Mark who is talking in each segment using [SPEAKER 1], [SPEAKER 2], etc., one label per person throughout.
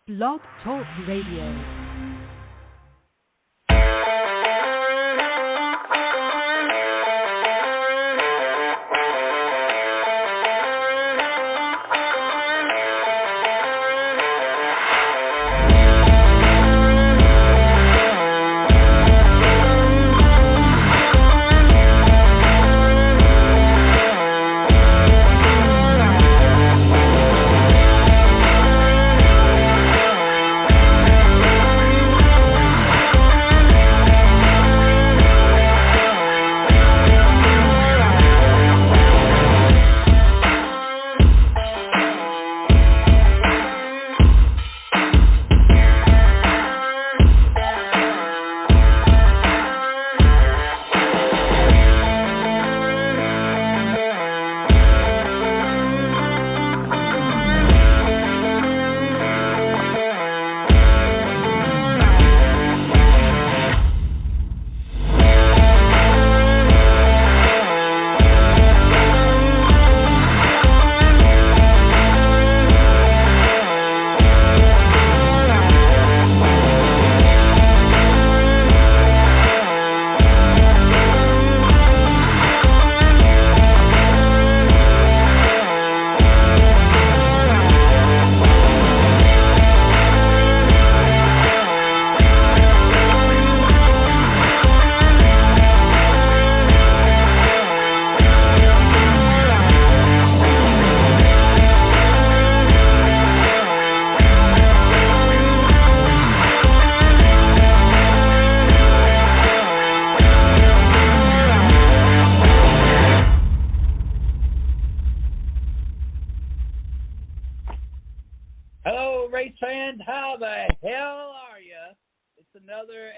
[SPEAKER 1] Blog Talk Radio.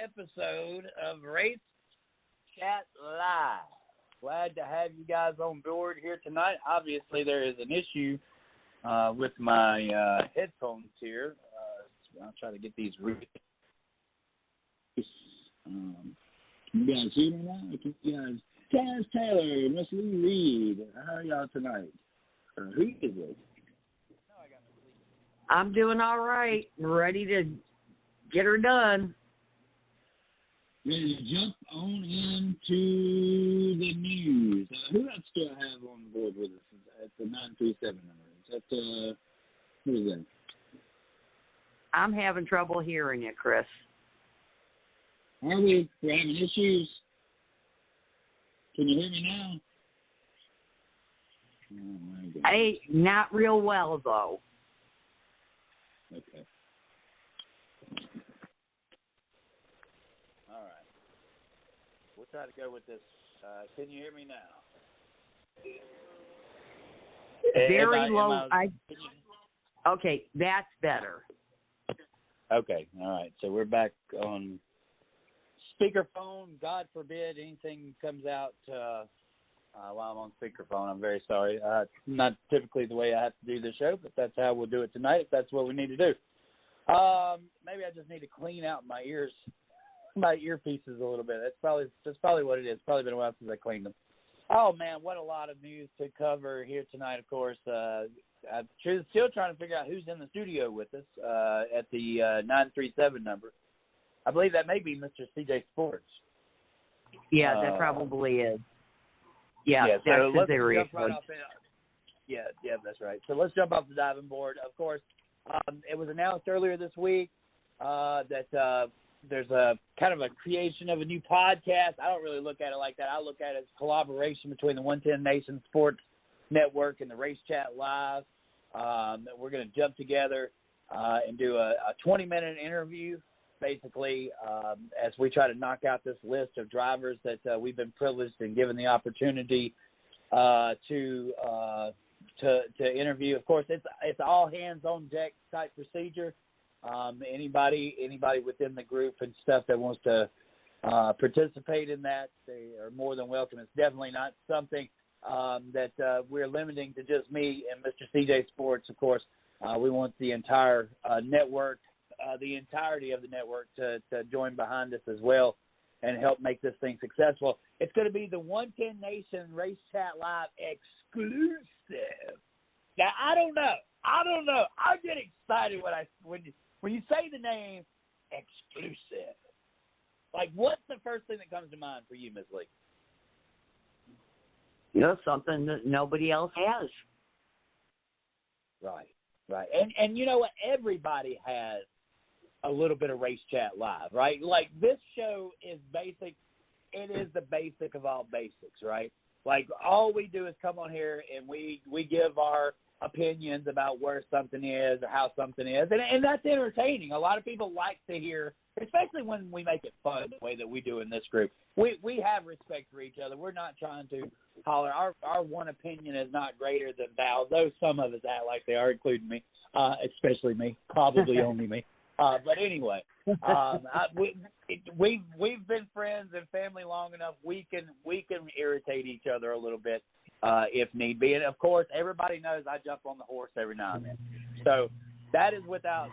[SPEAKER 2] Episode of Race Chat Live. Glad to have you guys on board here tonight. Obviously, there is an issue with my headphones here. I'll try to get these read. You guys hear me now? You guys, Taz Taylor, Miss Lee Reed. How are y'all tonight? Who is it?
[SPEAKER 3] I'm doing all right. Ready to get her done.
[SPEAKER 2] Ready to jump on into the news. Who else do I have on board with us at the 937 number? Is that, who is that?
[SPEAKER 3] I'm having trouble hearing it, Chris.
[SPEAKER 2] Are we? We're having issues? Can you hear me now? Oh, my God.
[SPEAKER 3] Hey, not real well, though.
[SPEAKER 2] Okay. All right. We'll try to go with this. Can you hear me now?
[SPEAKER 3] Very low. Okay, that's better.
[SPEAKER 2] Okay. All right. So we're back on speakerphone. God forbid anything comes out while I'm on speakerphone. I'm very sorry. Not typically the way I have to do this show, but that's how we'll do it tonight if that's what we need to do. Maybe I just need to clean out my ears. My earpieces a little bit. That's probably what it is. Probably been a while since I cleaned them. Oh man, what a lot of news to cover here tonight. Of course, I'm still trying to figure out who's in the studio with us at the 937 number. I believe that may be Mr. CJ Sports.
[SPEAKER 3] Yeah, that probably is. Yeah,
[SPEAKER 2] so
[SPEAKER 3] that's
[SPEAKER 2] let's
[SPEAKER 3] area
[SPEAKER 2] jump right off in. Yeah, that's right. So let's jump off the diving board. Of course, it was announced earlier this week that there's a kind of a creation of a new podcast. I don't really look at it like that. I look at it as collaboration between the 110 Nation Sports Network and the Race Chat Live. We're going to jump together and do a 20-minute interview, basically, as we try to knock out this list of drivers that we've been privileged and given the opportunity to interview. Of course, it's all hands on deck type procedure. Anybody within the group and stuff that wants to participate in that, they are more than welcome. It's definitely not something that we're limiting to just me and Mr. CJ Sports. Of course, we want the entire network, the entirety of the network to join behind us as well and help make this thing successful. It's going to be the 110 Nation Race Chat Live exclusive. Now, I don't know. I don't know. I get excited when you say the name exclusive. Like, what's the first thing that comes to mind for you, Ms. Lee?
[SPEAKER 3] Something that nobody else has.
[SPEAKER 2] Right. And you know what? Everybody has a little bit of Race Chat Live, right? Like, this show is basic. It is the basic of all basics, right? Like, all we do is come on here and we give our opinions about where something is or how something is, and that's entertaining. A lot of people like to hear, especially when we make it fun the way that we do in this group. We have respect for each other. We're not trying to holler. Our one opinion is not greater than thou, though some of us act like they are, including me, especially me, probably only me. But anyway, we've been friends and family long enough. We can irritate each other a little bit if need be. And of course, everybody knows I jump on the horse every now and then. So that is without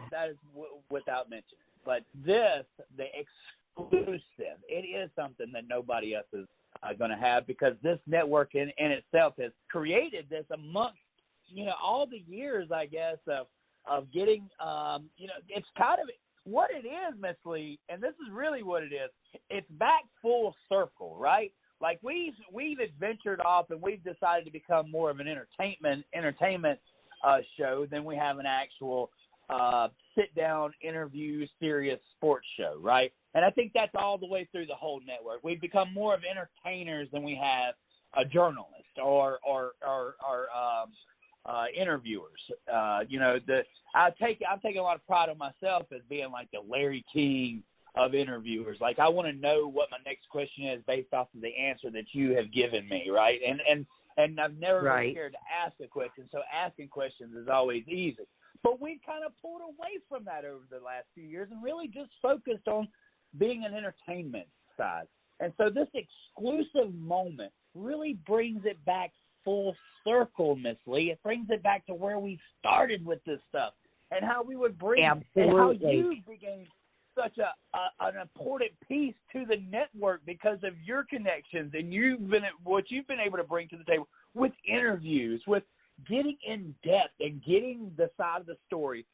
[SPEAKER 2] mention. But the exclusive, it is something that nobody else is going to have, because this network in itself has created this amongst all the years, I guess, of getting, it's kind of what it is, Miss Lee, and this is really what it is. It's back full circle, right? Like, we've adventured off and we've decided to become more of an entertainment show than we have an actual sit-down interview, serious sports show, right? And I think that's all the way through the whole network. We've become more of entertainers than we have a journalist or interviewers. I take a lot of pride on myself as being like the Larry King of interviewers. Like, I want to know what my next question is based off of the answer that you have given me, right? And I've never been scared to ask a question, so asking questions is always easy. But we've kind of pulled away from that over the last few years and really just focused on being an entertainment side. And so this exclusive moment really brings it back full circle, Miss Lee. It brings it back to where we started with this stuff and how we would bring and how you became such an important piece to the network because of your connections and what you've been able to bring to the table with interviews, with getting in depth and getting the side of the story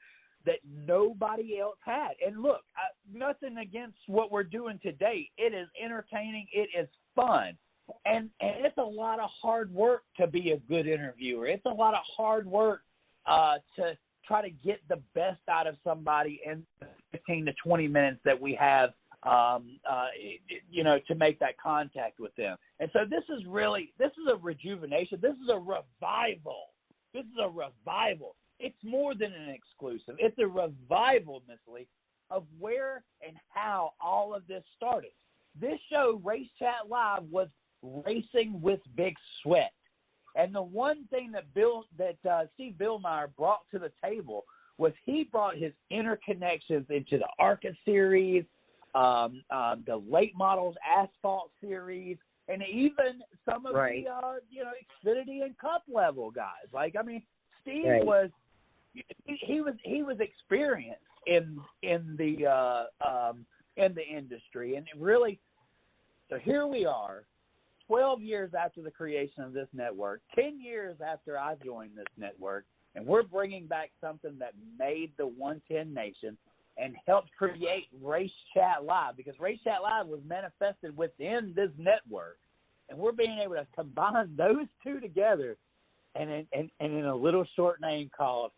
[SPEAKER 2] that nobody else had. And look, nothing against what we're doing today. It is entertaining. It is fun. And it's a lot of hard work to be a good interviewer. It's a lot of hard work to try to get the best out of somebody in 15 to 20 minutes that we have, to make that contact with them. And so this is a rejuvenation. This is a revival. It's more than an exclusive. It's a revival, Miss Lee, of where and how all of this started. This show, Race Chat Live, was racing with Big Sweat. And the one thing that Steve Billmeyer brought to the table was he brought his interconnections into the ARCA series, the late models asphalt series, and even some of the Xfinity and Cup level guys. Like, I mean, Steve was experienced in the industry, and it really. So here we are, 12 years after the creation of this network, 10 years after I joined this network, and we're bringing back something that made the 110 Nation and helped create Race Chat Live, because Race Chat Live was manifested within this network, and we're being able to combine those two together and in a little short name called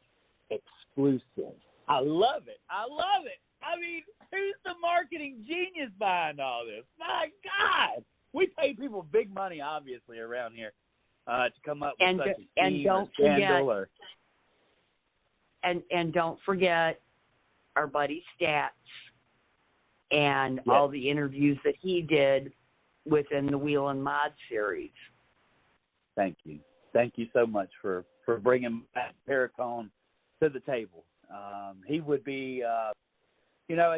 [SPEAKER 2] Exclusive. I love it. I mean, who's the marketing genius behind all this? My God! We pay people big money, obviously, around here to come up with such a scheme or scandal.
[SPEAKER 3] And don't forget our buddy Stats and all the interviews that he did within the Wheel and Mod series.
[SPEAKER 2] Thank you. Thank you so much for bringing Matt Perricone to the table. He would be, at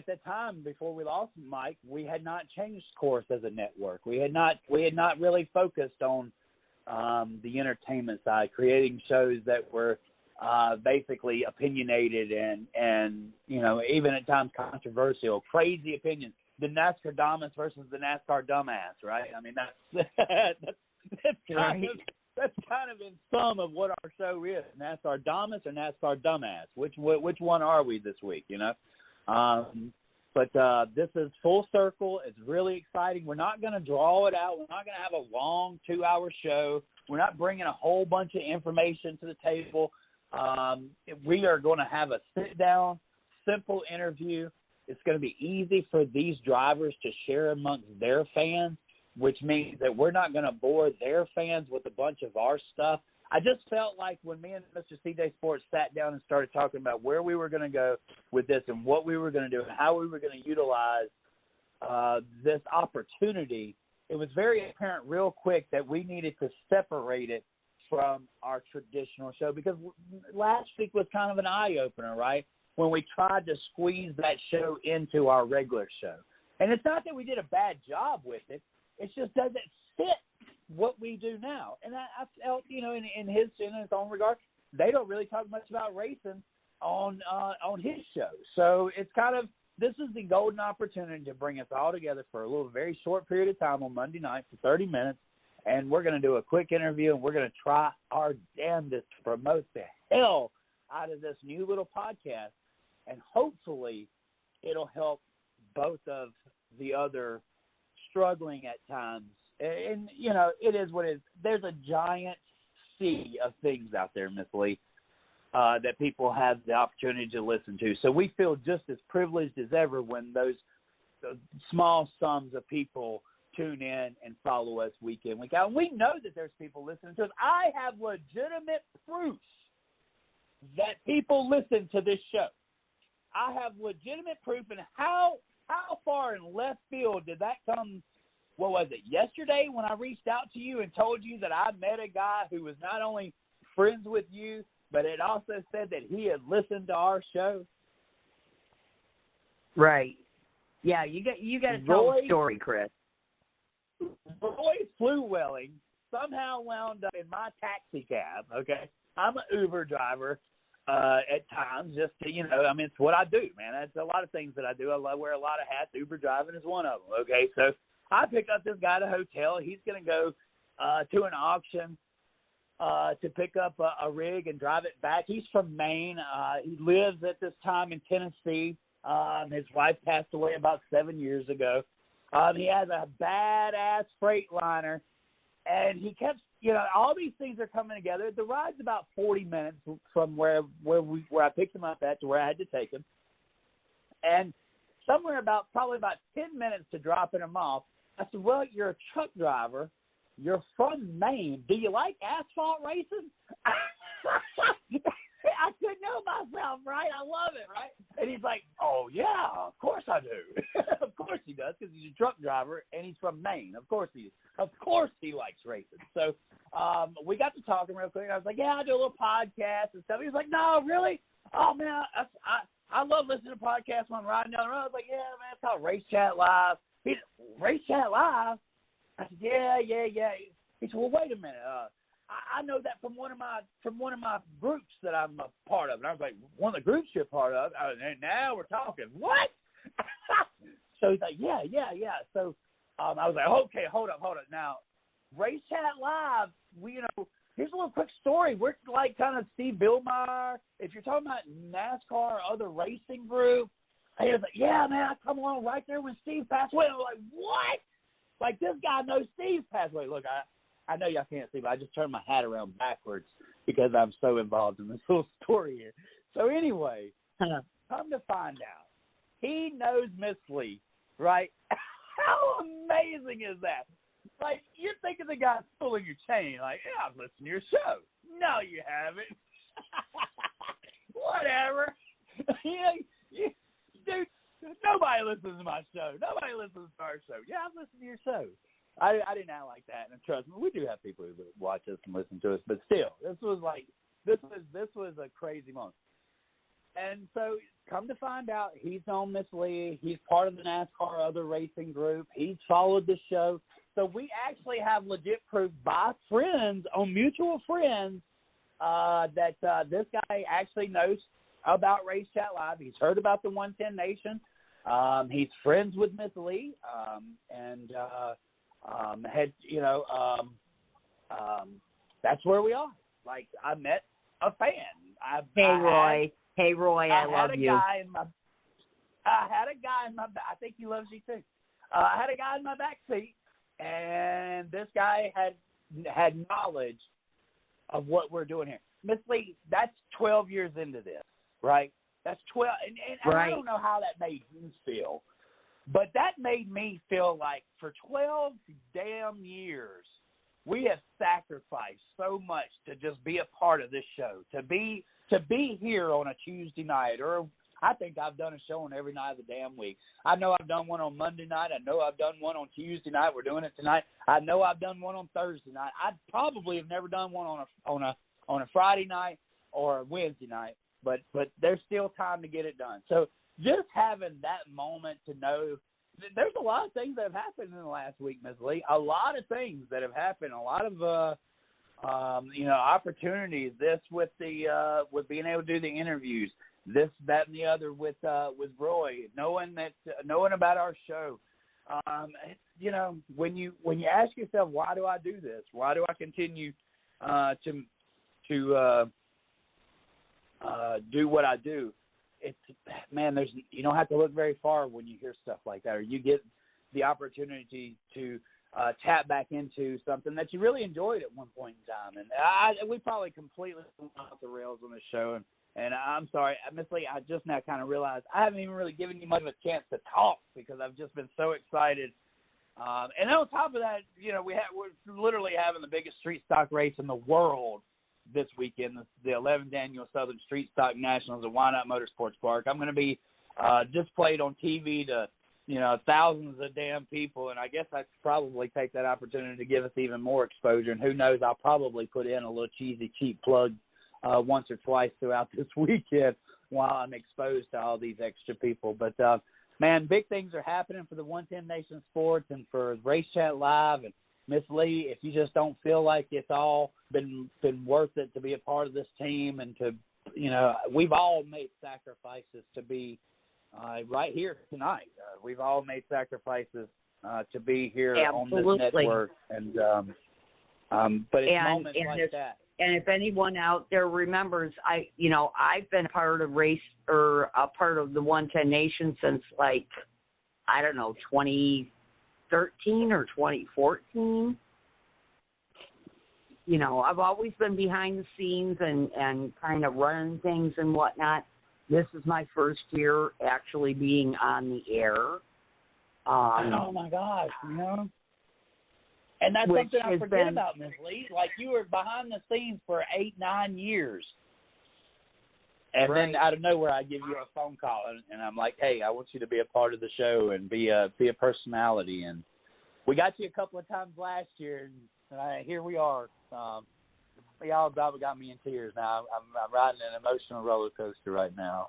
[SPEAKER 2] that time before we lost Mike, we had not changed course as a network. We had not really focused on the entertainment side, creating shows that were basically opinionated and even at times controversial, crazy opinions. The NASCAR Dominus versus the NASCAR Dumbass, right? I mean, that's right. that's kind of in sum of what our show is. NASCAR Dumbest or NASCAR Dumbass. Which one are we this week, you know? But this is full circle. It's really exciting. We're not going to draw it out. We're not going to have a long 2-hour show. We're not bringing a whole bunch of information to the table. We are going to have a sit-down, simple interview. It's going to be easy for these drivers to share amongst their fans, which means that we're not going to bore their fans with a bunch of our stuff. I just felt like when me and Mr. CJ Sports sat down and started talking about where we were going to go with this and what we were going to do and how we were going to utilize this opportunity, it was very apparent real quick that we needed to separate it from our traditional show, because last week was kind of an eye-opener, right, when we tried to squeeze that show into our regular show. And it's not that we did a bad job with it. It just doesn't fit what we do now. And I felt, you know, in his own regard, they don't really talk much about racing on his show. So it's kind of, this is the golden opportunity to bring us all together for a little very short period of time on Monday night for 30 minutes. And we're going to do a quick interview, and we're going to try our damnedest to promote the hell out of this new little podcast. And hopefully it'll help both of the other struggling at times. And, you know, it is what it is. There's a giant sea of things out there, Miss Lee, that people have the opportunity to listen to. So we feel just as privileged as ever when those small sums of people tune in and follow us week in, week out. And we know that there's people listening to us. I have legitimate proof that people listen to this show. I have legitimate proof. And how far in left field did that come? What was it, yesterday when I reached out to you and told you that I met a guy who was not only friends with you, but it also said that he had listened to our show?
[SPEAKER 3] Right. Yeah, you got to tell the story, Chris.
[SPEAKER 2] Roy Fluwelling somehow wound up in my taxi cab, okay? I'm an Uber driver at times, just to, you know, I mean, it's what I do, man. That's a lot of things that I do. I wear a lot of hats. Uber driving is one of them, okay? So I pick up this guy at a hotel. He's going to go to an auction to pick up a rig and drive it back. He's from Maine. He lives at this time in Tennessee. His wife passed away about 7 years ago. He has a badass Freightliner, and he kept, you know, all these things are coming together. The ride's about 40 minutes from where I picked him up at to where I had to take him, and probably about 10 minutes to dropping him off. I said, well, you're a truck driver. You're from Maine. Do you like asphalt racing? I couldn't know myself, right? I love it, right? And he's like, oh, yeah, of course I do. Of course he does, because he's a truck driver, and he's from Maine. Of course he likes racing. So we got to talking real quick. I was like, yeah, I do a little podcast and stuff. He was like, no, really? Oh, man, I love listening to podcasts when I'm riding down the road. I was like, yeah, man, it's called Race Chat Live. He said, Race Chat Live? I said, yeah. He said, well, wait a minute. I know that from one of my groups that I'm a part of. And I was like, one of the groups you're part of? And now we're talking. What? So he's like, yeah. So I was like, okay, hold up. Now, Race Chat Live, here's a little quick story. We're like kind of Steve Billmeyer. If you're talking about NASCAR or other racing group, he was like, yeah, man, I come along right there when Steve passed away. And I was like, what? Like, this guy knows Steve passed away. Look, I know y'all can't see, but I just turned my hat around backwards because I'm so involved in this little story here. So anyway, come to find out, he knows Miss Lee, right? How amazing is that? Like, you're thinking the guy's pulling your chain. Like, yeah, I've listened to your show. No, you haven't. Whatever. Dude, nobody listens to my show. Nobody listens to our show. Yeah, I've listened to your show. I didn't act like that, and trust me, we do have people who watch us and listen to us, but still, this was a crazy moment. And so, come to find out, he's known Miss Lee. He's part of the NASCAR other racing group. He's followed the show. So we actually have legit proof by friends, on mutual friends, that this guy actually knows about Race Chat Live. He's heard about the 110 Nation. He's friends with Miss Lee, and had, that's where we are. Like, I met a fan.
[SPEAKER 3] Hey, Roy, I love you.
[SPEAKER 2] I had a guy in my I think he loves you too. I had a guy in my back seat, and this guy had knowledge of what we're doing here. Miss Lee, that's 12 years into this, right? That's 12, and
[SPEAKER 3] right.
[SPEAKER 2] I don't know how that made you feel, but that made me feel like for 12 damn years, we have sacrificed so much to just be a part of this show, to be here on a Tuesday night, or I think I've done a show on every night of the damn week. I know I've done one on Monday night. I know I've done one on Tuesday night. We're doing it tonight. I know I've done one on Thursday night. I probably have never done one on a Friday night or a Wednesday night, but there's still time to get it done. So just having that moment to know there's a lot of things that have happened in the last week, Ms. Lee. A lot of things that have happened. A lot of opportunities. This with being able to do the interviews. This, that, and the other with Roy. Knowing about our show. When you ask yourself, why do I do this? Why do I continue to do what I do? You don't have to look very far when you hear stuff like that, or you get the opportunity to tap back into something that you really enjoyed at one point in time. And we probably completely went off the rails on this show, and I'm sorry, Miss Lee, I just now kind of realized I haven't even really given you much of a chance to talk because I've just been so excited. And on top of that, we're literally having the biggest street stock race in the world this weekend, the 11th Annual Southern Street Stock Nationals at Wynot Motorsports Park. I'm going to be displayed on TV to, thousands of damn people, and I guess I could probably take that opportunity to give us even more exposure. And who knows, I'll probably put in a little cheesy, cheap plug once or twice throughout this weekend while I'm exposed to all these extra people. But, man, big things are happening for the 110 Nation Sports and for Race Chat Live. And Miss Lee, if you just don't feel like it's all been worth it to be a part of this team and to, we've all made sacrifices to be right here tonight. We've all made sacrifices to be here
[SPEAKER 3] Absolutely.
[SPEAKER 2] on this network. And but it's moments like that.
[SPEAKER 3] And if anyone out there remembers, I've been part of a part of the 110 Nation since 2013 or 2014. I've always been behind the scenes and kind of running things and whatnot. This is my first year actually being on the air.
[SPEAKER 2] Oh my gosh, And that's something I forget about, Ms. Lee. Like, you were behind the scenes for 8-9 years. And then out of nowhere, I give you a phone call, and I'm like, hey, I want you to be a part of the show and be a personality. And we got you a couple of times last year, and here we are. Y'all probably got me in tears now. I'm riding an emotional roller coaster right now.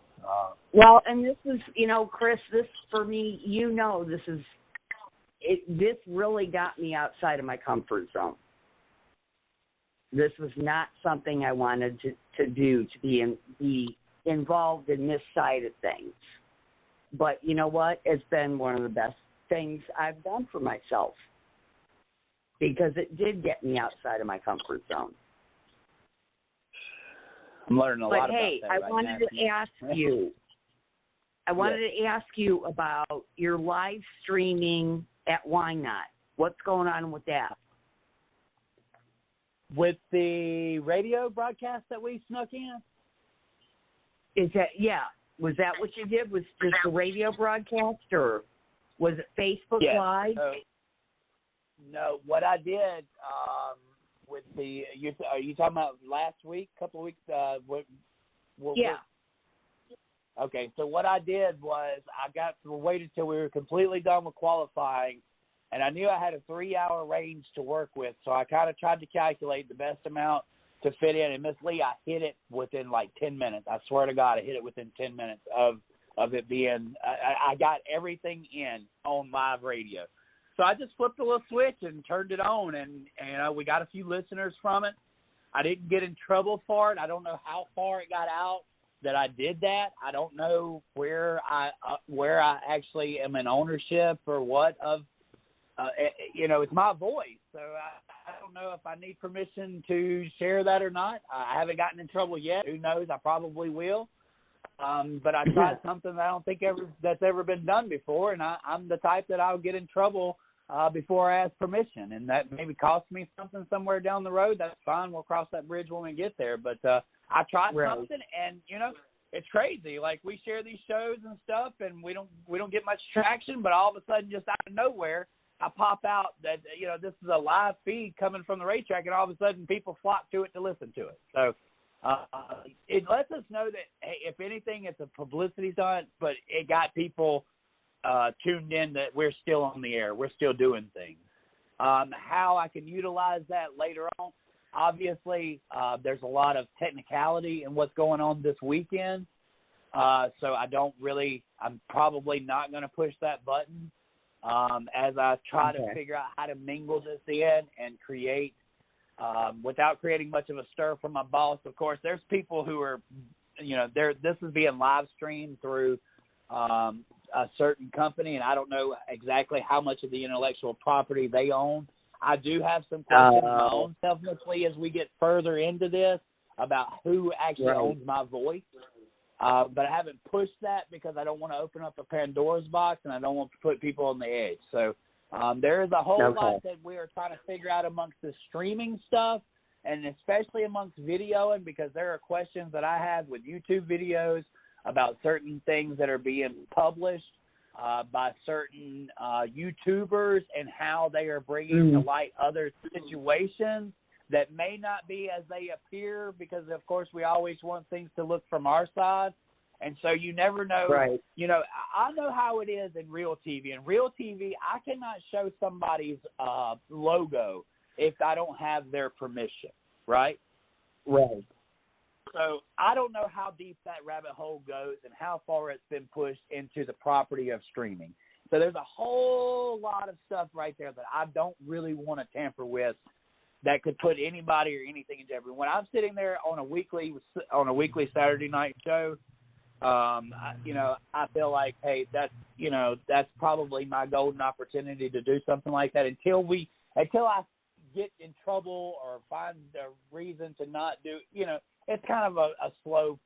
[SPEAKER 3] Well, and this is, Chris, this for me, this really got me outside of my comfort zone. This was not something I wanted to do, to be involved in this side of things. But you know what? It's been one of the best things I've done for myself because it did get me outside of my comfort zone.
[SPEAKER 2] I'm learning a lot about
[SPEAKER 3] that. But hey, I wanted to ask you about your live streaming at Wynot. What's going on with that?
[SPEAKER 2] With the radio broadcast that we snuck in?
[SPEAKER 3] Was that what you did? Was just the radio broadcast, or was it Facebook Live?
[SPEAKER 2] No, what I did with are you talking about last week, couple of weeks? Okay, so what I did was I waited till we were completely done with qualifying, and I knew I had a 3-hour range to work with, so I kind of tried to calculate the best amount to fit in. And Miss Lee, I hit it within 10 minutes. I swear to God, I hit it within 10 minutes of it being. I got everything in on live radio. So I just flipped a little switch and turned it on, and we got a few listeners from it. I didn't get in trouble for it. I don't know how far it got out that I did that. I don't know where I actually am in ownership or what of. It's my voice, so I don't don't know if I need permission to share that or not. I haven't gotten in trouble yet. Who knows? I probably will. But I tried something that I don't think that's ever been done before, and I'm the type that I'll get in trouble before I ask permission, and that maybe costs me something somewhere down the road. That's fine. We'll cross that bridge when we get there. But I tried something, and it's crazy. Like, we share these shows and stuff, and we don't get much traction, but all of a sudden, just out of nowhere, I pop out that this is a live feed coming from the racetrack, and all of a sudden, people flock to it to listen to it. So it lets us know that, hey, if anything, it's a publicity stunt, but it got people tuned in that we're still on the air, we're still doing things. How I can utilize that later on. Obviously, there's a lot of technicality in what's going on this weekend, so I'm probably not going to push that button as I try to figure out how to mingle this in and create, without creating much of a stir for my boss. Of course, there's people who are, this is being live streamed through a certain company, and I don't know exactly how much of the intellectual property they own. I do have some questions my own selfishly as we get further into this about who actually owns my voice. But I haven't pushed that because I don't want to open up a Pandora's box, and I don't want to put people on the edge. So there is a whole lot that we are trying to figure out amongst the streaming stuff, and especially amongst videoing, because there are questions that I have with YouTube videos about certain things that are being published by certain YouTubers and how they are bringing to light other situations that may not be as they appear, because, of course, we always want things to look from our side. And so you never know. Right. I know how it is in real TV. In real TV, I cannot show somebody's logo if I don't have their permission, right?
[SPEAKER 3] Right.
[SPEAKER 2] So I don't know how deep that rabbit hole goes and how far it's been pushed into the property of streaming. So there's a whole lot of stuff right there that I don't really want to tamper with that could put anybody or anything in jeopardy. When I'm sitting there on a weekly Saturday night show, I feel like, hey, that's probably my golden opportunity to do something like that until I get in trouble or find a reason to not do. It's kind of a slow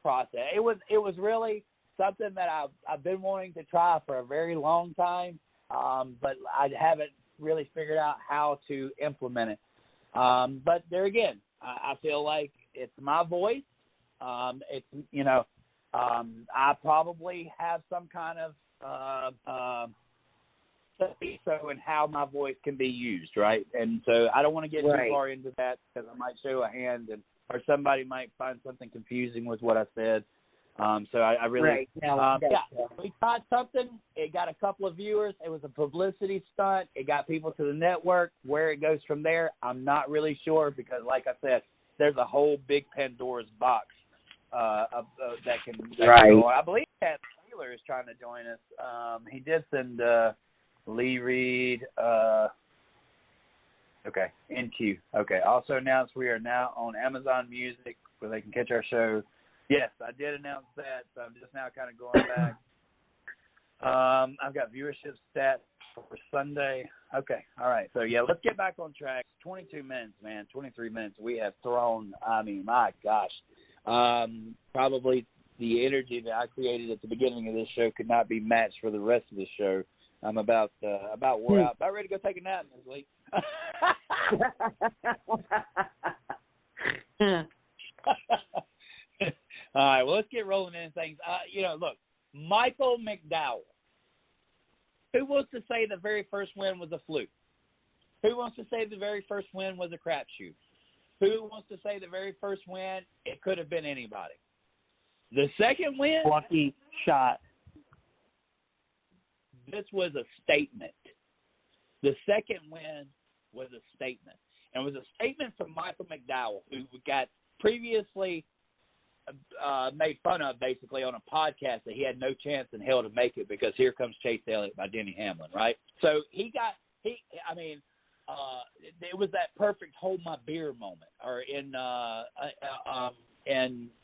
[SPEAKER 2] process. It was really something that I've been wanting to try for a very long time, but I haven't really figured out how to implement it. But there again, I feel like it's my voice. I probably have some kind of so in how my voice can be used, right? And so I don't want to get too far into that because I might show a hand or somebody might find something confusing with what I said. So I really, we tried something. It got a couple of viewers. It was a publicity stunt. It got people to the network. Where it goes from there, I'm not really sure because, like I said, there's a whole big Pandora's box that can go on. I believe Pat Taylor is trying to join us. He did send Lee Reed. NQ. Okay. Also announced we are now on Amazon Music where they can catch our show. Yes, I did announce that, so I'm just now kind of going back. I've got viewership stats for Sunday. Okay, all right. So, yeah, let's get back on track. 22 minutes, man, 23 minutes. We have thrown, my gosh. Probably the energy that I created at the beginning of this show could not be matched for the rest of the show. I'm about wore out. About ready to go take a nap, Ms. Lee. All right, well, let's get rolling into things. Look, Michael McDowell. Who wants to say the very first win was a fluke? Who wants to say the very first win was a crapshoot? Who wants to say the very first win, it could have been anybody? The second win?
[SPEAKER 1] Lucky shot.
[SPEAKER 2] This was a statement. The second win was a statement. And it was a statement from Michael McDowell, who got previously made fun of basically on a podcast that he had no chance in hell to make it because Here Comes Chase Elliott by Denny Hamlin, right? So it was that perfect hold my beer moment, or in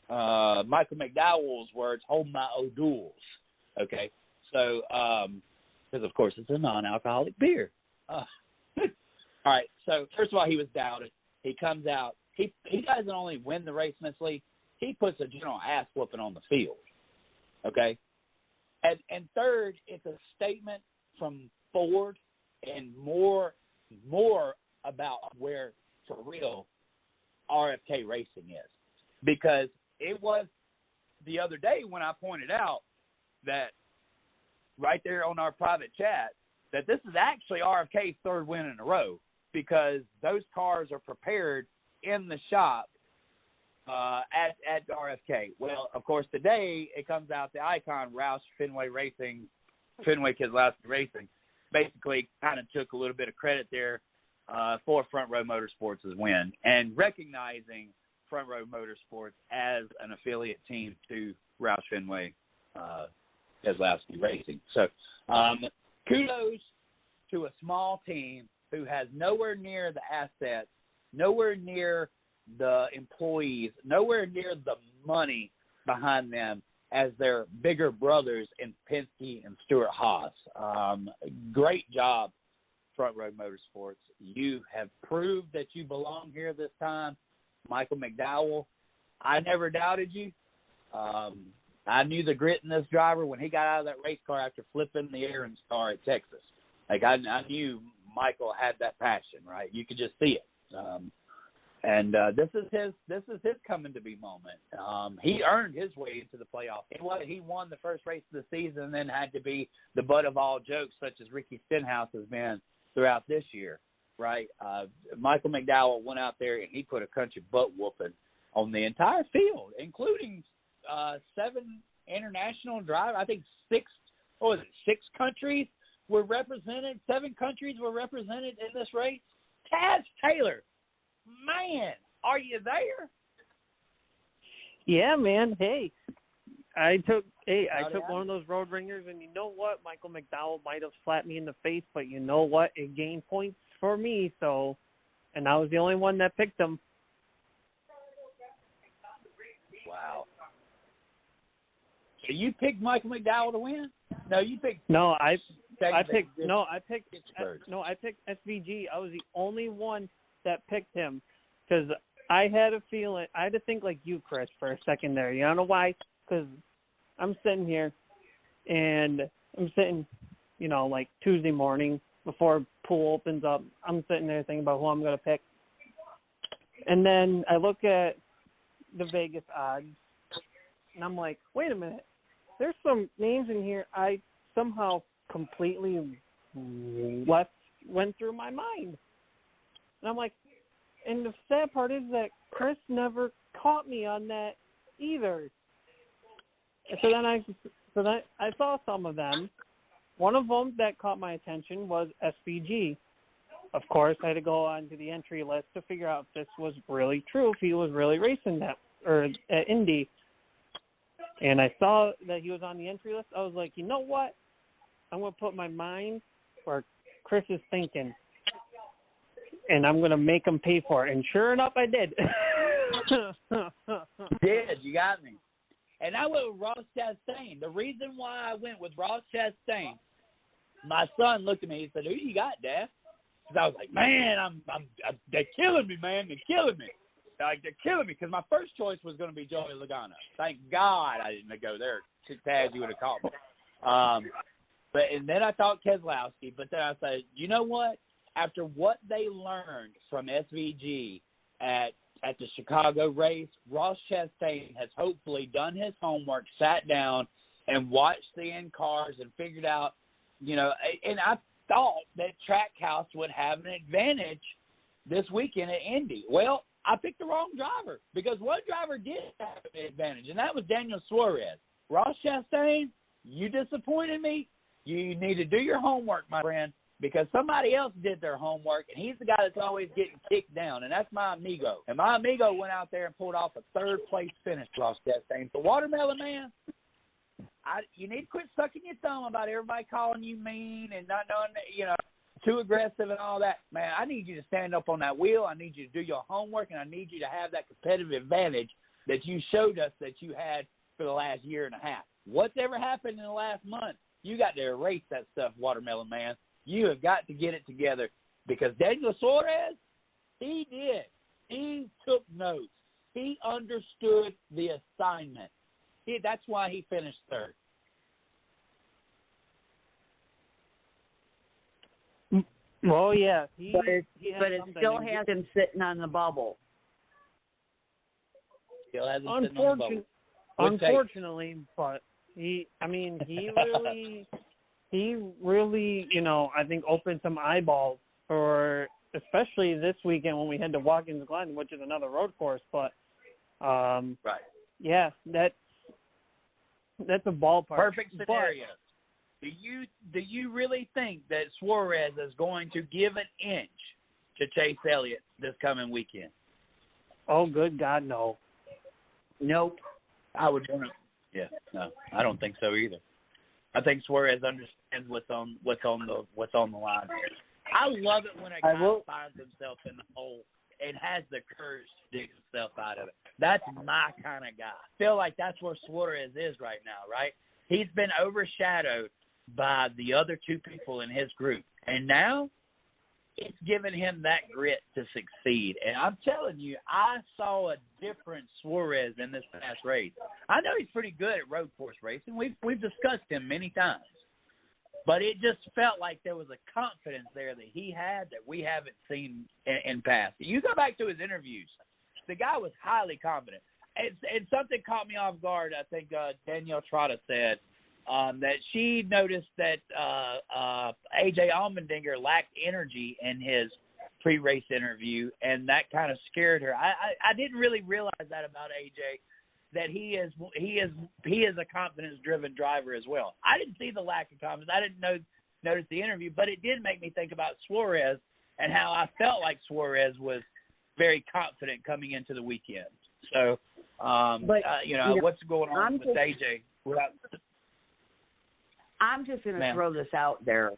[SPEAKER 2] Michael McDowell's words, hold my O'Doul's. Okay, so because of course it's a non-alcoholic beer. All All right, so first of all, he was doubted. He comes out. He doesn't only win the race League, he puts a general ass whooping on the field. Okay? And third, it's a statement from Ford and more about where, for real, RFK racing is. Because it was the other day when I pointed out that right there on our private chat that this is actually RFK's third win in a row because those cars are prepared in the shop at RFK. Well, of course, today it comes out the icon Roush Fenway Keselowski Racing basically kind of took a little bit of credit there for Front Row Motorsports' win and recognizing Front Row Motorsports as an affiliate team to Roush Fenway Keselowski Racing. So kudos to a small team who has nowhere near the assets, nowhere near the employees, nowhere near the money behind them as their bigger brothers in Penske and Stewart-Haas. Great job, Front Row Motorsports. You have proved that you belong here this time. Michael McDowell, I never doubted you. I knew the grit in this driver when he got out of that race car after flipping the Aaron's car at Texas. Like I knew Michael had that passion, right? You could just see it. And this is his coming to be moment. He earned his way into the playoff. He won the first race of the season and then had to be the butt of all jokes, such as Ricky Stenhouse has been throughout this year, right? Michael McDowell went out there and he put a country butt whooping on the entire field, including 7 international drivers. I think 6 countries were represented. 7 countries were represented in this race. Taz Taylor, man, are you there?
[SPEAKER 1] Yeah, man. Hey, I took one of those road ringers, and you know what? Michael McDowell might have slapped me in the face, but you know what? It gained points for me. So, and I was the only one that picked him.
[SPEAKER 2] Wow. So you picked Michael McDowell to win? No, you picked.
[SPEAKER 1] No, I picked
[SPEAKER 2] Pittsburgh.
[SPEAKER 1] I picked SVG. I was the only one that picked him because I had a feeling. I had to think like you, Chris, for a second there. You know why? Because I'm sitting here and I'm sitting, like Tuesday morning before pool opens up. I'm sitting there thinking about who I'm going to pick. And then I look at the Vegas odds and I'm like, wait a minute. There's some names in here I somehow completely went through my mind. And I'm like, and the sad part is that Chris never caught me on that either. And so then I saw some of them. One of them that caught my attention was SVG. Of course, I had to go on to the entry list to figure out if this was really true, if he was really racing at Indy. And I saw that he was on the entry list. I was like, you know what? I'm going to put my mind where Chris is thinking, and I'm going to make him pay for it. And sure enough, I did.
[SPEAKER 2] You got me. And I went with Ross Chastain. The reason why I went with Ross Chastain, my son looked at me and said, "Who you got, Dad?" Because I was like, "Man, they're killing me, man. They're killing me. Like they're killing me." Because my first choice was going to be Joey Logano. Thank God I didn't go there. Taz, you would have called me. And then I thought Keselowski. But then I said, you know what? After what they learned from SVG at the Chicago race, Ross Chastain has hopefully done his homework, sat down, and watched the end cars and figured out, and I thought that Trackhouse would have an advantage this weekend at Indy. Well, I picked the wrong driver because one driver did have an advantage, and that was Daniel Suarez. Ross Chastain, you disappointed me. You need to do your homework, my friend, because somebody else did their homework, and he's the guy that's always getting kicked down, and that's my amigo. And my amigo went out there and pulled off a third-place finish, Ross Chastain. So, Watermelon Man, you need to quit sucking your thumb about everybody calling you mean and not knowing, too aggressive and all that. Man, I need you to stand up on that wheel. I need you to do your homework, and I need you to have that competitive advantage that you showed us that you had for the last year and a half. What's ever happened in the last month? You got to erase that stuff, Watermelon Man. You have got to get it together. Because Daniel Suarez, he did. He took notes. He understood the assignment. That's why he finished third.
[SPEAKER 1] Well, yeah.
[SPEAKER 3] But it still has him sitting on the bubble.
[SPEAKER 2] Still has him sitting on the bubble.
[SPEAKER 1] Unfortunately, but he really, I think opened some eyeballs for, especially this weekend when we had to Watkins Glen, which is another road course. But,
[SPEAKER 2] right.
[SPEAKER 1] Yeah, that's a ballpark.
[SPEAKER 2] Perfect scenario. But do you really think that Suarez is going to give an inch to Chase Elliott this coming weekend?
[SPEAKER 1] Oh, good God, no.
[SPEAKER 3] Nope.
[SPEAKER 2] I would. Yeah, no, I don't think so either. I think Suarez understands what's on the line here. I love it when a guy finds himself in the hole and has the courage to dig himself out of it. That's my kind of guy. I feel like that's where Suarez is right now, right? He's been overshadowed by the other two people in his group. And now it's given him that grit to succeed. And I'm telling you, I saw a different Suarez in this past race. I know he's pretty good at road course racing. We've discussed him many times. But it just felt like there was a confidence there that he had that we haven't seen in past. You go back to his interviews. The guy was highly confident. And something caught me off guard. I think Danielle Trotta said that she noticed that A.J. Allmendinger lacked energy in his pre-race interview, and that kind of scared her. I didn't really realize that about A.J., that he is a confidence-driven driver as well. I didn't see the lack of confidence. I didn't notice the interview, but it did make me think about Suarez and how I felt like Suarez was very confident coming into the weekend. So, what's going on with AJ?
[SPEAKER 3] I'm just going to throw this out there.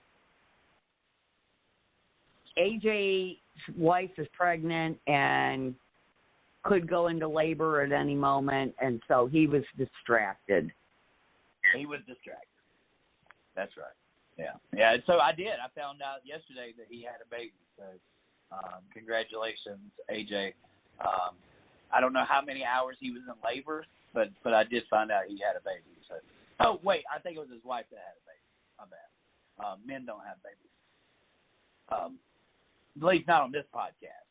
[SPEAKER 3] AJ's wife is pregnant and could go into labor at any moment, and so he was distracted.
[SPEAKER 2] He was distracted. That's right. Yeah. So I did. I found out yesterday that he had a baby. So congratulations, AJ. I don't know how many hours he was in labor, but I did find out he had a baby. So, oh wait, I think it was his wife that had a baby. My bad. Men don't have babies. At least not on this podcast.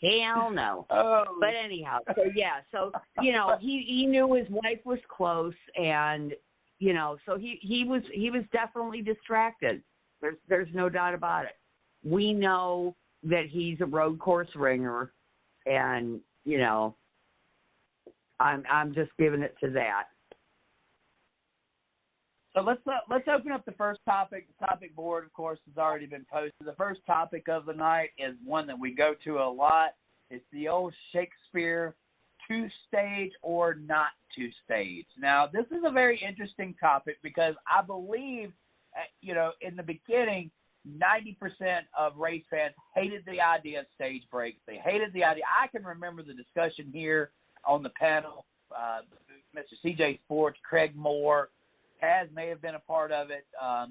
[SPEAKER 3] Hell no.
[SPEAKER 2] Oh.
[SPEAKER 3] But anyhow, so he knew his wife was close, and so he was definitely distracted. There's no doubt about it. We know that he's a road course ringer, and I'm just giving it to that.
[SPEAKER 2] So let's open up the first topic. The topic board, of course, has already been posted. The first topic of the night is one that we go to a lot. It's the old Shakespeare, two-stage or not two-stage. Now, this is a very interesting topic because I believe, in the beginning, 90% of race fans hated the idea of stage breaks. They hated the idea. I can remember the discussion here on the panel. Mr. CJ Sports, Craig Moore, Taz may have been a part of it.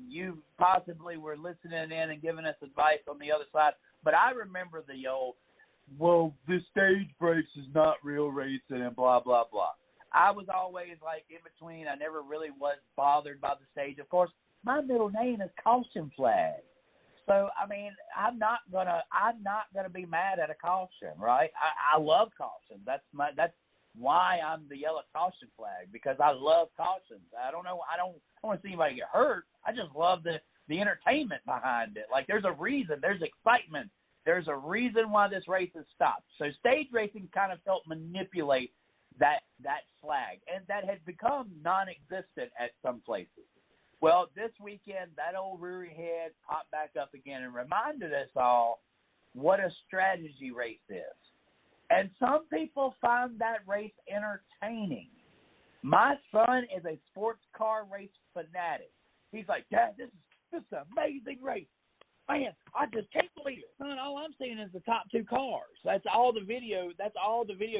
[SPEAKER 2] You possibly were listening in and giving us advice on the other side. But I remember the old, well, the stage breaks is not real racing and blah, blah, blah. I was always like in between. I never really was bothered by the stage. Of course, my middle name is Caution Flag. So, I mean, I'm not gonna be mad at a caution, right? I love cautions. That's why I'm the yellow caution flag, because I love cautions. I don't want to see anybody get hurt. I just love the entertainment behind it. Like, there's a reason, there's excitement, there's a reason why this race has stopped. So stage racing kind of helped manipulate that flag, and that had become non-existent at some places. Well, this weekend, that old reary head popped back up again and reminded us all what a strategy race is. And some people find that race entertaining. My son is a sports car race fanatic. He's like, Dad, this is an amazing race. Man, I just can't believe it. Son, all I'm seeing is the top two cars. That's all the video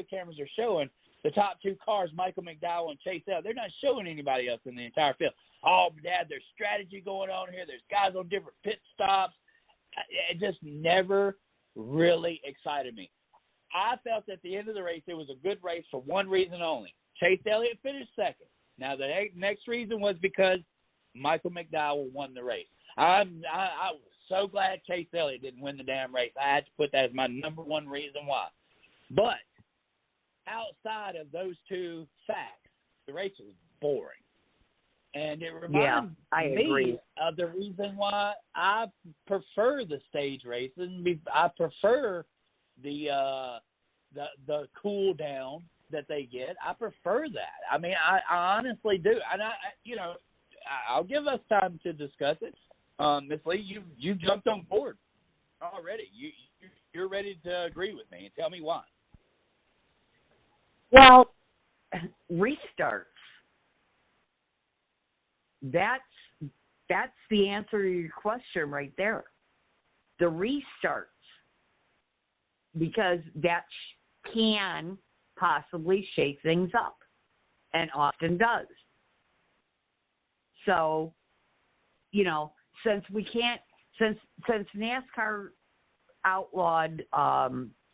[SPEAKER 2] cameras are showing. the top two cars, Michael McDowell and Chase Elliott, they're not showing anybody else in the entire field. Oh, Dad, there's strategy going on here. There's guys on different pit stops. It just never really excited me. I felt at the end of the race it was a good race for one reason only. Chase Elliott finished second. Now, the next reason was because Michael McDowell won the race. I was so glad Chase Elliott didn't win the damn race. I had to put that as my number one reason why. But outside of those two facts, the race was boring. And it reminds me of the reason why I prefer the stage racing. I prefer the cool down that they get. I prefer that. I mean, I honestly do. And I'll give us time to discuss it. Ms. Lee, you jumped on board already. You're ready to agree with me and tell me why.
[SPEAKER 3] Well, restarts. That's the answer to your question right there. The restarts, because that can possibly shake things up, and often does. So, since NASCAR outlawed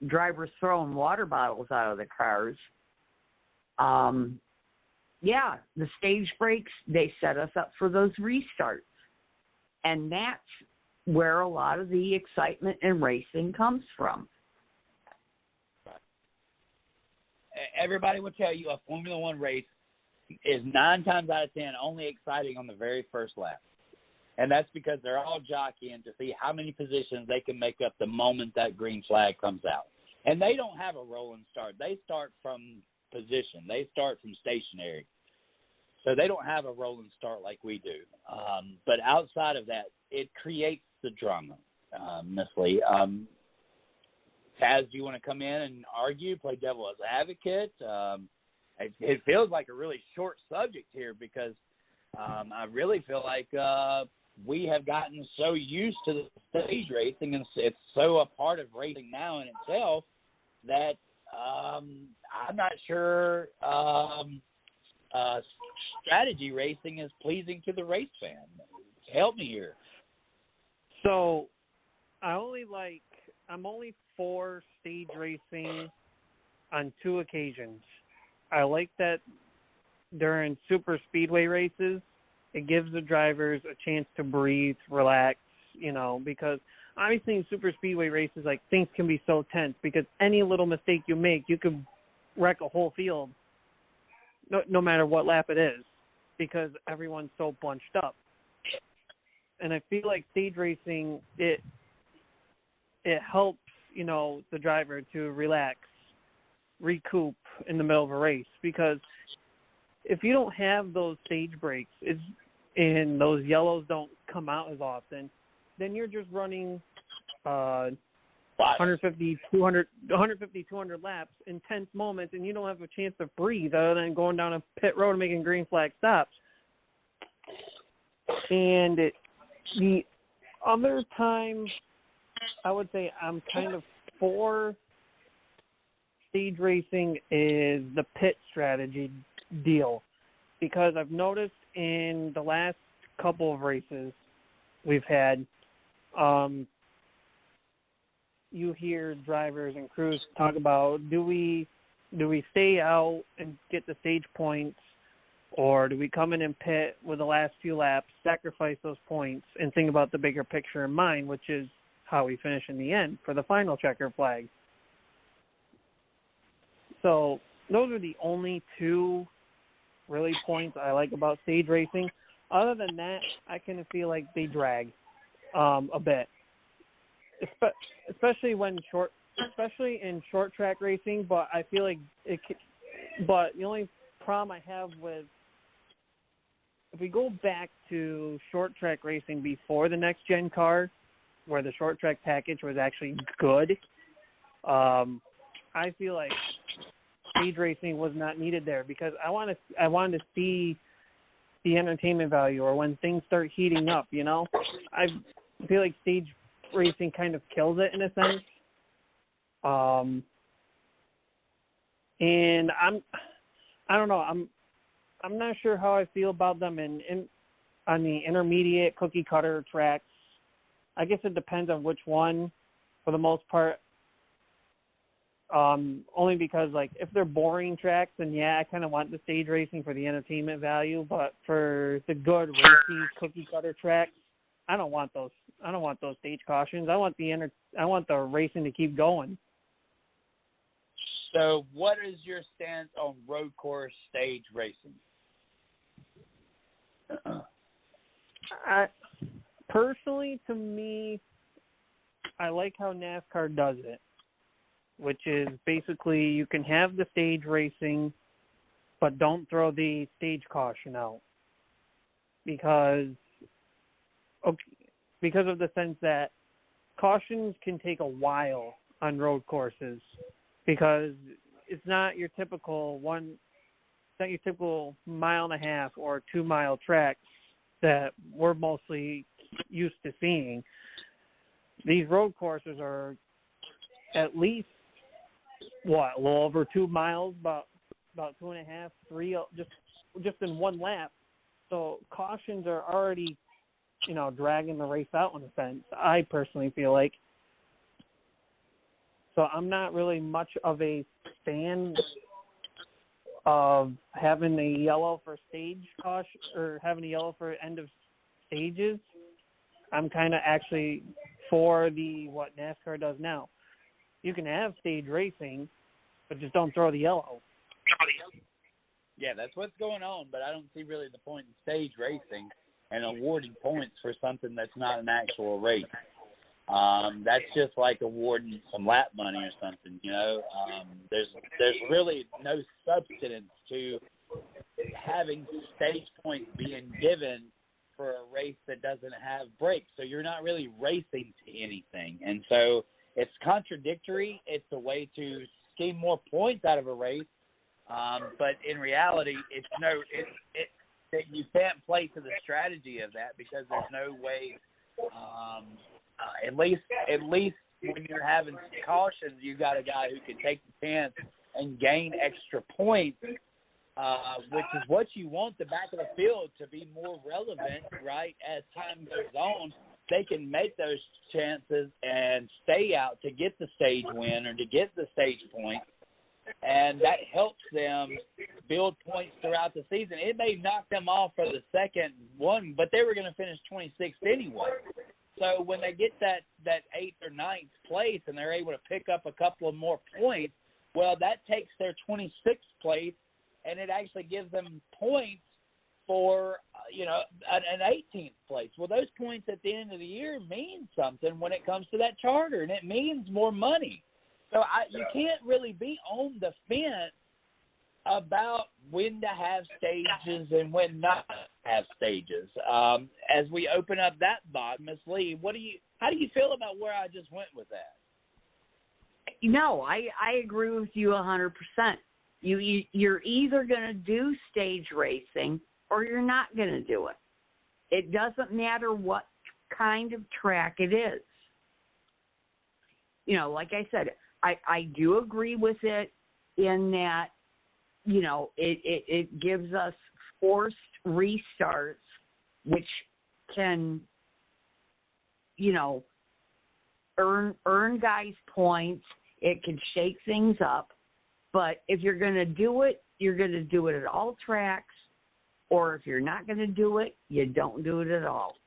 [SPEAKER 3] drivers throwing water bottles out of the cars, the stage breaks, they set us up for those restarts. And that's where a lot of the excitement in racing comes from.
[SPEAKER 2] Everybody will tell you a Formula One race is 9 times out of 10 only exciting on the very first lap. And that's because they're all jockeying to see how many positions they can make up the moment that green flag comes out. And they don't have a rolling start. They start from position. They start from stationary. So they don't have a rolling start like we do. But outside of that, it creates the drama, Miss Lee. Taz, do you want to come in and argue, play devil as advocate? It feels like a really short subject here because I really feel like we have gotten so used to the stage racing, and it's so a part of racing now in itself that I'm not sure strategy racing is pleasing to the race fan. Help me here.
[SPEAKER 1] So I'm only for stage racing on 2 occasions. I like that during super speedway races, it gives the drivers a chance to breathe, relax, because obviously in super speedway races, like, things can be so tense because any little mistake you make, you could wreck a whole field, no matter what lap it is, because everyone's so bunched up. And I feel like stage racing, it helps, the driver to relax, recoup in the middle of a race, because if you don't have those stage breaks and those yellows don't come out as often, then you're just running 150, 200 laps, intense moments, and you don't have a chance to breathe other than going down a pit road and making green flag stops. And the other time, I would say I'm kind of for stage racing is the pit strategy deal, because I've noticed in the last couple of races we've had, you hear drivers and crews talk about, do we stay out and get the stage points, or do we come in and pit with the last few laps, sacrifice those points, and think about the bigger picture in mind, which is how we finish in the end for the final checker flag. So those are the only 2 really points I like about stage racing. Other than that, I kind of feel like they drag a bit, especially in short track racing. But I feel like but the only problem I have with, if we go back to short track racing before the next gen car, where the short track package was actually good, I feel like stage racing was not needed there, because I wanted to see the entertainment value, or when things start heating up, I feel like stage racing kind of kills it in a sense. And I don't know. I'm not sure how I feel about them on the intermediate cookie cutter tracks. I guess it depends on which one, for the most part. Only because, like, if they're boring tracks, then yeah, I kind of want the stage racing for the entertainment value. But for the good racy cookie cutter tracks, I don't want those. I don't want those stage cautions. I want the racing to keep going.
[SPEAKER 2] So, what is your stance on road course stage racing?
[SPEAKER 1] Personally, to me, I like how NASCAR does it, which is basically you can have the stage racing, but don't throw the stage caution out because of the sense that cautions can take a while on road courses because it's not your typical 1.5 or 2 mile tracks that we're mostly used to seeing. These road courses are at least a little over 2 miles, about 2.5, 3, just in one lap. So cautions are already, dragging the race out in a sense. I personally feel like. So I'm not really much of a fan of having a yellow for stage caution or having a yellow for end of stages. I'm kind of actually for what NASCAR does now. You can have stage racing, but just don't throw the yellow.
[SPEAKER 2] Yeah, that's what's going on, but I don't see really the point in stage racing and awarding points for something that's not an actual race. That's just like awarding some lap money or something, There's really no substance to having stage points being given for a race that doesn't have brakes. So you're not really racing to anything. And so it's contradictory. It's a way to scheme more points out of a race. But in reality, you can't play to the strategy of that because there's no way, at least when you're having cautions, you got a guy who can take the chance and gain extra points, which is what you want the back of the field to be more relevant, right? As time goes on, they can make those chances and stay out to get the stage win or to get the stage point, and that helps them build points throughout the season. It may knock them off for the second one, but they were going to finish 26th anyway. So when they get that 8th or 9th place and they're able to pick up a couple of more points, well, that takes their 26th place, and it actually gives them points for, an 18th place. Well, those points at the end of the year mean something when it comes to that charter, and it means more money. So you can't really be on the fence about when to have stages and when not to have stages. As we open up that box, Ms. Lee, how do you feel about where I just went with that?
[SPEAKER 3] I agree with you 100%. You're either going to do stage racing or you're not going to do it. It doesn't matter what kind of track it is. Like I said, I do agree with it in that, it gives us forced restarts, which can, earn guys points. It can shake things up. But if you're going to do it, you're going to do it at all tracks. Or if you're not going to do it, you don't do it at all.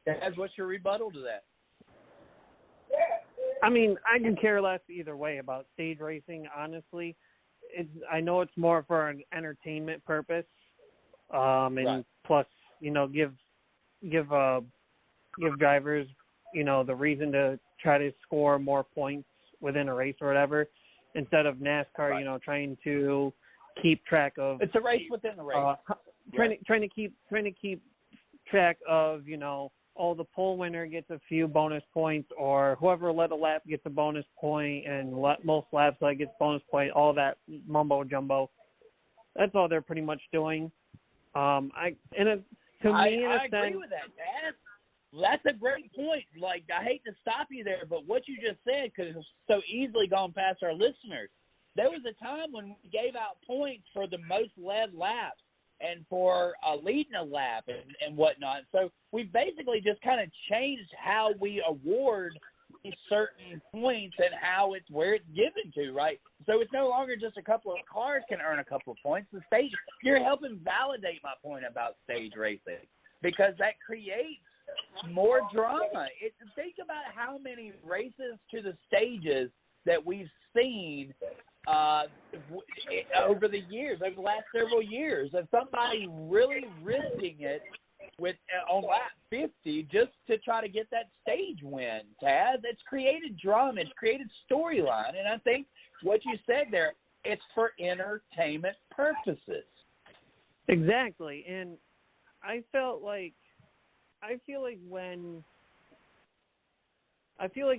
[SPEAKER 2] Daz, what's your rebuttal to that?
[SPEAKER 1] I mean, I can care less either way about stage racing, honestly. I know it's more for an entertainment purpose, and
[SPEAKER 2] right.
[SPEAKER 1] Plus, give drivers, the reason to try to score more points within a race or whatever, instead of NASCAR,
[SPEAKER 2] right.
[SPEAKER 1] Trying to keep track of.
[SPEAKER 2] It's a race within the race.
[SPEAKER 1] Trying to keep track of, the pole winner gets a few bonus points, or whoever led a lap gets a bonus point, and most laps gets bonus point. All that mumbo jumbo. That's all they're pretty much doing. I agree
[SPEAKER 2] with that, Dad. That's a great point. Like, I hate to stop you there, but what you just said could have so easily gone past our listeners. There was a time when we gave out points for the most led laps and for leading a lap and whatnot. So we've basically just kind of changed how we award these certain points and where it's given to, right? So it's no longer just a couple of cars can earn a couple of points. The stage, you're helping validate my point about stage racing, because that creates more drama. Think about how many races to the stages that we've seen over the years, over the last several years, of somebody really risking it on lap 50 just to try to get that stage win, Taz. It's created drama. It's created storyline. And I think what you said there, it's for entertainment purposes.
[SPEAKER 1] Exactly. And I feel like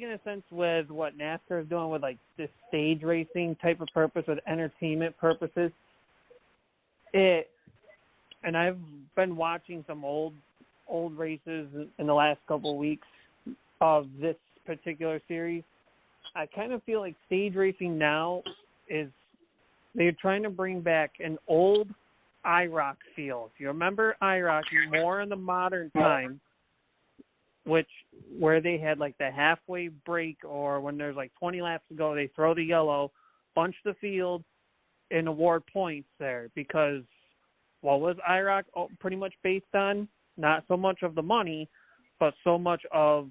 [SPEAKER 1] in a sense with what NASCAR is doing with like this stage racing type of purpose with entertainment purposes, and I've been watching some old races in the last couple of weeks of this particular series. I kind of feel like stage racing now is they're trying to bring back an old IROC feel. If you remember IROC more in the modern time, where they had like the halfway break, or when there's like 20 laps to go, they throw the yellow, bunch the field, and award points there. Because what was IROC pretty much based on? Not so much of the money, but so much of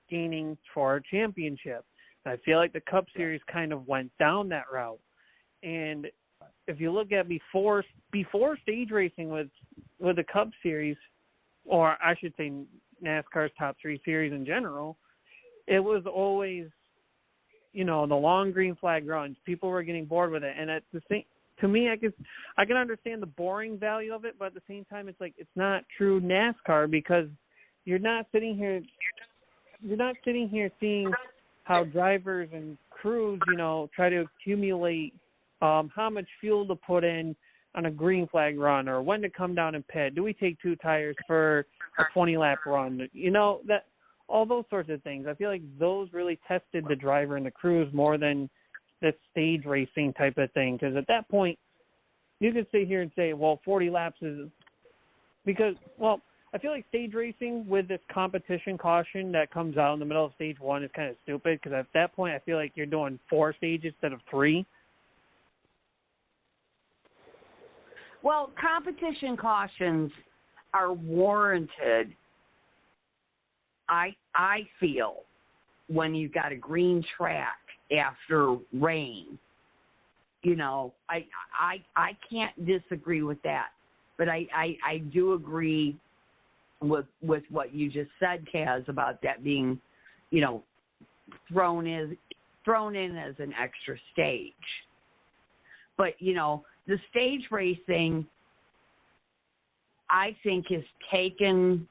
[SPEAKER 1] gaining for a championship. And I feel like the Cup Series kind of went down that route. And if you look at before stage racing with the Cup Series, or I should say NASCAR's top three series in general, it was always, the long green flag runs. People were getting bored with it, and at the same, to me, I can understand the boring value of it, but at the same time, it's like it's not true NASCAR, because you're not sitting here seeing how drivers and crews, try to accumulate how much fuel to put in on a green flag run, or when to come down and pit. Do we take two tires for a 20-lap run? That all those sorts of things. I feel like those really tested the driver and the crews more than the stage racing type of thing. Because at that point, you could sit here and say, well, 40 laps is because, well, I feel like stage racing with this competition caution that comes out in the middle of stage one is kind of stupid, because at that point, I feel like you're doing 4 stages instead of 3.
[SPEAKER 3] Well, competition cautions are warranted, I feel, when you've got a green track after rain. I can't disagree with that. But I do agree with what you just said, Kaz, about that being, thrown in as an extra stage. But, the stage racing, I think, has taken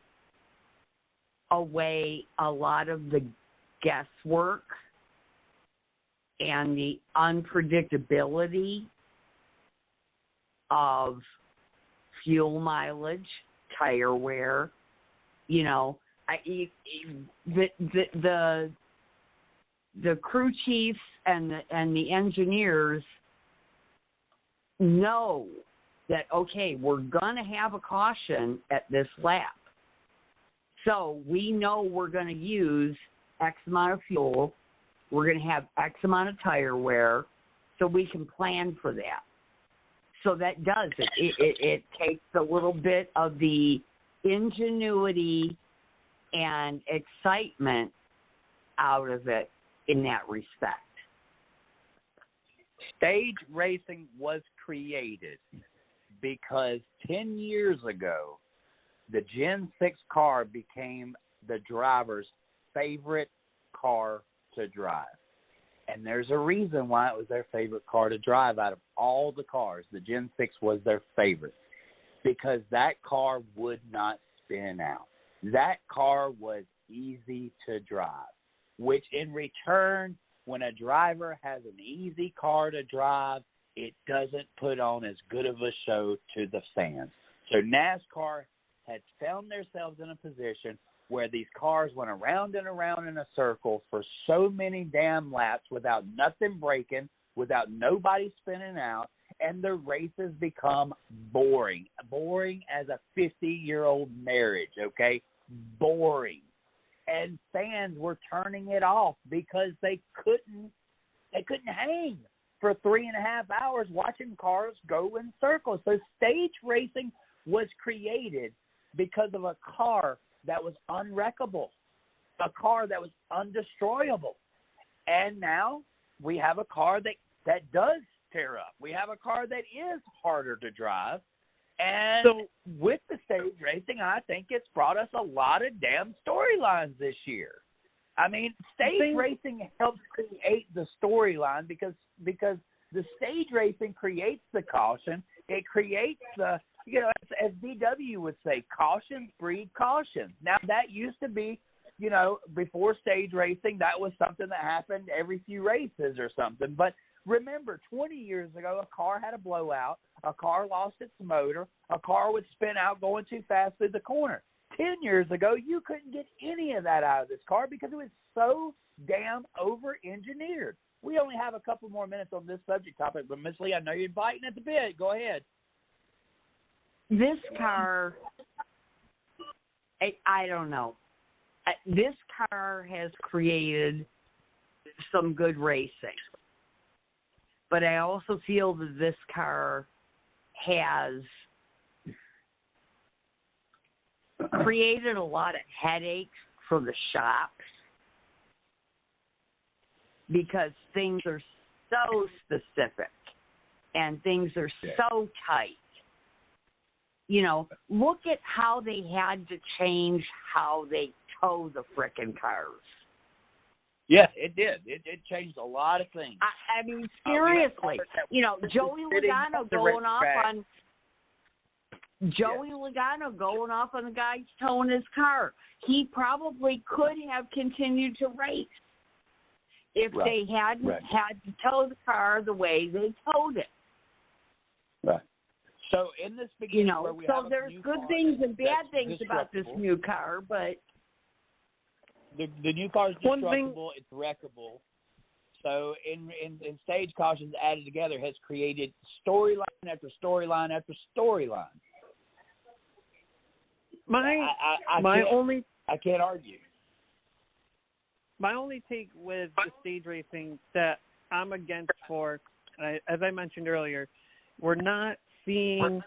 [SPEAKER 3] away a lot of the guesswork and the unpredictability of fuel mileage, tire wear. The crew chiefs and the engineers know that, okay, we're going to have a caution at this lap. So we know we're going to use X amount of fuel. We're going to have X amount of tire wear, so we can plan for that. So that does it. It takes a little bit of the ingenuity and excitement out of it in that respect.
[SPEAKER 2] Stage racing was created because 10 years ago, the Gen 6 car became the driver's favorite car to drive. And there's a reason why it was their favorite car to drive out of all the cars. The Gen 6 was their favorite because that car would not spin out. That car was easy to drive, which in return, when a driver has an easy car to drive, it doesn't put on as good of a show to the fans. So NASCAR had found themselves in a position where these cars went around and around in a circle for so many damn laps without nothing breaking, without nobody spinning out, and the races become boring. Boring as a 50-year-old marriage, okay? Boring. And fans were turning it off because they couldn't hang for 3.5 hours watching cars go in circles. So stage racing was created because of a car that was unwreckable, a car that was undestroyable. And now we have a car that does tear up. We have a car that is harder to drive. And so with the stage racing, I think it's brought us a lot of damn storylines this year. I mean, stage racing helps create the storyline because the stage racing creates the caution. It creates the, as DW would say, caution breed caution. Now, that used to be, before stage racing, that was something that happened every few races or something. But remember, 20 years ago, a car had a blowout, a car lost its motor, a car would spin out going too fast through the corner. 10 years ago, you couldn't get any of that out of this car because it was so damn over-engineered. We only have a couple more minutes on this subject topic, but Miss Lee, I know you're biting at the bit. Go ahead.
[SPEAKER 3] This car, I don't know. This car has created some good racing. But I also feel that this car has created a lot of headaches for the shops because things are so specific and things are so tight. Look at how they had to change how they tow the frickin' cars.
[SPEAKER 2] Yeah, it did. It changed a lot of things.
[SPEAKER 3] I mean, seriously. Joey Logano going off on Logano going off on the guy towing his car. He probably could have continued to race if they hadn't had to tow the car the way they towed it.
[SPEAKER 2] Right. So in this beginning, where we have
[SPEAKER 3] there's good things and bad things about this new car, but
[SPEAKER 2] the new car is destructible. It's wreckable. So in stage cautions added together has created storyline after storyline after storyline. I can't argue.
[SPEAKER 1] My only take with the stage racing that I'm against as I mentioned earlier, we're not seeing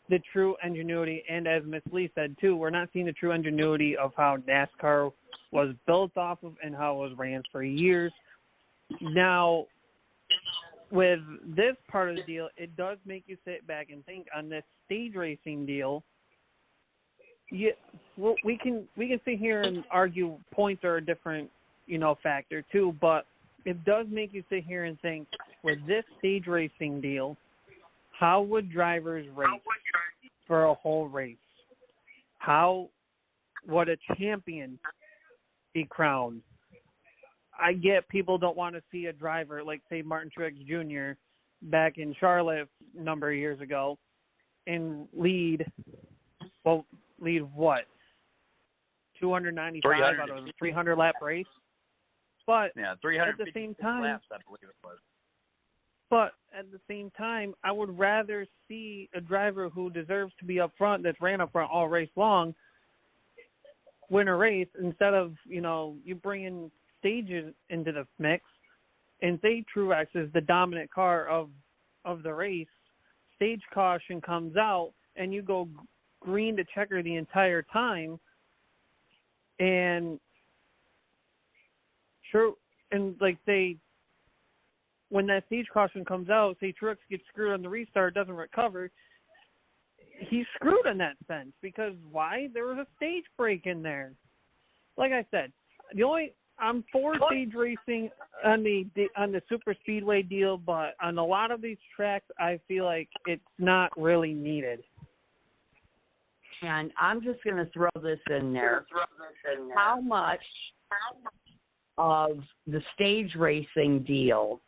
[SPEAKER 1] the true ingenuity, and as Miss Lee said too, we're not seeing the true ingenuity of how NASCAR was built off of and how it was ran for years. Now, with this part of the deal, it does make you sit back and think on this stage racing deal. Yeah, well, we can sit here and argue points are a different, factor too, but it does make you sit here and think, with this stage racing deal, how would drivers race for a whole race? How would a champion be crowned? I get people don't want to see a driver like, say, Martin Truex Jr. back in Charlotte a number of years ago and lead what? 295 out of a 300-lap race? But at the same time,
[SPEAKER 2] laps, I believe it was.
[SPEAKER 1] But at the same time, I would rather see a driver who deserves to be up front, that's ran up front all race long, win a race instead of, you bringing stages into the mix and say Truex is the dominant car of the race. Stage caution comes out and you go green to checker the entire time. And sure, and when that stage caution comes out, say Truex gets screwed on the restart, doesn't recover, he's screwed in that sense. Because why? There was a stage break in there. Like I said, I'm for stage racing on the super speedway deal, but on a lot of these tracks, I feel like it's not really needed.
[SPEAKER 3] And I'm just going to throw this in there. How much of the stage racing deal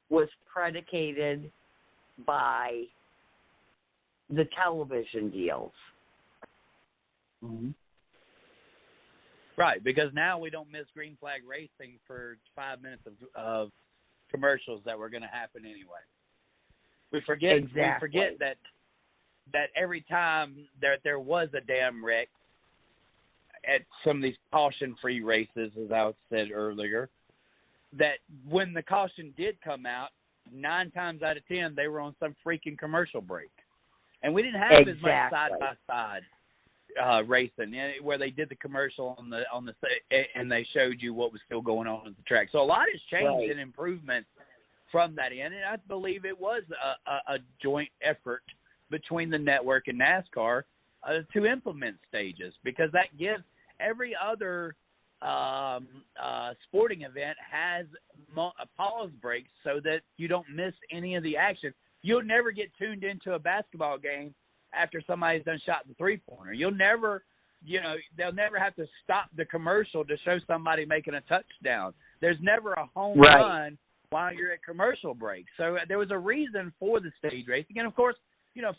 [SPEAKER 3] was predicated by the television deals?
[SPEAKER 2] Mm-hmm. Right, because now we don't miss green flag racing for 5 minutes of commercials that were going to happen anyway. We forget that every time there was a damn wreck at some of these caution-free races, as I said earlier, that when the caution did come out, 9 times out of 10 they were on some freaking commercial break, and we didn't have as much side-by-side racing where they did the commercial on the and they showed you what was still going on at the track. So a lot has changed and improvement from that end, and I believe it was a joint effort between the network and NASCAR to implement stages, because that gives every other sporting event has pause breaks so that you don't miss any of the action. You'll never get tuned into a basketball game after somebody's done shot the three-pointer. You'll never, they'll never have to stop the commercial to show somebody making a touchdown. There's never a home run while you're at commercial break. So there was a reason for the stage racing. And, of course,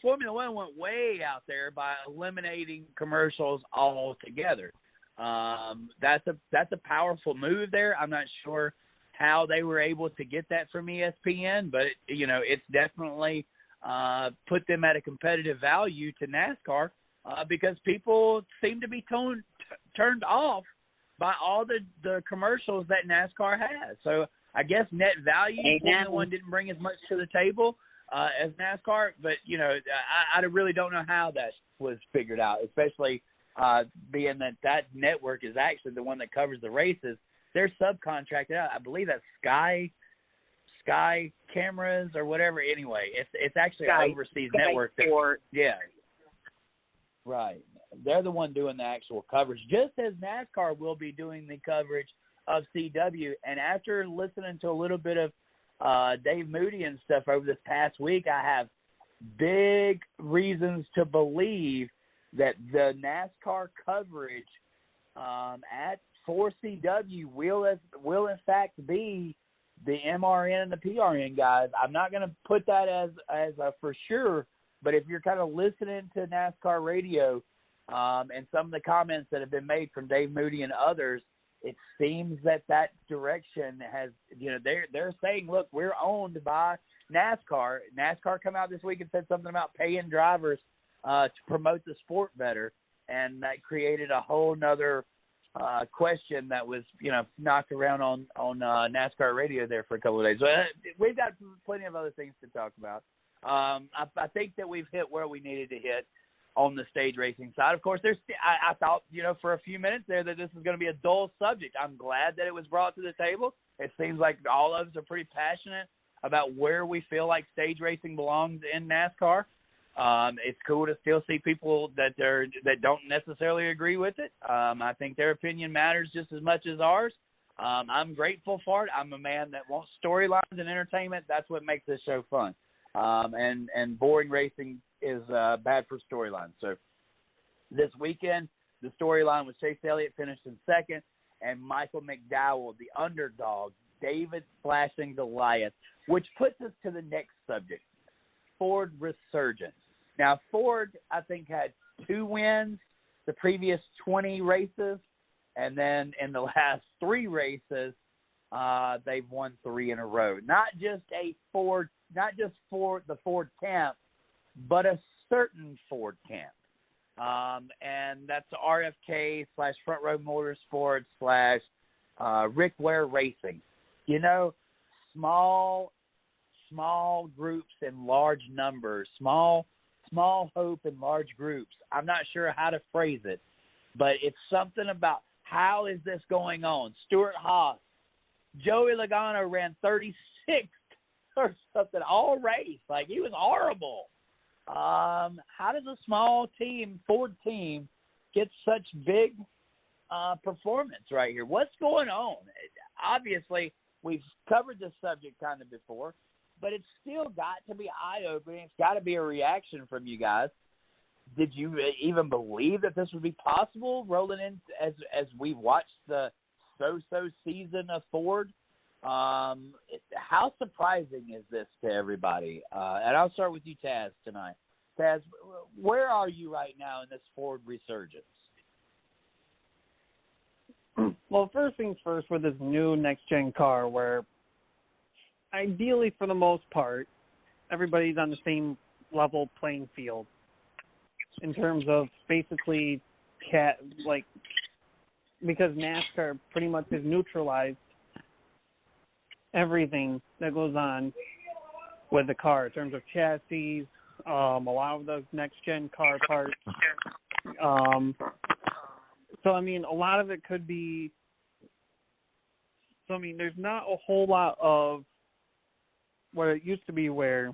[SPEAKER 2] Formula One went way out there by eliminating commercials altogether. That's a powerful move there. I'm not sure how they were able to get that from ESPN, but, it's definitely put them at a competitive value to NASCAR because people seem to be turned off by all the commercials that NASCAR has. So I guess net value, Formula One didn't bring as much to the table as NASCAR, but, I really don't know how that was figured out, especially being that network is actually the one that covers the races. They're subcontracted out. I believe that's Sky Cameras or whatever. Anyway, it's actually an overseas network. Right. They're the one doing the actual coverage, just as NASCAR will be doing the coverage of CW. And after listening to a little bit of Dave Moody and stuff over this past week, I have big reasons to believe that the NASCAR coverage for CW will in fact be the MRN and the PRN guys. I'm not going to put that as a for sure, but if you're kind of listening to NASCAR radio and some of the comments that have been made from Dave Moody and others, it seems that direction has, they're saying, look, we're owned by NASCAR. NASCAR come out this week and said something about paying drivers to promote the sport better, and that created a whole nother question that was, knocked around on NASCAR radio there for a couple of days. But we've got plenty of other things to talk about. I think that we've hit where we needed to hit on the stage racing side. Of course, I thought, for a few minutes there that this is going to be a dull subject. I'm glad that it was brought to the table. It seems like all of us are pretty passionate about where we feel like stage racing belongs in NASCAR. It's cool to still see people that don't necessarily agree with it. I think their opinion matters just as much as ours. I'm grateful for it. I'm a man that wants storylines and entertainment. That's what makes this show fun. And boring racing is bad for storylines. So this weekend, the storyline was Chase Elliott finished in second, and Michael McDowell, the underdog, David slashing Goliath, which puts us to the next subject, Ford resurgence. Now, Ford, I think, had 2 wins the previous 20 races, and then in the last 3 races, they've won 3 in a row. Not just for the Ford camp, but a certain Ford camp. And that's RFK / Front Row Motorsports / Rick Ware Racing. Small groups in large numbers, small hope in large groups. I'm not sure how to phrase it, but it's something about how is this going on? Stuart Haas, Joey Logano ran 36th or something all race. Like, he was horrible. How does a small team, Ford team, get such big performance right here? What's going on? Obviously, we've covered this subject kind of before, but it's still got to be eye-opening. It's got to be a reaction from you guys. Did you even believe that this would be possible rolling in as we watched the so-so season of Ford? How surprising is this to everybody? And I'll start with you, Taz, tonight. Taz, where are you right now in this Ford resurgence?
[SPEAKER 1] Well, first things first with this new next-gen car where ideally for the most part, everybody's on the same level playing field in terms of basically because NASCAR pretty much has neutralized everything that goes on with the car in terms of chassis, a lot of the next-gen car parts. So, I mean, a lot of it could be – so, I mean, there's not a whole lot of what it used to be where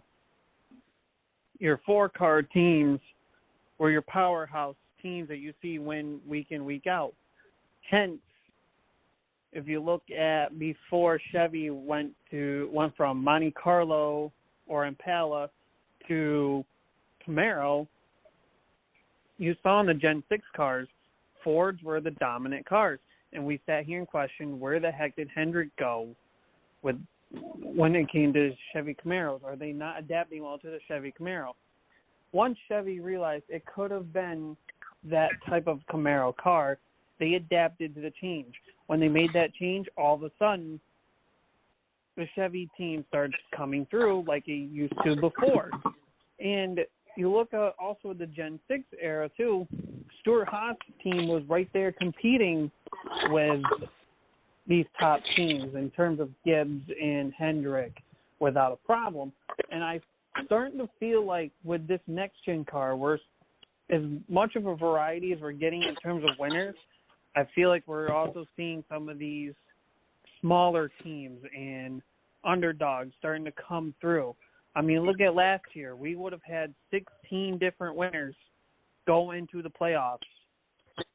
[SPEAKER 1] your four-car teams were your powerhouse teams that you see win week in, week out. Hence, if you look at before Chevy went from Monte Carlo or Impala to Camaro, you saw in the Gen 6 cars, Fords were the dominant cars. And we sat here and questioned, where the heck did Hendrick go when it came to Chevy Camaros? Are they not adapting well to the Chevy Camaro? Once Chevy realized it could have been that type of Camaro car, they adapted to the change. When they made that change, all of a sudden, the Chevy team started coming through like it used to before. And you look at also the Gen 6 era, too, Stewart-Haas' team was right there competing with these top teams in terms of Gibbs and Hendrick without a problem. And I'm starting to feel like with this next-gen car, we're as much of a variety as we're getting in terms of winners, I feel like we're also seeing some of these smaller teams and underdogs starting to come through. I mean, look at last year. We would have had 16 different winners go into the playoffs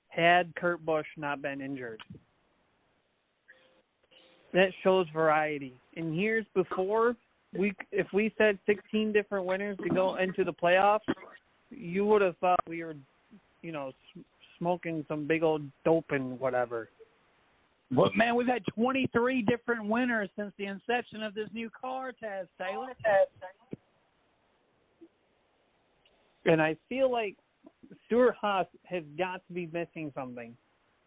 [SPEAKER 1] had Kurt Busch not been injured. That shows variety. In years before, if we said 16 different winners to go into the playoffs, you would have thought we were, smoking some big old dope and whatever.
[SPEAKER 2] Well, man, we've had 23 different winners since the inception of this new car test, Taylor.
[SPEAKER 1] And I feel like Stewart-Haas has got to be missing something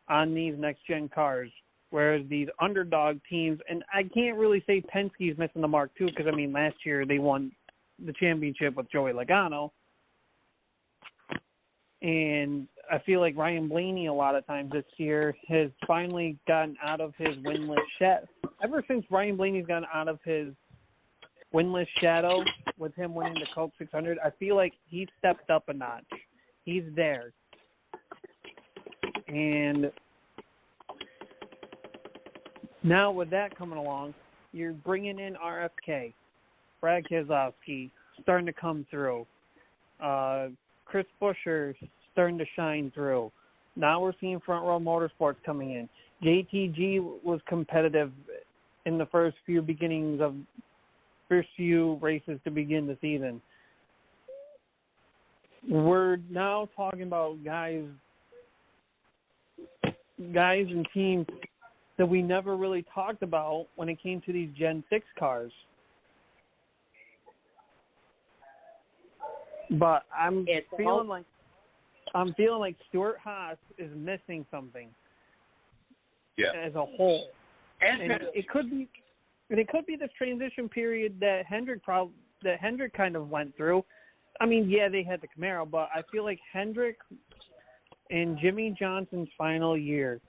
[SPEAKER 1] on these next-gen cars, whereas these underdog teams, and I can't really say Penske's missing the mark, too, because, I mean, last year they won the championship with Joey Logano. And I feel like Ryan Blaney a lot of times this year has finally gotten out of his winless shadow. Ever since Ryan Blaney's gotten out of his winless shadow with him winning the Coke 600, I feel like he's stepped up a notch. He's there. And now with that coming along, you're bringing in RFK, Brad Keselowski, starting to come through. Chris Buescher starting to shine through. Now we're seeing Front Row Motorsports coming in. JTG was competitive in the first few races to begin the season. We're now talking about guys and teams that we never really talked about when it came to these Gen 6 cars. But I'm feeling like Stewart-Haas is missing something.
[SPEAKER 4] Yeah.
[SPEAKER 1] As a whole. And it could be this transition period that Hendrick kind of went through. I mean, yeah, they had the Camaro, but I feel like Hendrick in Jimmy Johnson's final year,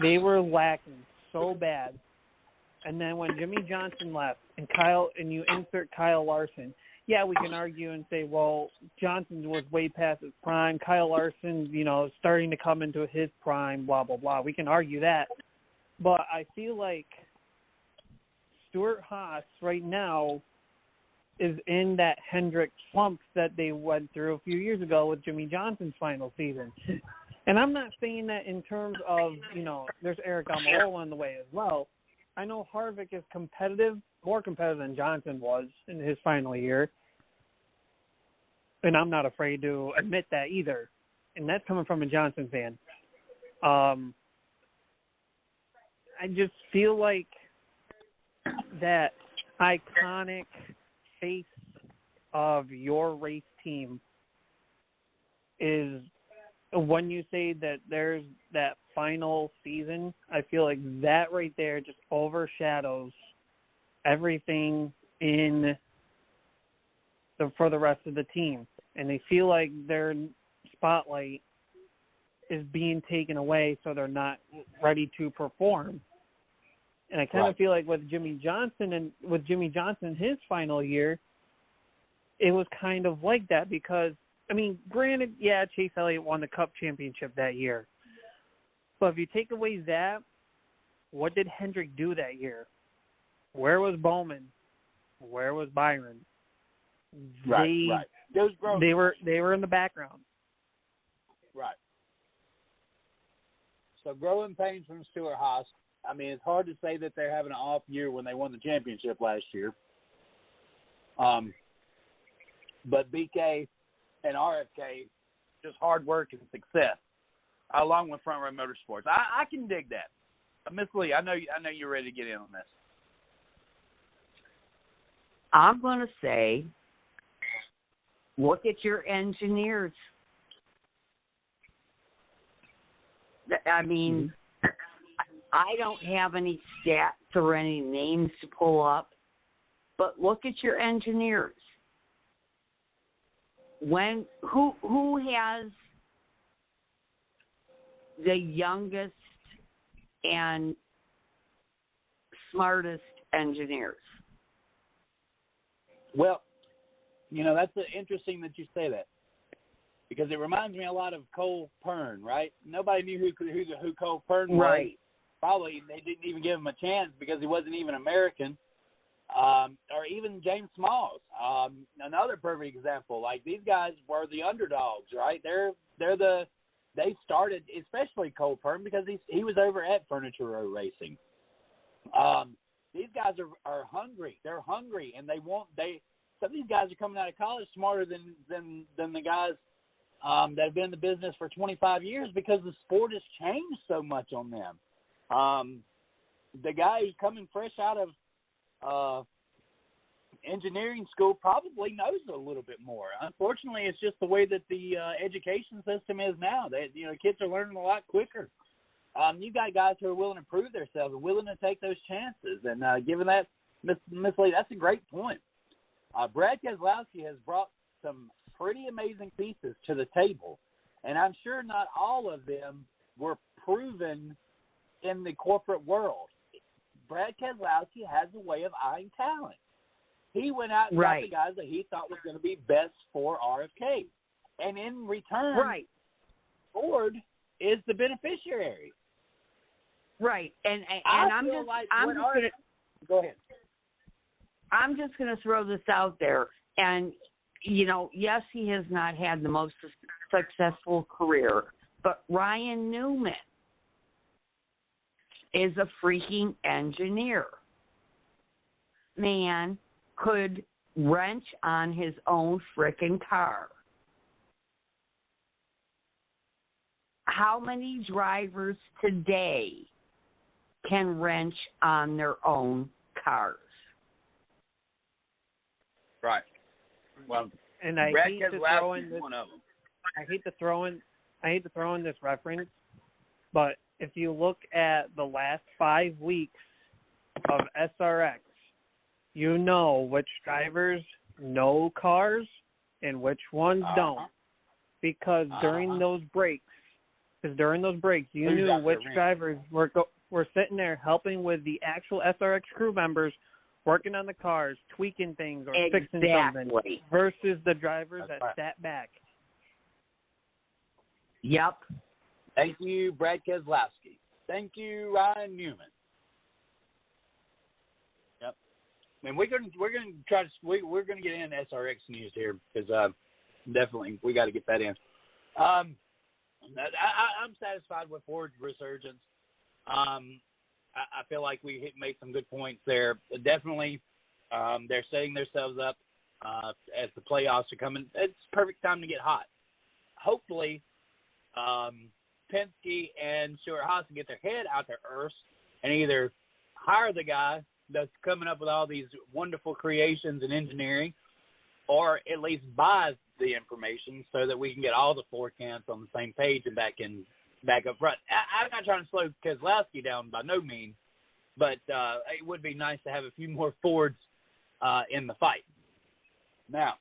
[SPEAKER 1] they were lacking so bad. And then when Jimmy Johnson left and you insert Kyle Larson, yeah, we can argue and say, well, Johnson was way past his prime. Kyle Larson, starting to come into his prime, blah, blah, blah. We can argue that. But I feel like Stewart-Haas right now is in that Hendrick slump that they went through a few years ago with Jimmy Johnson's final season. And I'm not saying that in terms of, there's Eric Almirola in the way as well. I know Harvick is more competitive than Johnson was in his final year. And I'm not afraid to admit that either. And that's coming from a Johnson fan. I just feel like that iconic face of your race team is when you say that there's that final season, I feel like that right there just overshadows everything for the rest of the team. And they feel like their spotlight is being taken away, so they're not ready to perform. And I kind of feel like with Jimmy Johnson his final year, it was kind of like that because, I mean, granted, yeah, Chase Elliott won the Cup championship that year. But if you take away that, what did Hendrick do that year? Where was Bowman? Where was Byron?
[SPEAKER 2] Right.
[SPEAKER 1] They were in the background.
[SPEAKER 2] Right. So growing pains from Stuart Haas. I mean, it's hard to say that they're having an off year when they won the championship last year. But BK and RFK, just hard work and success, along with Front Row Motorsports. I can dig that. Miss Lee, I know you're ready to get in on this.
[SPEAKER 3] I'm going to say, look at your engineers. I mean, I don't have any stats or any names to pull up, but look at your engineers. Who has the youngest and smartest engineers?
[SPEAKER 2] Well, that's interesting that you say that, because it reminds me a lot of Cole Pern, right? Nobody knew who Cole Pern was.
[SPEAKER 3] Right.
[SPEAKER 2] Probably they didn't even give him a chance because he wasn't even American. Or even James Smalls, another perfect example. Like, these guys were the underdogs, right? They started, especially Cole Pern, because he was over at Furniture Row Racing. These guys are hungry. They're hungry, and some of these guys are coming out of college smarter than the guys that have been in the business for 25 years, because the sport has changed so much on them. The guy who's coming fresh out of engineering school probably knows a little bit more. Unfortunately, it's just the way that the education system is now. Kids are learning a lot quicker. You got guys who are willing to prove themselves, and willing to take those chances. And given that, Miss Lee, that's a great point. Brad Keselowski has brought some pretty amazing pieces to the table, and I'm sure not all of them were proven in the corporate world. Brad Keselowski has a way of eyeing talent. He went out and got the guys that he thought was going to be best for RFK. And in return, Ford is the beneficiary.
[SPEAKER 3] Right. And
[SPEAKER 2] go ahead.
[SPEAKER 3] I'm just going to throw this out there. And, yes, he has not had the most successful career, but Ryan Newman is a freaking engineer. Man could wrench on his own frickin' car. How many drivers today can wrench on their own cars?
[SPEAKER 2] Right. Well,
[SPEAKER 1] and I hate to throw in this. I hate to throw in this reference, but if you look at the last 5 weeks of SRX, you know which drivers know cars and which ones don't, because during those breaks, you knew which drivers were sitting there helping with the actual SRX crew members, working on the cars, tweaking things, or fixing something, versus the drivers that sat back.
[SPEAKER 3] Yep.
[SPEAKER 2] Thank you, Brad Keselowski. Thank you, Ryan Newman. Yep. And we're gonna get in SRX news here, because definitely we got to get that in. I'm satisfied with Ford's resurgence. I feel like we made some good points there. Definitely, they're setting themselves up as the playoffs are coming. It's perfect time to get hot. Hopefully, Penske and Stuart Haas get their head out their earth and either hire the guy that's coming up with all these wonderful creations in engineering, or at least buys the information so that we can get all the four camps on the same page and back up front. I'm not trying to slow Keselowski down by no means, but it would be nice to have a few more Fords in the fight. Now,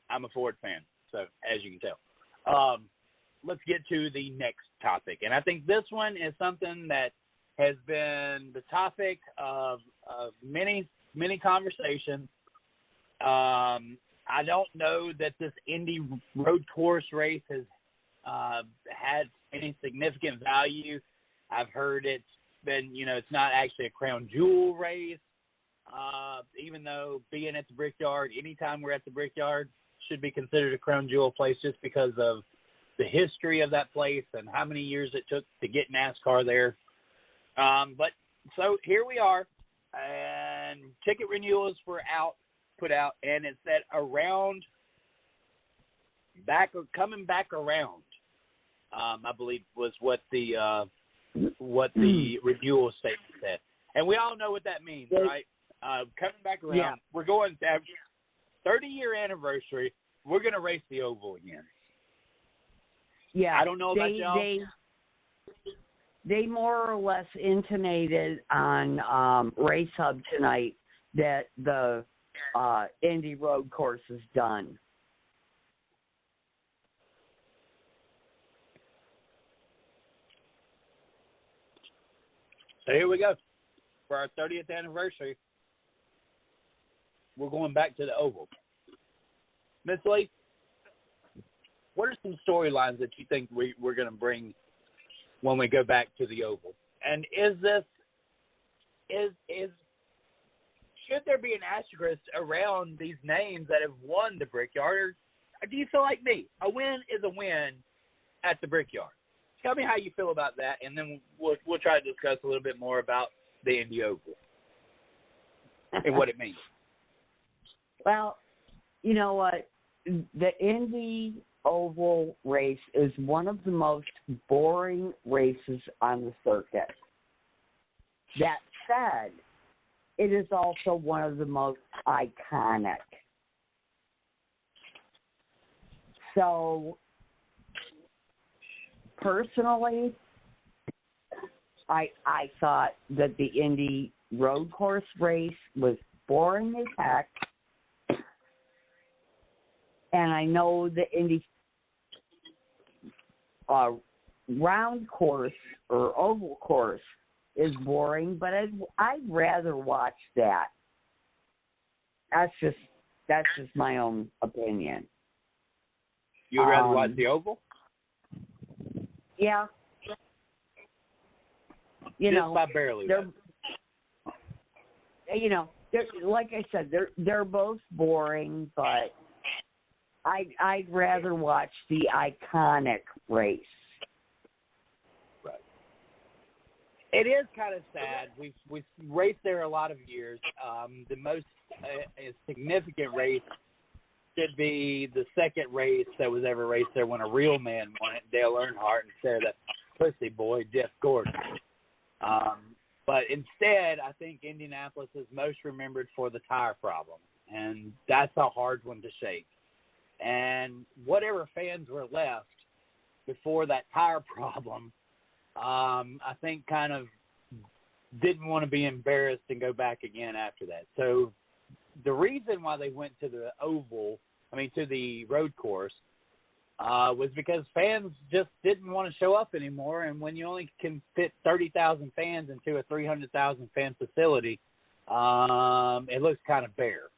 [SPEAKER 2] I'm a Ford fan, so as you can tell. Let's get to the next topic. And I think this one is something that has been the topic of many, many conversations. I don't know that this Indy road course race has had any significant value. I've heard it's been, it's not actually a crown jewel race, even though being at the Brickyard, anytime we're at the Brickyard, should be considered a crown jewel place just because of the history of that place and how many years it took to get NASCAR there. But so here we are, and ticket renewals were put out, and it said coming back around, I believe was what the renewal statement said. And we all know what that means, right? Coming back around, yeah. We're going to have 30-year anniversary. We're going to race the oval again.
[SPEAKER 3] Yeah,
[SPEAKER 2] I don't know about y'all.
[SPEAKER 3] They more or less intimated on Race Hub tonight that the Indy road course is done.
[SPEAKER 2] So here we go. For our 30th anniversary, we're going back to the oval. Miss Lee, what are some storylines that you think we're going to bring when we go back to the oval? And should there be an asterisk around these names that have won the Brickyard, or do you feel like me? A win is a win at the Brickyard. Tell me how you feel about that, and then we'll try to discuss a little bit more about the Indy Oval and what it means.
[SPEAKER 3] Well, you know what? The Indy Oval race is one of the most boring races on the circuit. That said, it is also one of the most iconic. So, personally, I thought that the Indy road course race was boring as heck. And I know the Indy round course or oval course is boring, but I'd rather watch that. That's just my own opinion.
[SPEAKER 2] You'd rather watch the oval?
[SPEAKER 3] Yeah.
[SPEAKER 2] Just by barely.
[SPEAKER 3] Like I said, they're both boring, but I'd rather watch the iconic race.
[SPEAKER 2] Right. It is kind of sad. We've raced there a lot of years. The most significant race should be the second race that was ever raced there when a real man won it, Dale Earnhardt, instead of that pussy boy, Jeff Gordon. But instead, I think Indianapolis is most remembered for the tire problem, and that's a hard one to shake. And whatever fans were left before that tire problem, I think kind of didn't want to be embarrassed and go back again after that. So the reason why they went to the road course, was because fans just didn't want to show up anymore. And when you only can fit 30,000 fans into a 300,000 fan facility, it looks kind of bare.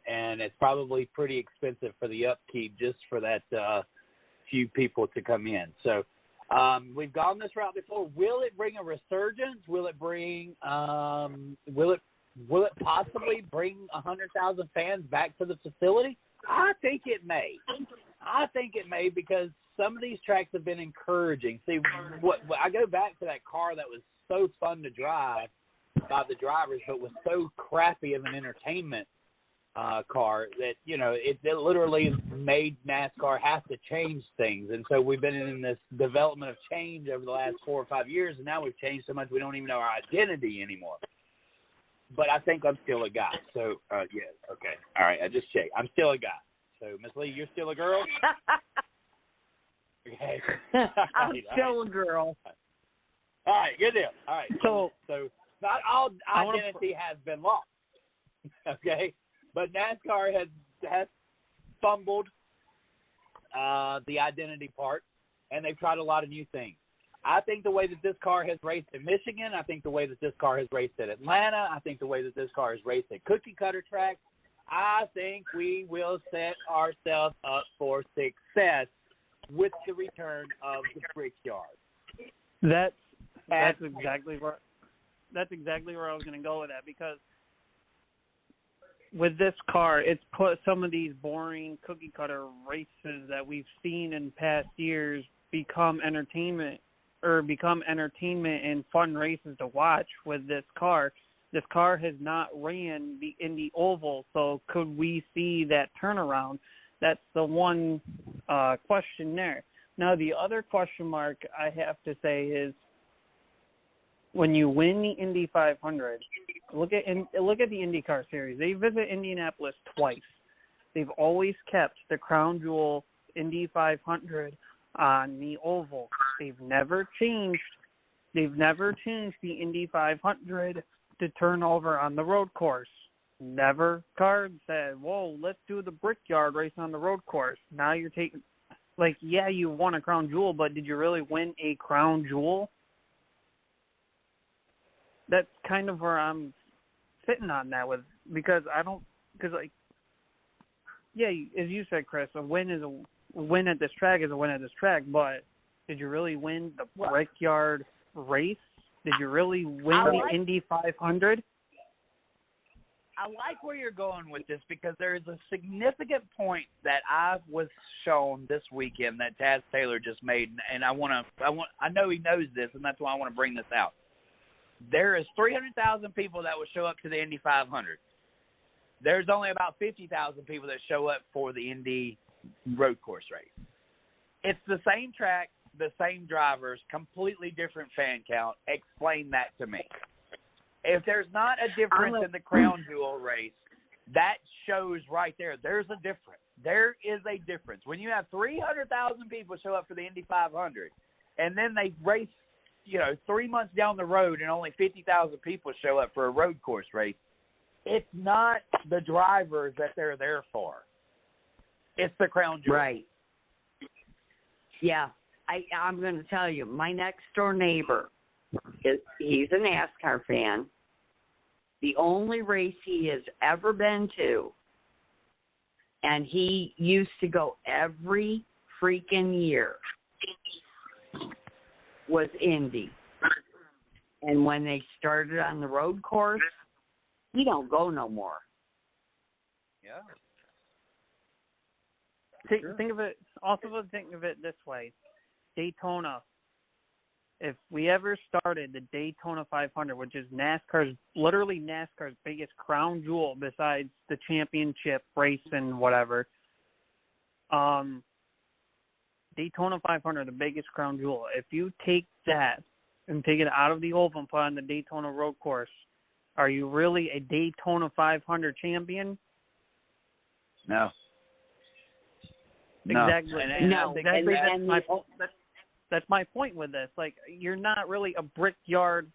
[SPEAKER 2] And it's probably pretty expensive for the upkeep just for that few people to come in. So we've gone this route before. Will it bring a resurgence? Will it bring? Will it possibly bring 100,000 fans back to the facility? I think it may. Because some of these tracks have been encouraging. See, I go back to that car that was so fun to drive by the drivers, but was so crappy of an entertainment car that, it literally made NASCAR have to change things. And so we've been in this development of change over the last 4 or 5 years, and now we've changed so much we don't even know our identity anymore. But I think I'm still a guy. So, yeah, okay. All right, I just checked. I'm still a guy. So, Miss Lee, you're still a girl? Okay.
[SPEAKER 3] I'm still a girl.
[SPEAKER 2] All right, good deal. All right. So not all identity has been lost. Okay? But NASCAR has fumbled the identity part, and they've tried a lot of new things. I think the way that this car has raced in Michigan, I think the way that this car has raced at Atlanta, I think the way that this car has raced at cookie cutter tracks, I think we will set ourselves up for success with the return of the Brickyard.
[SPEAKER 1] That's exactly where I was going to go with that, because with this car, it's put some of these boring cookie cutter races that we've seen in past years become entertainment and fun races to watch with this car. This car has not ran the Indy Oval, so could we see that turnaround? That's the one question there. Now, the other question mark I have to say is, when you win the Indy 500, look at the IndyCar series. They visit Indianapolis twice. They've always kept the crown jewel Indy 500 on the oval. They've never changed the Indy 500 to turn over on the road course. Never card said, whoa, let's do the Brickyard race on the road course. Now you're taking, yeah, you won a crown jewel, but did you really win a crown jewel? That's kind of where I'm sitting on that because as you said, Chris, a win at this track is a win at this track, but did you really win the Brickyard race? Did you really win the Indy 500?
[SPEAKER 2] I like where you're going with this, because there is a significant point that I was shown this weekend that Taz Taylor just made, and I know he knows this, and that's why I want to bring this out. There is 300,000 people that will show up to the Indy 500. There's only about 50,000 people that show up for the Indy road course race. It's the same track, the same drivers, completely different fan count. Explain that to me. If there's not a difference in the crown jewel race, that shows right there. There's a difference. There is a difference. When you have 300,000 people show up for the Indy 500, and then they race 3 months down the road and only 50,000 people show up for a road course race, it's not the drivers that they're there for. It's the crown jewel.
[SPEAKER 3] Right. Yeah. I'm going to tell you, my next door neighbor, he's a NASCAR fan. The only race he has ever been to, and he used to go every freaking year, was Indy. And when they started on the road course, he don't go no more.
[SPEAKER 2] Yeah.
[SPEAKER 1] Think of it this way. Daytona. If we ever started the Daytona 500, which is NASCAR's biggest crown jewel besides the championship race and whatever, Daytona 500, the biggest crown jewel. If you take that and take it out of the oval and put on the Daytona road course, are you really a Daytona 500 champion?
[SPEAKER 2] No.
[SPEAKER 1] Exactly.
[SPEAKER 3] No.
[SPEAKER 1] Exactly. That's my point with this. You're not really a Brickyard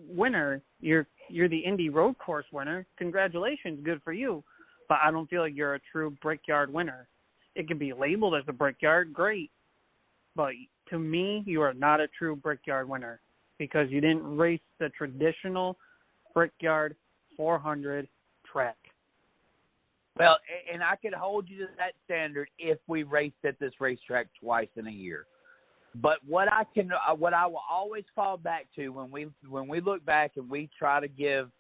[SPEAKER 1] winner. You're the Indy road course winner. Congratulations, good for you. But I don't feel like you're a true Brickyard winner. It can be labeled as a Brickyard, great. But to me, you are not a true Brickyard winner because you didn't race the traditional Brickyard 400 track.
[SPEAKER 2] Well, and I could hold you to that standard if we raced at this racetrack twice in a year. But what I will always fall back to when we look back and we try to give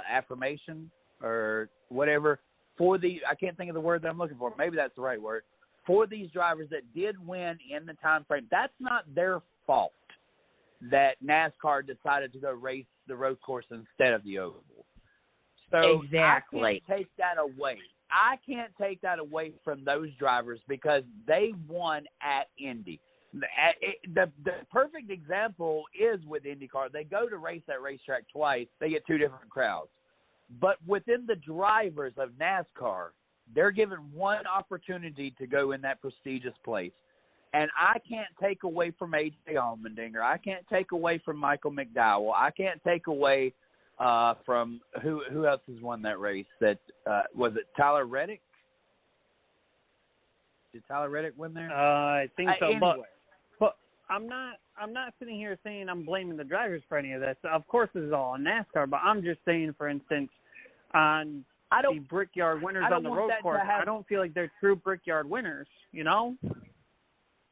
[SPEAKER 2] affirmation or whatever for I can't think of the word that I'm looking for. Maybe that's the right word. For these drivers that did win in the time frame, that's not their fault that NASCAR decided to go race the road course instead of the oval. So
[SPEAKER 3] exactly.
[SPEAKER 2] I can't take that away. I can't take that away from those drivers because they won at Indy. The perfect example is with IndyCar. They go to race that racetrack twice. They get two different crowds. But within the drivers of NASCAR, They're given one opportunity to go in that prestigious place. And I can't take away from A.J. Allmendinger. I can't take away from Michael McDowell. I can't take away from who else has won that race? That was it Tyler Reddick? Did Tyler Reddick win there?
[SPEAKER 1] I think so.
[SPEAKER 2] Anyway.
[SPEAKER 1] But I'm not sitting here saying I'm blaming the drivers for any of this. Of course, this is all on NASCAR, but I'm just saying, for instance, on the Brickyard winners on the road course, I don't feel like they're true Brickyard winners, you know?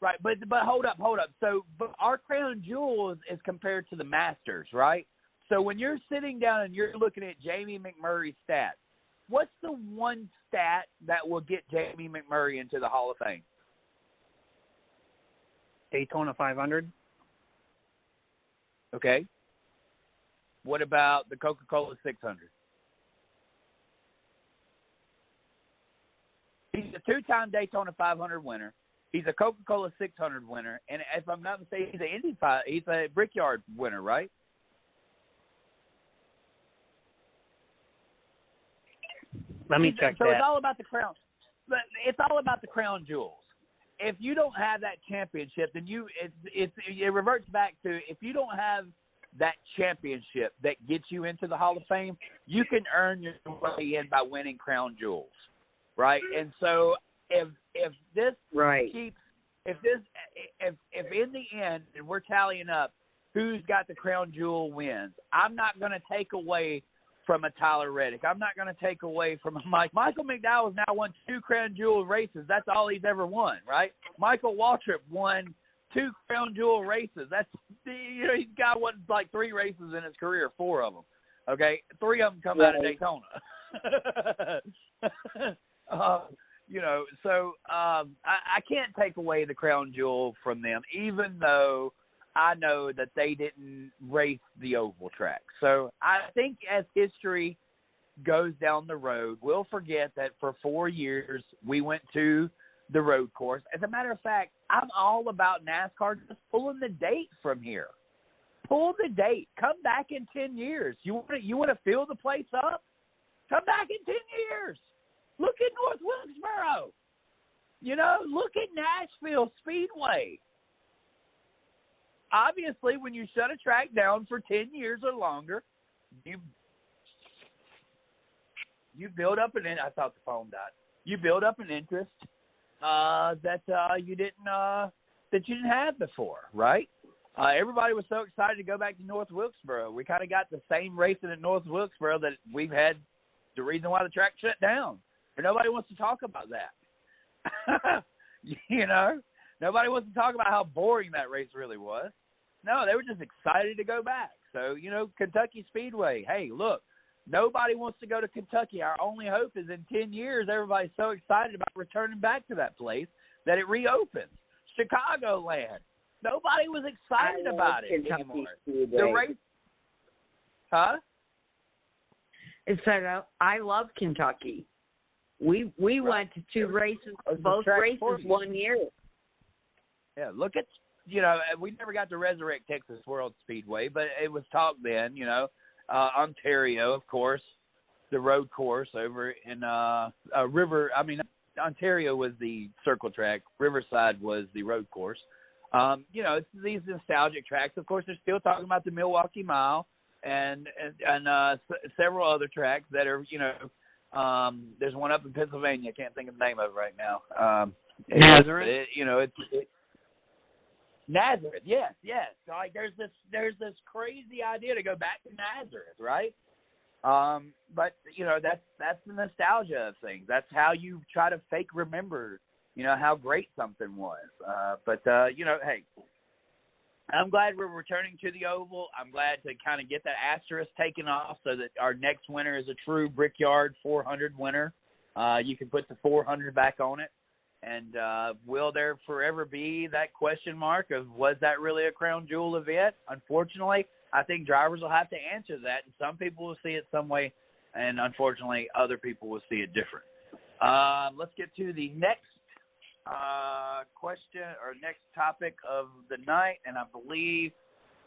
[SPEAKER 2] Right, but hold up. So our crown jewels is compared to the Masters, right? So when you're sitting down and you're looking at Jamie McMurray's stats, what's the one stat that will get Jamie McMurray into the Hall of Fame?
[SPEAKER 1] Daytona 500.
[SPEAKER 2] Okay. What about the Coca-Cola 600? He's a two-time Daytona 500 winner. He's a Coca-Cola 600 winner, and if I'm not mistaken, he's a Brickyard winner, right?
[SPEAKER 1] Let me check that.
[SPEAKER 2] So it's all about the crown. It's all about the crown jewels. If you don't have that championship, then it reverts back to if you don't have that championship that gets you into the Hall of Fame, you can earn your way in by winning crown jewels, right? And so if this keeps if in the end and we're tallying up who's got the crown jewel wins, I'm not going to take away from a Tyler Reddick. I'm not going to take away from a Michael McDowell has now won 2 crown jewel races. That's all he's ever won, right? Michael Waltrip won 2 crown jewel races. That's he's got like 3 races in his career, 4 of them. Okay, 3 of them come out of Daytona. So I can't take away the crown jewel from them, even though I know that they didn't race the oval track. So I think as history goes down the road, we'll forget that for 4 years we went to the road course. As a matter of fact, I'm all about NASCAR just pulling the date from here. Pull the date. Come back in 10 years. You want to fill the place up? Come back in 10 years. Look at North Wilkesboro. Look at Nashville Speedway. Obviously, when you shut a track down for 10 years or longer, you build up I thought the phone died. You build up an interest that you didn't have before, right? Everybody was so excited to go back to North Wilkesboro. We kind of got the same racing at North Wilkesboro that we've had the reason why the track shut down. But nobody wants to talk about that. Nobody wants to talk about how boring that race really was. No, they were just excited to go back. So, Kentucky Speedway, hey, look, nobody wants to go to Kentucky. Our only hope is in 10 years, everybody's so excited about returning back to that place that it reopens. Chicagoland, nobody was excited about it anymore. The race, huh?
[SPEAKER 3] I love Kentucky. We went to 2 races, both races 1 year.
[SPEAKER 2] Yeah, look at, we never got to resurrect Texas World Speedway, but it was talked then, Ontario, of course, the road course over in Ontario was the circle track. Riverside was the road course. It's these nostalgic tracks. Of course, they're still talking about the Milwaukee Mile and several other tracks that are, there's one up in Pennsylvania. I can't think of the name of it right now.
[SPEAKER 1] Nazareth.
[SPEAKER 2] Nazareth. Yes. Like there's this crazy idea to go back to Nazareth, right? But that's the nostalgia of things. That's how you try to fake remember, how great something was. Hey, I'm glad we're returning to the Oval. I'm glad to kind of get that asterisk taken off so that our next winner is a true Brickyard 400 winner. You can put the 400 back on it. And will there forever be that question mark of was that really a crown jewel event? Unfortunately, I think drivers will have to answer that. And some people will see it some way, and unfortunately, other people will see it different. Let's get to the next question or next topic of the night, and I believe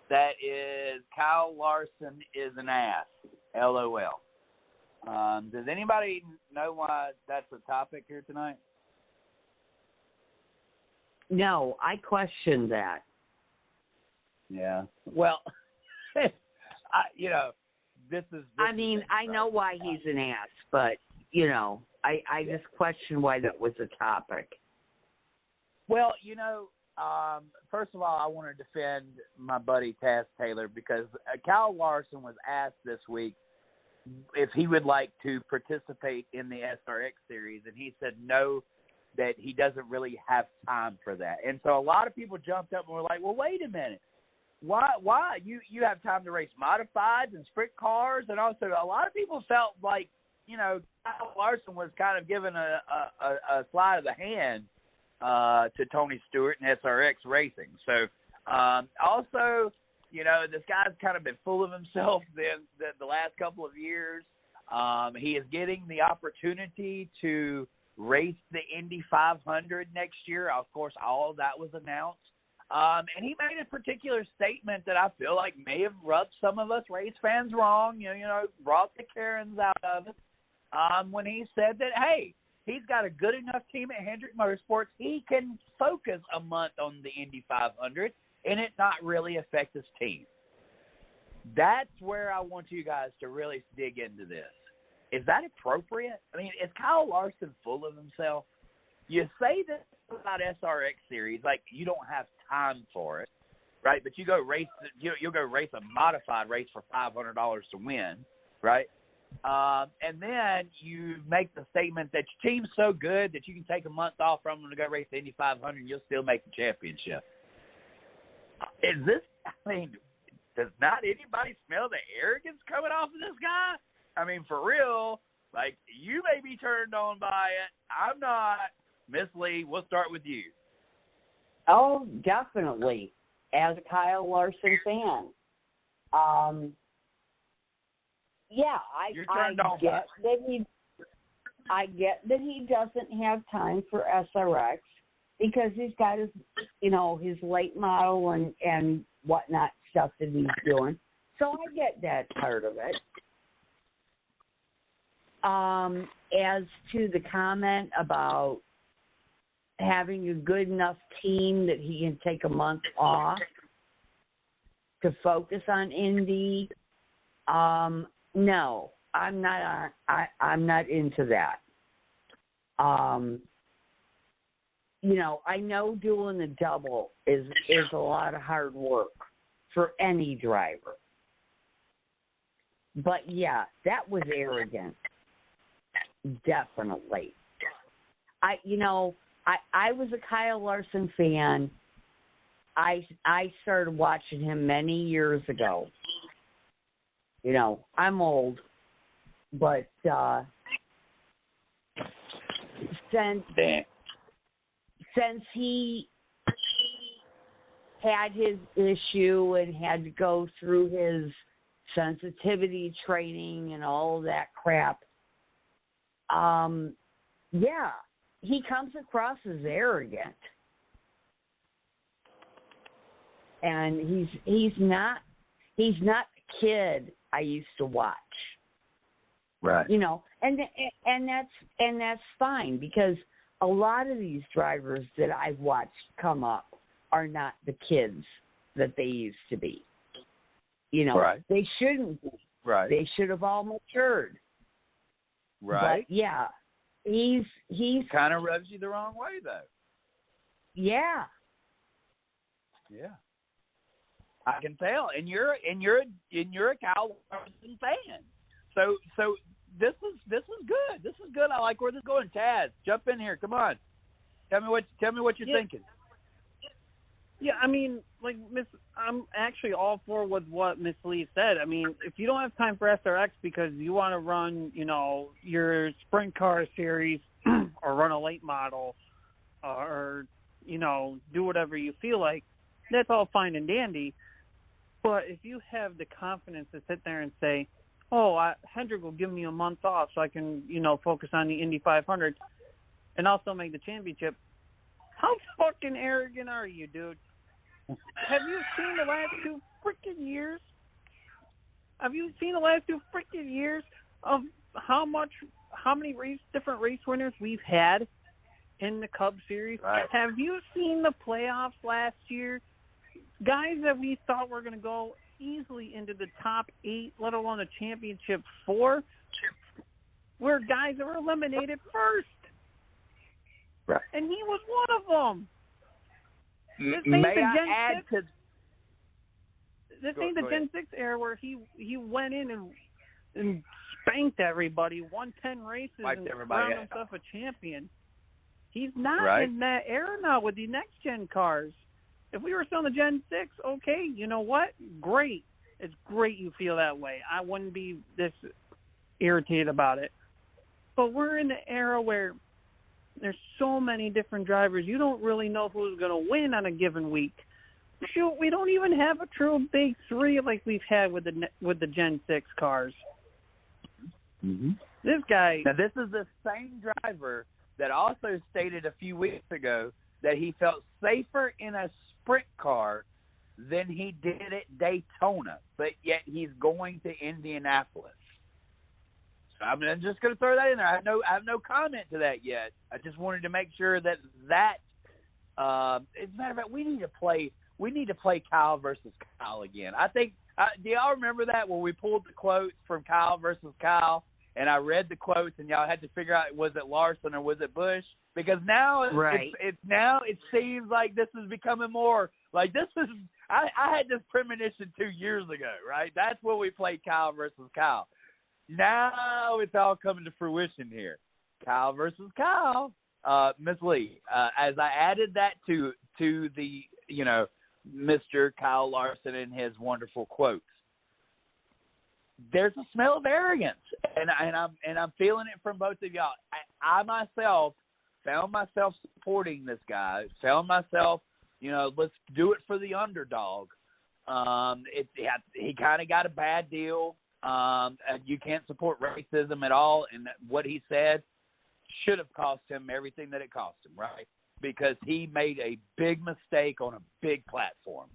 [SPEAKER 2] that is Kyle Larson is an ass. LOL. Does anybody know why that's a topic here tonight?
[SPEAKER 3] No, I questioned that.
[SPEAKER 2] Yeah. Well, this is.
[SPEAKER 3] I mean, I know why he's an ass, but, I just question why that was a topic.
[SPEAKER 2] Well, first of all, I want to defend my buddy Taz Taylor because Kyle Larson was asked this week if he would like to participate in the SRX series, and he said no, that he doesn't really have time for that. And so a lot of people jumped up and were like, well, wait a minute. Why? You have time to race modifieds and sprint cars, and also a lot of people felt like, Kyle Larson was kind of given a slide of the hand to Tony Stewart and SRX Racing. So also, this guy's kind of been full of himself the last couple of years. He is getting the opportunity to race the Indy 500 next year. Of course, all of that was announced. And he made a particular statement that I feel like may have rubbed some of us race fans wrong, brought the Karens out of it, when he said that, hey, he's got a good enough team at Hendrick Motorsports. He can focus a month on the Indy 500 and it not really affect his team. That's where I want you guys to really dig into this. Is that appropriate? I mean, is Kyle Larson full of himself? You say this about SRX series, like you don't have time for it, right? But you go race, you'll go race a modified race for $500 to win, right? And then you make the statement that your team's so good that you can take a month off from them to go race the Indy 500 and you'll still make the championship. Is this, does not anybody smell the arrogance coming off of this guy? I mean, for real, like, you may be turned on by it. I'm not. Miss Lee, we'll start with you.
[SPEAKER 3] Oh, definitely. As a Kyle Larson fan. Yeah, I get that he doesn't have time for SRX because he's got his, his late model and whatnot stuff that he's doing. So I get that part of it. As to the comment about having a good enough team that he can take a month off to focus on Indy, no, I'm not. I'm not into that. I know doing the double is a lot of hard work for any driver. But yeah, that was arrogant. Definitely. I was a Kyle Larson fan. I started watching him many years ago. I'm old, but since he had his issue and had to go through his sensitivity training and all of that crap, yeah, he comes across as arrogant. And he's not the kid I used to watch.
[SPEAKER 2] Right.
[SPEAKER 3] And that's fine because a lot of these drivers that I've watched come up are not the kids that they used to be.
[SPEAKER 2] Right.
[SPEAKER 3] They shouldn't be.
[SPEAKER 2] Right.
[SPEAKER 3] They should have all matured.
[SPEAKER 2] Right.
[SPEAKER 3] But yeah, he's
[SPEAKER 2] kind of rubs you the wrong way though.
[SPEAKER 3] Yeah.
[SPEAKER 2] Yeah. I can tell, and you're a Kyle Larson fan. So this is good. This is good. I like where this is going. Taz, jump in here. Come on. Tell me what you're thinking.
[SPEAKER 1] Yeah, I'm actually all for with what Miss Lee said. I mean, if you don't have time for SRX because you want to run, your sprint car series or run a late model or, do whatever you feel like, that's all fine and dandy. But if you have the confidence to sit there and say, Hendrick will give me a month off so I can, focus on the Indy 500 and also make the championship, how fucking arrogant are you, dude? Have you seen the last 2 freaking years? Have you seen the last 2 freaking years of how many different race winners we've had in the Cup Series.
[SPEAKER 2] Right.
[SPEAKER 1] Have you seen the playoffs last year? Guys that we thought were going to go easily into the top 8, let alone a championship 4, were guys that were eliminated first.
[SPEAKER 2] Right.
[SPEAKER 1] And he was one of them.
[SPEAKER 2] May I add to...
[SPEAKER 1] This ain't the Gen 6 era where he went in and spanked everybody, won 10 races, and crowned himself a champion. He's not in that era now with the next-gen cars. If we were still in the Gen 6, okay, you know what? Great. It's great you feel that way. I wouldn't be this irritated about it. But we're in the era where there's so many different drivers. You don't really know who's going to win on a given week. Shoot, we don't even have a true big 3 like we've had with the Gen 6 cars.
[SPEAKER 2] Mm-hmm.
[SPEAKER 1] This guy...
[SPEAKER 2] Now, this is the same driver that also stated a few weeks ago that he felt safer in a sprint car than he did at Daytona, but yet he's going to Indianapolis. So I'm just going to throw that in there. I have no comment to that yet. I just wanted to make sure that as a matter of fact, we need to play Kyle versus Kyle again. I think do y'all remember that when we pulled the quotes from Kyle versus Kyle, and I read the quotes, and y'all had to figure out, was it Larson or was it Busch? Because now it seems like this is becoming more like this is. I had this premonition 2 years ago, right? That's when we played Kyle versus Kyle. Now it's all coming to fruition here. Kyle versus Kyle. Miss Lee, as I added that to the Mr. Kyle Larson and his wonderful quotes, there's a smell of arrogance, and I'm feeling it from both of y'all. I myself found myself supporting this guy. Found myself, let's do it for the underdog. He kind of got a bad deal. You can't support racism at all, and what he said should have cost him everything that it cost him, right? Because he made a big mistake on a big platform.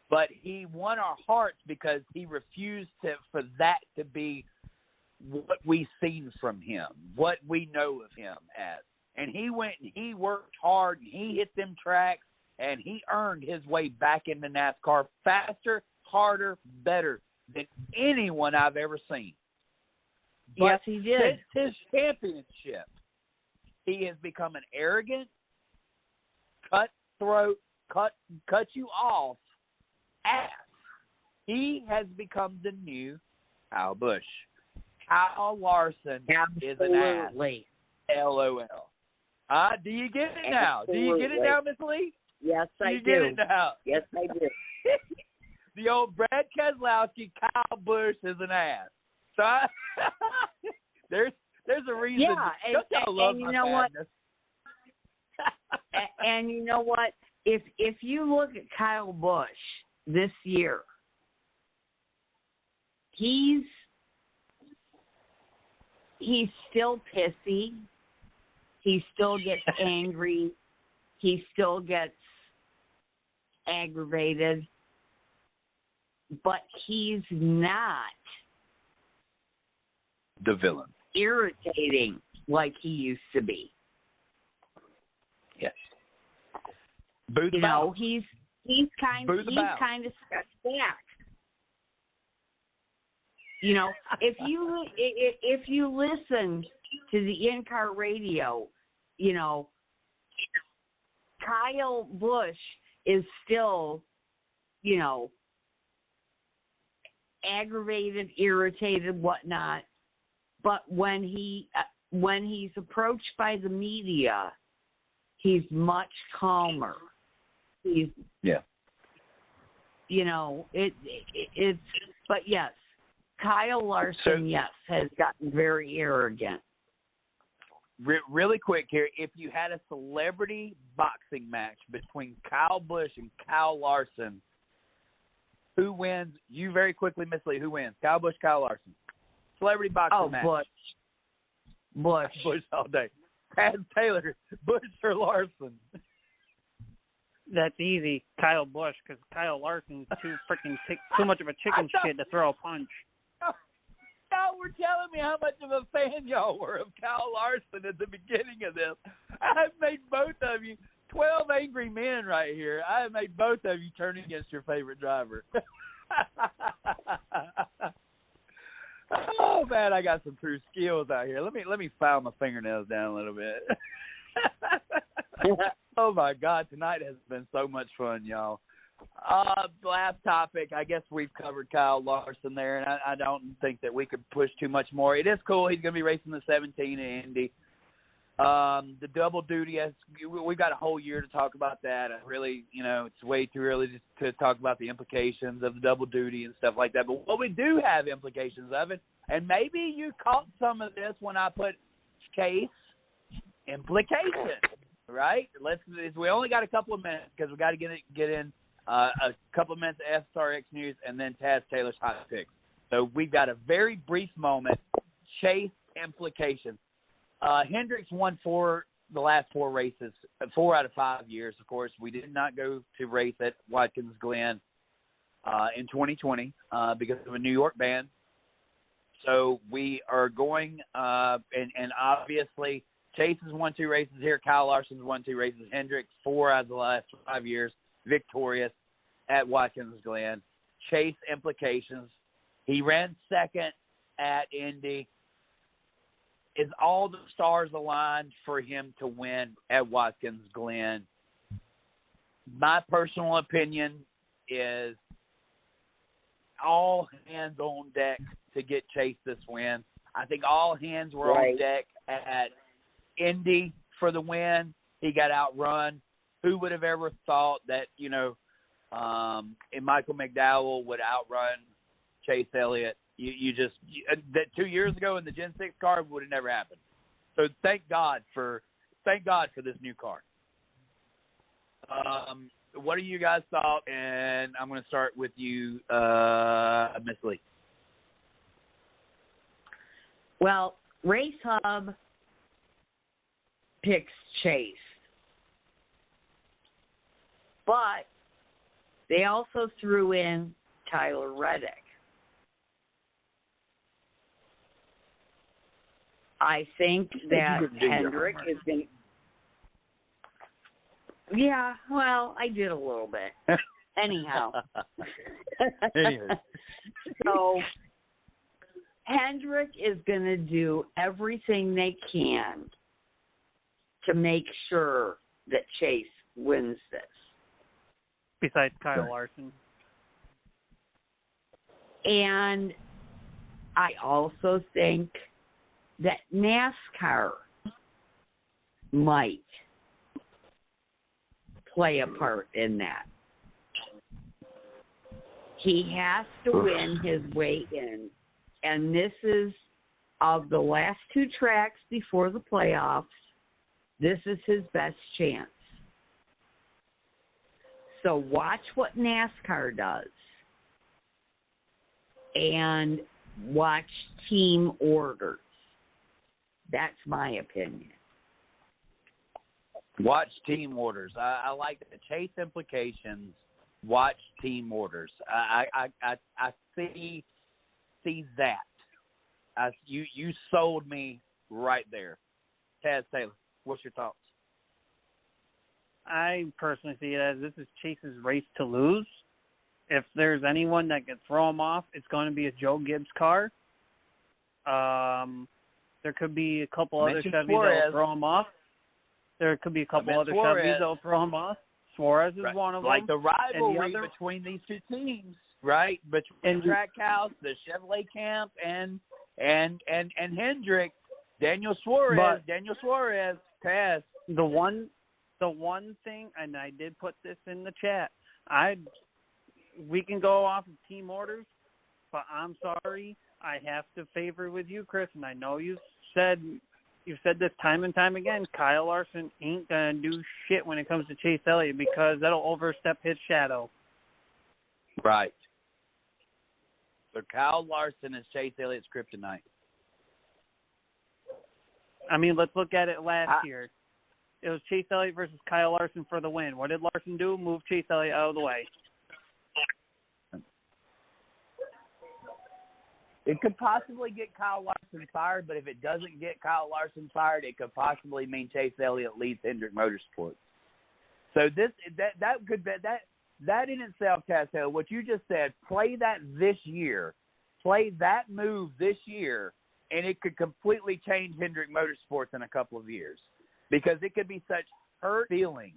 [SPEAKER 2] But he won our hearts because he refused for that to be what we've seen from him, what we know of him as. And he went and he worked hard, and he hit them tracks, and he earned his way back into NASCAR faster, harder, better than anyone I've ever seen. But
[SPEAKER 3] yes, he did.
[SPEAKER 2] Since his championship, he has become an arrogant, cutthroat, cut you off ass. He has become the new Kyle Busch. Kyle Larson is an ass. LOL. Do you get it now?
[SPEAKER 3] Absolutely.
[SPEAKER 2] Do you get it now, Miss Lee?
[SPEAKER 3] Yes, I do.
[SPEAKER 2] You get it now?
[SPEAKER 3] Yes, I do.
[SPEAKER 2] The old Brad Keselowski, Kyle Busch is an ass. So there's a reason.
[SPEAKER 3] Yeah, and you know what? And you know what? If you look at Kyle Busch this year, he's still pissy. He still gets angry. He still gets aggravated. But he's not
[SPEAKER 2] the villain,
[SPEAKER 3] irritating like he used to be.
[SPEAKER 2] Yes.
[SPEAKER 3] He's kind of stepped back. If you listen to the in-car radio, Kyle Busch is still, aggravated, irritated, whatnot. But when he's approached by the media, he's much calmer. It's. But yes, Kyle Larson, has gotten very arrogant.
[SPEAKER 2] Really quick here, if you had a celebrity boxing match between Kyle Busch and Kyle Larson, who wins? You very quickly, Miss Lee, who wins? Kyle Busch, Kyle Larson. Celebrity boxing match.
[SPEAKER 3] Busch.
[SPEAKER 2] Busch all day. Taz Taylor, Busch or Larson?
[SPEAKER 1] That's easy. Kyle Busch, because Kyle Larson's too much of a chicken shit to throw a punch.
[SPEAKER 2] That y'all were telling me how much of a fan y'all were of Kyle Larson at the beginning of this. I have made both of you 12 angry men right here. I have made both of you turn against your favorite driver. Oh man, I got some true skills out here. Let me file my fingernails down a little bit. Oh my God, tonight has been so much fun, y'all. Last topic. I guess we've covered Kyle Larson there, and I don't think that we could push too much more. It is cool. He's going to be racing the 17 in Indy. The double duty, we've got a whole year to talk about that. Really, it's way too early to talk about the implications of the double duty and stuff like that. But what we do have implications of it, and maybe you caught some of this when I put Chase implications, right? We only got a couple of minutes because we got to get in a couple of minutes of SRX news and then Taz Taylor's hot picks. So we've got a very brief moment. Chase implications. Hendricks won the last 4 races, 4 out of 5 years. Of course, we did not go to race at Watkins Glen in 2020 because of a New York ban. So we are going, and obviously Chase has won 2 races here. Kyle Larson's won 2 races. Hendricks 4 out of the last 5 years, victorious at Watkins Glen. Chase implications. He ran second at Indy. Is all the stars aligned for him to win at Watkins Glen? My personal opinion is all hands on deck to get Chase this win. I think all hands were on deck at Indy for the win. He got outrun. Who would have ever thought that, Michael McDowell would outrun Chase Elliott? That 2 years ago in the Gen 6 car would have never happened. So thank God for this new car. What do you guys thought? And I'm going to start with you, Miss Lee.
[SPEAKER 3] Well, Race Hub picks Chase, but they also threw in Tyler Reddick. I think that Hendrick is going to... Yeah, well, I did a little bit. Anyhow. So, Hendrick is going to do everything they can to make sure that Chase wins this.
[SPEAKER 1] Besides Kyle Larson.
[SPEAKER 3] And I also think that NASCAR might play a part in that. He has to win his way in. And this is, of the last 2 tracks before the playoffs, this is his best chance. So watch what NASCAR does. And watch team orders. That's my opinion.
[SPEAKER 2] Watch team orders. I like the Chase implications. Watch team orders. I see that. You sold me right there. Taz Taylor, what's your thoughts?
[SPEAKER 1] I personally see it as this is Chase's race to lose. If there's anyone that can throw him off, it's going to be a Joe Gibbs car. There could be a couple other Chevys that will throw him off. There could be a couple other Chevys that will throw him off. Suarez is one of them.
[SPEAKER 2] Like the rivalry between these 2 teams, right? Between Trackhouse, the Chevrolet camp, and Hendrick, Daniel Suarez, Taz.
[SPEAKER 1] The one thing, and I did put this in the chat. We can go off of team orders, but I'm sorry, I have to favor with you, Chris. And I know you've said this time and time again. Kyle Larson ain't gonna do shit when it comes to Chase Elliott because that'll overstep his shadow.
[SPEAKER 2] Right. So Kyle Larson is Chase Elliott's kryptonite.
[SPEAKER 1] I mean, let's look at it last year. It was Chase Elliott versus Kyle Larson for the win. What did Larson do? Move Chase Elliott out of the way.
[SPEAKER 2] It could possibly get Kyle Larson fired, but if it doesn't get Kyle Larson fired, it could possibly mean Chase Elliott leads Hendrick Motorsports. So that in itself, Tasso, what you just said, play that this year, play that move this year, and it could completely change Hendrick Motorsports in a couple of years, because it could be such hurt feelings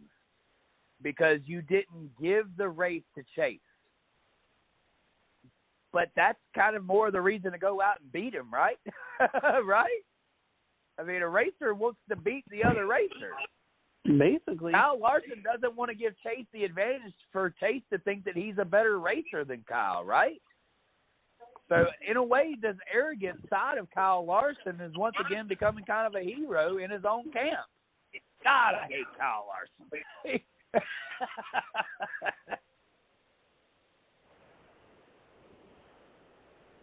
[SPEAKER 2] because you didn't give the race to Chase. But that's kind of more the reason to go out and beat him, right? Right? I mean, a racer wants to beat the other racer.
[SPEAKER 1] Basically.
[SPEAKER 2] Kyle Larson doesn't want to give Chase the advantage for Chase to think that he's a better racer than Kyle, right? So, in a way, the arrogant side of Kyle Larson is once again becoming kind of a hero in his own camp. God, I hate Kyle Larson.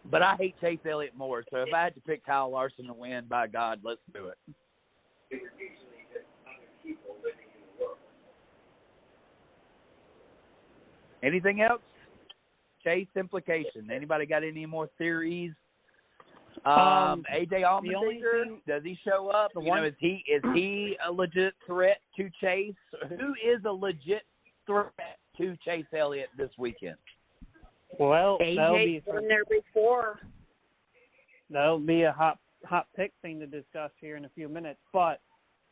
[SPEAKER 2] But I hate Chase Elliott more, so if I had to pick Kyle Larson to win, by God, let's do it. Anything else? Chase implication. Anybody got any more theories? AJ Allmendinger, does he show up? Is he a legit threat to Chase? Who is a legit threat to Chase Elliott this weekend?
[SPEAKER 1] Well,
[SPEAKER 3] AJ's been there before.
[SPEAKER 1] That'll be a hot pick thing to discuss here in a few minutes. But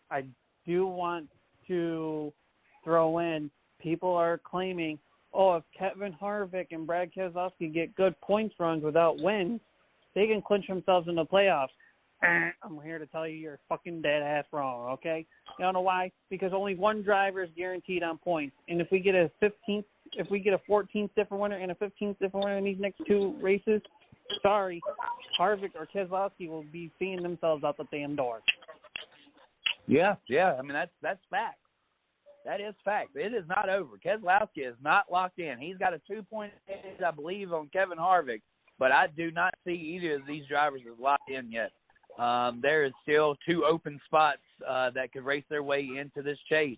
[SPEAKER 1] I do want to throw in, people are claiming, if Kevin Harvick and Brad Keselowski get good points runs without wins, they can clinch themselves in the playoffs. I'm here to tell you you're fucking dead ass wrong, okay? You know why? Because only one driver is guaranteed on points. And if we get a 14th different winner and a 15th different winner in these next two races, sorry, Harvick or Keselowski will be seeing themselves out the damn door.
[SPEAKER 2] Yeah. I mean, that's fact. That is fact. It is not over. Keselowski is not locked in. He's got a 2-point edge, I believe, on Kevin Harvick, but I do not see either of these drivers as locked in yet. There is still two open spots that could race their way into this chase,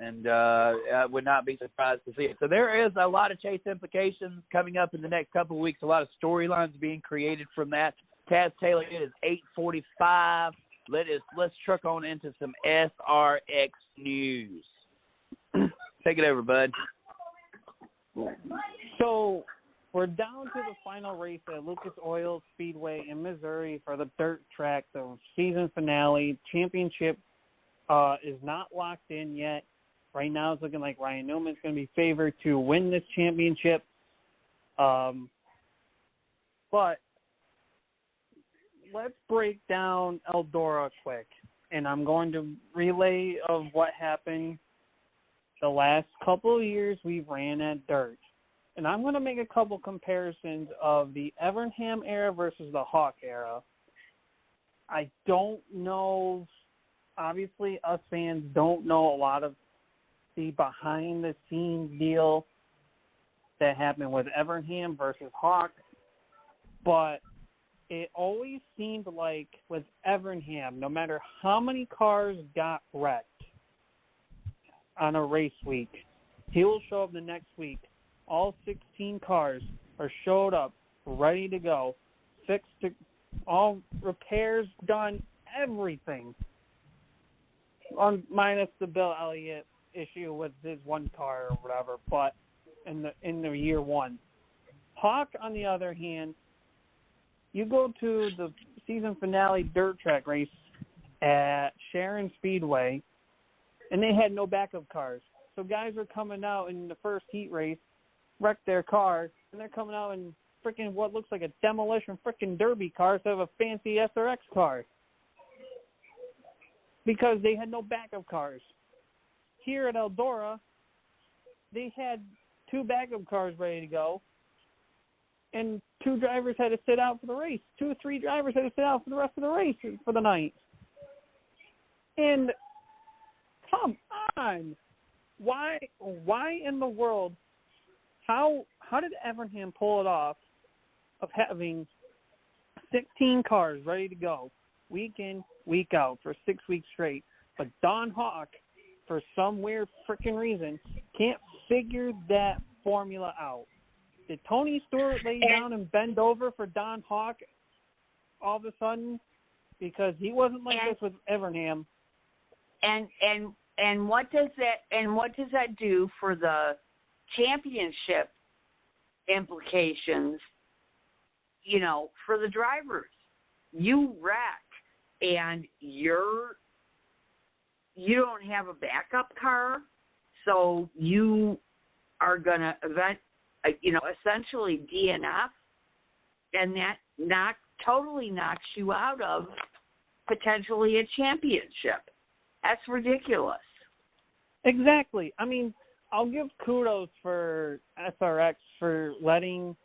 [SPEAKER 2] and I would not be surprised to see it. So there is a lot of chase implications coming up in the next couple of weeks, a lot of storylines being created from that. Taz Taylor, it is 8:45. Let's truck on into some SRX news. Take it over, bud.
[SPEAKER 1] So we're down to the final race at Lucas Oil Speedway in Missouri for the dirt track, the season finale. Championship is not locked in yet. Right now it's looking like Ryan Newman's going to be favored to win this championship. But let's break down Eldora quick. And I'm going to relay of what happened the last couple of years we ran at dirt. And I'm going to make a couple comparisons of the Evernham era versus the Hawk era. I don't know, obviously us fans don't know a lot of the behind-the-scenes deal that happened with Evernham versus Hawk, but it always seemed like with Evernham, no matter how many cars got wrecked on a race week, he will show up the next week. All 16 cars are showed up, ready to go, fixed, all repairs done, everything, minus the Bill Elliott issue with his one car or whatever. But in the year one, Hawk, on the other hand, you go to the season finale dirt track race at Sharon Speedway, and they had no backup cars. So guys were coming out in the first heat race, wrecked their car, and they're coming out in freaking what looks like a demolition freaking derby car instead of a fancy SRX car. Because they had no backup cars. Here at Eldora, they had two backup cars ready to go, and two drivers had to sit out for the race. 2 or 3 drivers had to sit out for the rest of the race for the night. And come on, why in the world? How did Evernham pull it off of having 16 cars ready to go week in, week out for 6 weeks straight, but Don Hawk, for some weird freaking reason, can't figure that formula out? Did Tony Stewart lay down and bend over for Don Hawk all of a sudden? Because he wasn't like this with Evernham.
[SPEAKER 3] And what does that do for the championship implications, for the drivers? You wreck and you don't have a backup car, so you are going to essentially DNF, and that totally knocks you out of potentially a championship. That's ridiculous.
[SPEAKER 1] Exactly. I mean, I'll give kudos for SRX for letting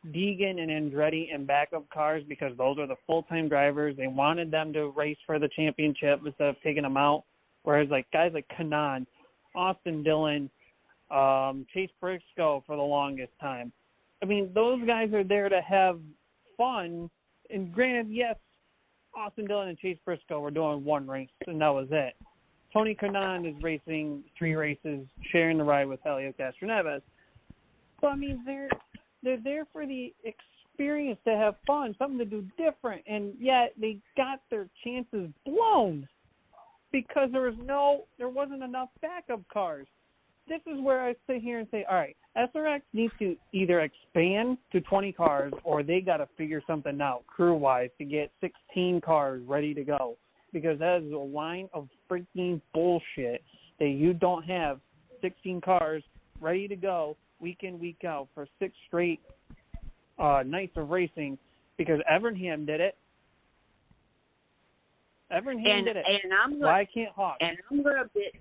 [SPEAKER 1] Deegan and Andretti in backup cars, because those are the full-time drivers. They wanted them to race for the championship instead of taking them out. Whereas guys like Kanaan, Austin Dillon, Chase Briscoe for the longest time. I mean, those guys are there to have fun. And granted, yes, Austin Dillon and Chase Briscoe were doing one race, and that was it. Tony Kanaan is racing 3 races, sharing the ride with Helio Castroneves. But, I mean, they're there for the experience, to have fun, something to do different, and yet they got their chances blown because there wasn't enough backup cars. This is where I sit here and say, all right, SRX needs to either expand to 20 cars, or they got to figure something out crew-wise to get 16 cars ready to go, because that is a line of freaking bullshit that you don't have 16 cars ready to go week in, week out for 6 straight nights of racing, because Evernham did it. Evernham did it. Why can't Hawk?
[SPEAKER 3] And I'm going to bitch.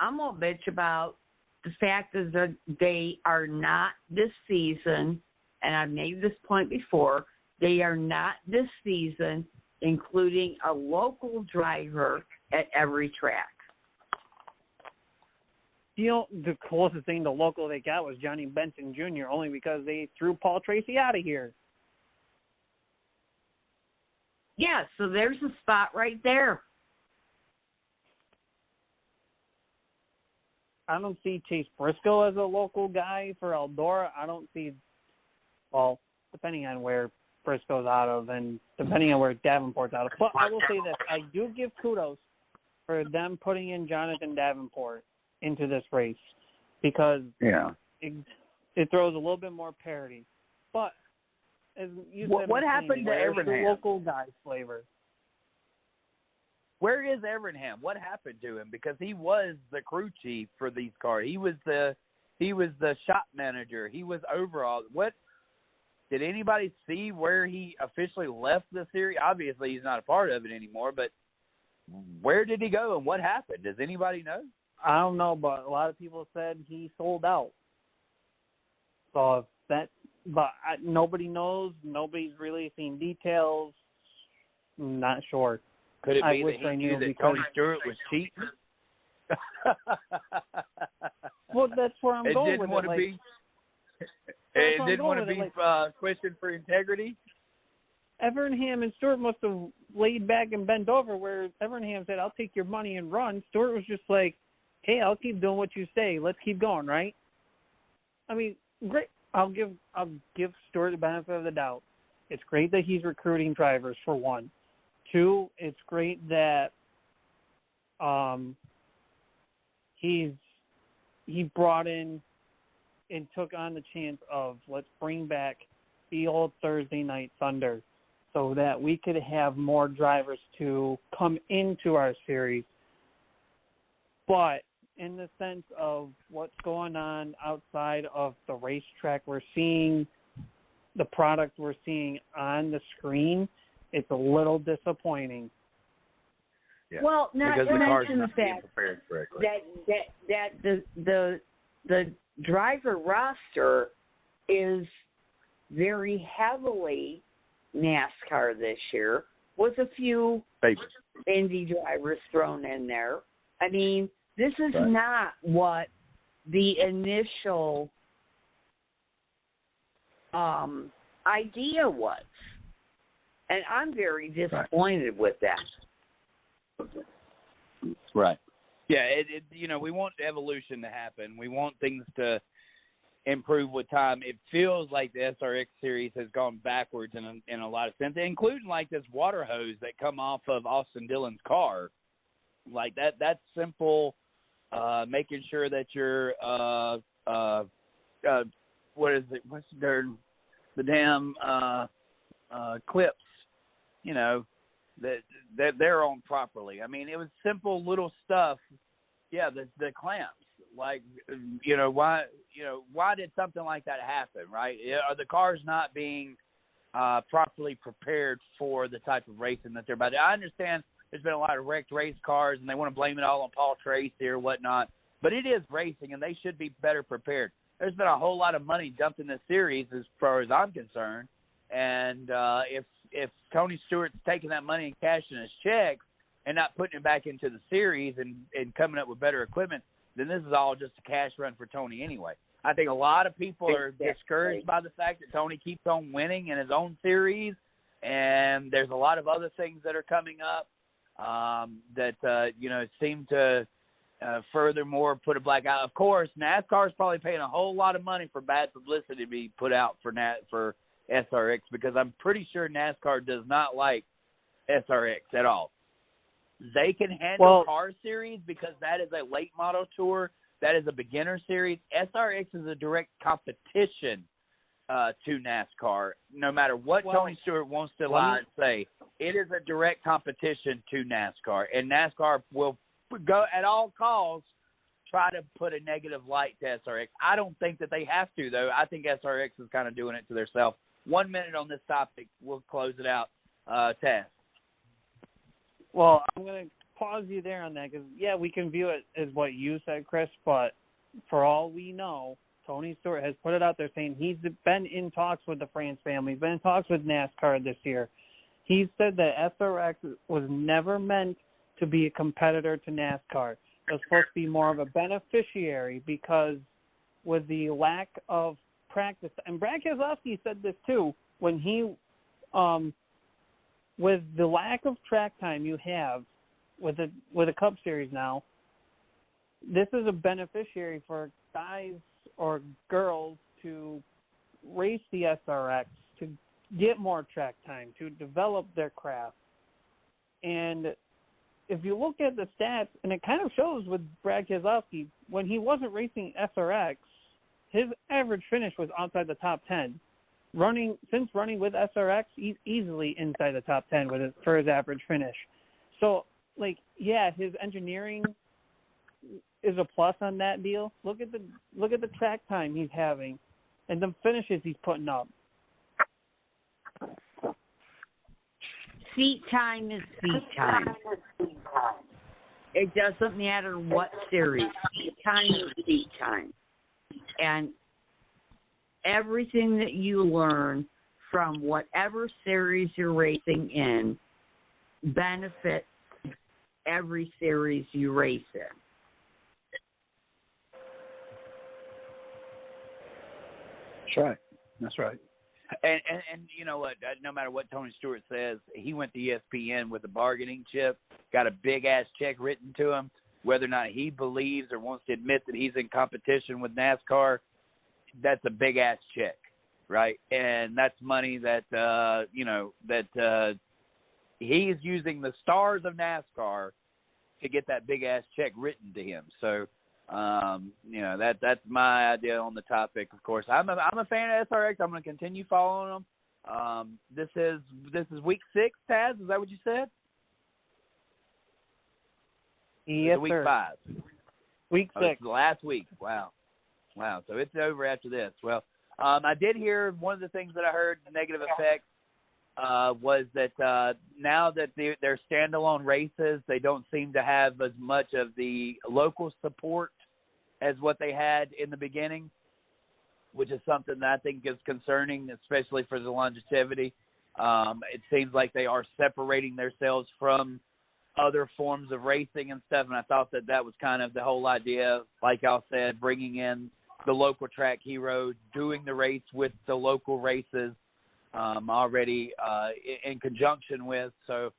[SPEAKER 3] I'm going to bitch about the fact that they are not this season, and I've made this point before, they are not this season including a local driver at every track.
[SPEAKER 1] The closest thing to local they got was Johnny Benson Jr., only because they threw Paul Tracy out of here.
[SPEAKER 3] Yeah, so there's a spot right there.
[SPEAKER 1] I don't see Chase Briscoe as a local guy for Eldora. I don't see, well, depending on where Briscoe's out of and depending on where Davenport's out of. But I will say this. I do give kudos for them putting in Jonathan Davenport into this race, because it throws a little bit more parity. But as you said,
[SPEAKER 2] what happened to Evernham?
[SPEAKER 1] Local guy flavor.
[SPEAKER 2] Where is Evernham? What happened to him? Because he was the crew chief for these cars. He was the shop manager. He was overall. What did anybody see where he officially left the series? Obviously, he's not a part of it anymore. But where did he go and what happened? Does anybody know?
[SPEAKER 1] I don't know, but a lot of people said he sold out. So nobody knows. Nobody's really seen details. I'm not sure.
[SPEAKER 2] Could it be that Tony Stewart was cheating?
[SPEAKER 1] Well, that's where I'm going with it.
[SPEAKER 2] It didn't want to be questioned for integrity?
[SPEAKER 1] Evernham and Stewart must have laid back and bent over, where Evernham said, I'll take your money and run. Stewart was just like, hey, I'll keep doing what you say. Let's keep going, right? I mean, great. I'll give Stewart the benefit of the doubt. It's great that he's recruiting drivers, for one. 2, it's great that he brought in and took on the chance of, let's bring back the old Thursday Night Thunder so that we could have more drivers to come into our series. But in the sense of what's going on outside of the racetrack, we're seeing the product we're seeing on the screen. It's a little disappointing.
[SPEAKER 3] Yeah. Well, not to mention the fact that the driver roster is very heavily NASCAR this year, with a few Indy drivers thrown in there. I mean, this is not what the initial idea was. And I'm very disappointed with that.
[SPEAKER 2] Right. Yeah, we want evolution to happen. We want things to improve with time. It feels like the SRX series has gone backwards in a lot of sense, including like this water hose that come off of Austin Dillon's car. Like that's simple, making sure that your what is it? What's the damn clips, that they're on properly. I mean, it was simple little stuff. Yeah, the clamps. Like, why did something like that happen, right? Are the cars not being properly prepared for the type of racing that they're about to? I understand there's been a lot of wrecked race cars, and they want to blame it all on Paul Tracy or whatnot, but it is racing, and they should be better prepared. There's been a whole lot of money dumped in this series as far as I'm concerned, and if Tony Stewart's taking that money and cashing his checks and not putting it back into the series and coming up with better equipment, then this is all just a cash run for Tony anyway. I think a lot of people are discouraged by the fact that Tony keeps on winning in his own series, and there's a lot of other things that are coming up that seem to furthermore put a black eye. Of course, NASCAR is probably paying a whole lot of money for bad publicity to be put out for SRX, because I'm pretty sure NASCAR does not like SRX at all. They can handle car series because that is a late model tour. That is a beginner series. SRX is a direct competition to NASCAR. No matter what Tony Stewart wants to lie and say, it is a direct competition to NASCAR. And NASCAR will go at all costs try to put a negative light to SRX. I don't think that they have to, though. I think SRX is kind of doing it to themselves. 1 minute on this topic. We'll close it out. Taz.
[SPEAKER 1] Well, I'm going to pause you there on that because, yeah, we can view it as what you said, Chris, but for all we know, Tony Stewart has put it out there saying he's been in talks with the France family, he's been in talks with NASCAR this year. He said that SRX was never meant to be a competitor to NASCAR. It was supposed to be more of a beneficiary because with the lack of practice, and Brad Keselowski said this too, when he with the lack of track time you have with a Cup Series now, this is a beneficiary for guys or girls to race the SRX, to get more track time, to develop their craft. And if you look at the stats, and it kind of shows with Brad Keselowski, when he wasn't racing SRX, his average finish was outside the top 10. Since running with SRX, he's easily inside the top 10 for his average finish. So, his engineering is a plus on that deal. Look at the track time he's having, and the finishes he's putting up.
[SPEAKER 3] Seat time is seat time. It doesn't matter what series. Seat time is seat time. And everything that you learn from whatever series you're racing in benefits every series you race in.
[SPEAKER 2] That's right. And you know what? No matter what Tony Stewart says, he went to ESPN with a bargaining chip, got a big-ass check written to him. Whether or not he believes or wants to admit that he's in competition with NASCAR, that's a big-ass check, right? And that's money that, he is using the stars of NASCAR to get that big-ass check written to him. So, that's my idea on the topic. Of course, I'm a fan of SRX. I'm going to continue following them. This is week 6, Taz. Is that what you said?
[SPEAKER 1] Yes,
[SPEAKER 2] week
[SPEAKER 1] sir.
[SPEAKER 2] 5.
[SPEAKER 1] Week 6.
[SPEAKER 2] The last week. Wow. So it's over after this. Well, I did hear one of the things that I heard, the negative effect, was that now that they're standalone races, they don't seem to have as much of the local support as what they had in the beginning, which is something that I think is concerning, especially for the longevity. It seems like they are separating themselves from other forms of racing and stuff, and I thought that was kind of the whole idea, like y'all said, bringing in the local track heroes, doing the race with the local races already in conjunction with. So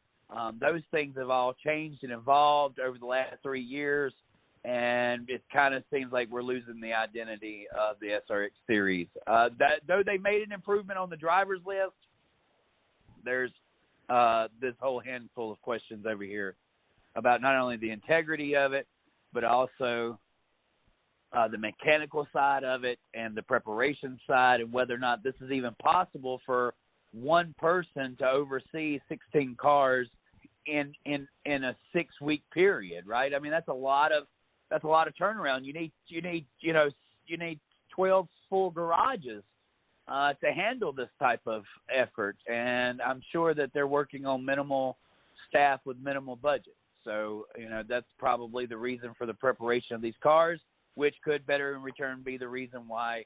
[SPEAKER 2] those things have all changed and evolved over the last 3 years, and it kind of seems like we're losing the identity of the SRX series. Though they made an improvement on the drivers list, there's this whole handful of questions over here about not only the integrity of it, but also the mechanical side of it and the preparation side, and whether or not this is even possible for one person to oversee 16 cars in a 6-week period, right? I mean, that's a lot of turnaround. You need 12 full garages to handle this type of effort, and I'm sure that they're working on minimal staff with minimal budget. So, that's probably the reason for the preparation of these cars, which could better in return be the reason why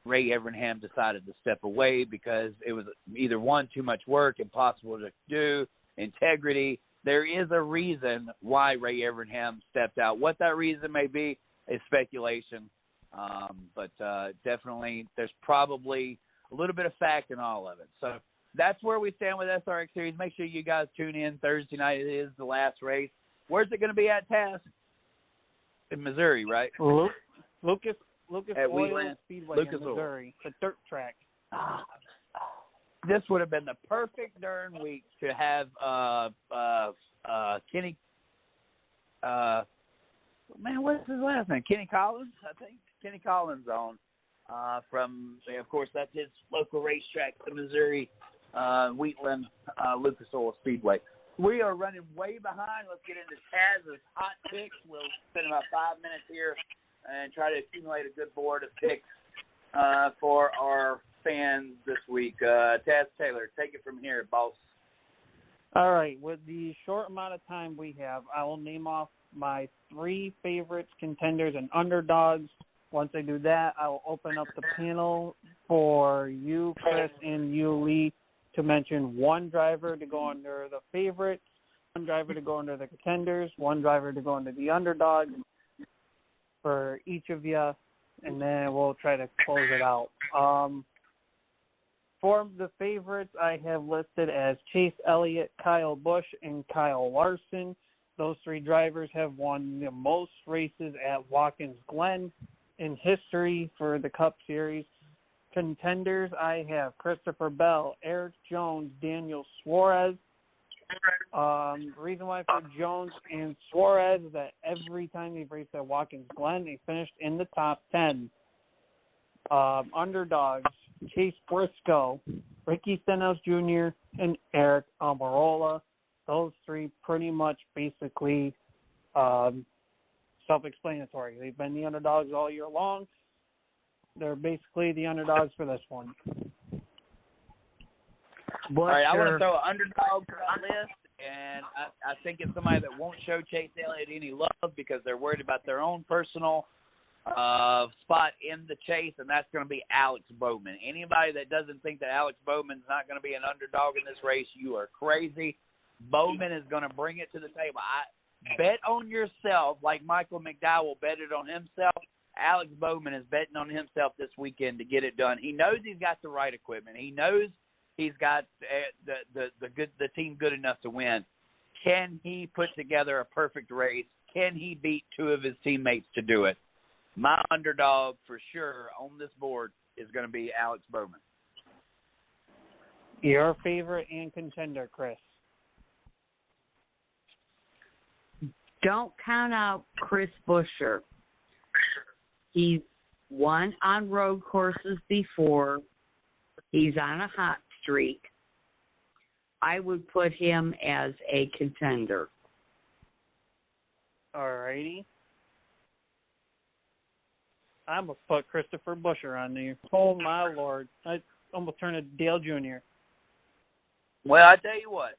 [SPEAKER 2] Ray Evernham decided to step away, because it was either one, too much work, impossible to do, integrity. There is a reason why Ray Evernham stepped out. What that reason may be is speculation, but definitely there's probably a little bit of fact in all of it. So that's where we stand with SRX Series. Make sure you guys tune in Thursday night. It is the last race. Where's it going to be at, Taz? In Missouri, right?
[SPEAKER 1] Lucas
[SPEAKER 2] at
[SPEAKER 1] Oil Speedway in Missouri. The dirt track.
[SPEAKER 2] This would have been the perfect darn week to have Kenny. What's his last name? Kenny Collins, I think. Kenny Collins on from, of course, that's his local racetrack, the Missouri Wheatland Lucas Oil Speedway. We are running way behind. Let's get into Taz's hot picks. We'll spend about 5 minutes here and try to accumulate a good board of picks for our fans this week. Taz Taylor, take it from here, boss.
[SPEAKER 1] All right. With the short amount of time we have, I will name off my 3 favorites, contenders, and underdogs. Once I do that, I will open up the panel for you, Chris, and you, Lee, to mention one driver to go under the favorites, one driver to go under the contenders, one driver to go under the underdog for each of you, and then we'll try to close it out. For the favorites, I have listed as Chase Elliott, Kyle Busch, and Kyle Larson. Those 3 drivers have won the most races at Watkins Glen in history for the Cup Series. Contenders, I have Christopher Bell, Eric Jones, Daniel Suarez. Reason why for Jones and Suarez is that every time they've raced at Watkins Glen, they finished in the top 10. Underdogs, Chase Briscoe, Ricky Stenhouse Jr., and Eric Almirola. Those 3 pretty much basically self-explanatory. They've been the underdogs all year long. They're basically the underdogs for this one.
[SPEAKER 2] All right, I want to throw an underdog to that list, and I think it's somebody that won't show Chase Elliott any love because they're worried about their own personal spot in the chase, and that's going to be Alex Bowman. Anybody that doesn't think that Alex Bowman's not going to be an underdog in this race, you are crazy. Bowman is going to bring it to the table. Bet on yourself like Michael McDowell betted on himself. Alex Bowman is betting on himself this weekend to get it done. He knows he's got the right equipment. He knows he's got the team good enough to win. Can he put together a perfect race? Can he beat 2 of his teammates to do it? My underdog for sure on this board is going to be Alex Bowman.
[SPEAKER 1] Your favorite and contender, Chris?
[SPEAKER 3] Don't count out Chris Buescher. He's won on road courses before. He's on a hot streak. I would put him as a contender.
[SPEAKER 1] All righty. I'm going to put Christopher Buescher on there. Oh, my Lord. I'm going to turn to Dale Jr.
[SPEAKER 2] Well, I tell you what.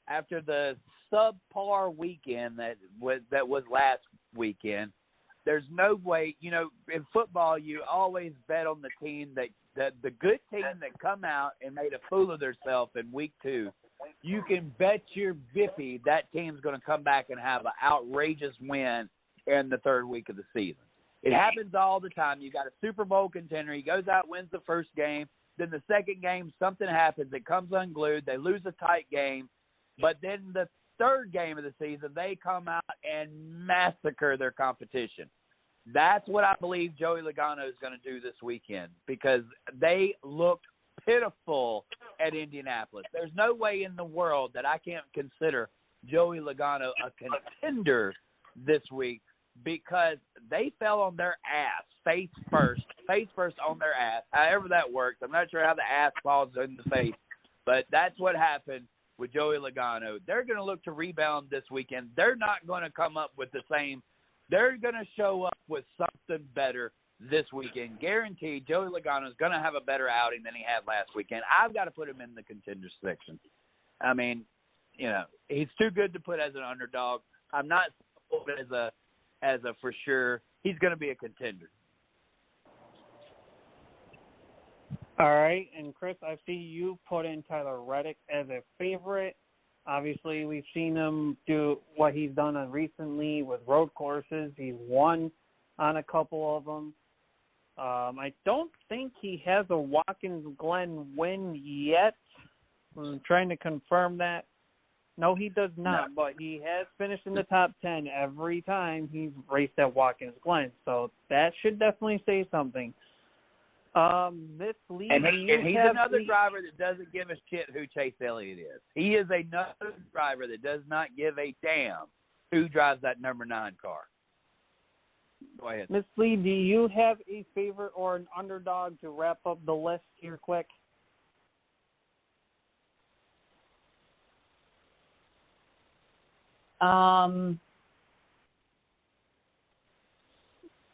[SPEAKER 2] After the subpar weekend that was last weekend, there's no way, in football you always bet on the team that the good team that come out and made a fool of themselves in week 2. You can bet your biffy that team's going to come back and have an outrageous win in the 3rd week of the season. It happens all the time. You got a Super Bowl contender. He goes out, wins the first game. Then the second game, something happens. It comes unglued. They lose a tight game. But then the third game of the season, they come out and massacre their competition. That's what I believe Joey Logano is going to do this weekend because they looked pitiful at Indianapolis. There's no way in the world that I can't consider Joey Logano a contender this week because they fell on their ass, face first on their ass, however that works. I'm not sure how the ass falls in the face, but that's what happened with Joey Logano. They're going to look to rebound this weekend. They're not going to come up with the same. They're going to show up with something better this weekend. Guaranteed, Joey Logano is going to have a better outing than he had last weekend. I've got to put him in the contenders section. I mean, you know, he's too good to put as an underdog. I'm not as a for sure. He's going to be a contender.
[SPEAKER 1] All right, and Chris, I see you put in Tyler Reddick as a favorite. Obviously, we've seen him do what he's done recently with road courses. He's won on a couple of them. I don't think he has a Watkins Glen win yet. I'm trying to confirm that. No, he does not, but he has finished in the top 10 every time he's raced at Watkins Glen, so that should definitely say something. This league,
[SPEAKER 2] and he's another driver that doesn't give a shit who Chase Elliott is. He is another driver that does not give a damn who drives that number 9 car. Go ahead.
[SPEAKER 1] Miss Lee, do you have a favorite or an underdog to wrap up the list here quick?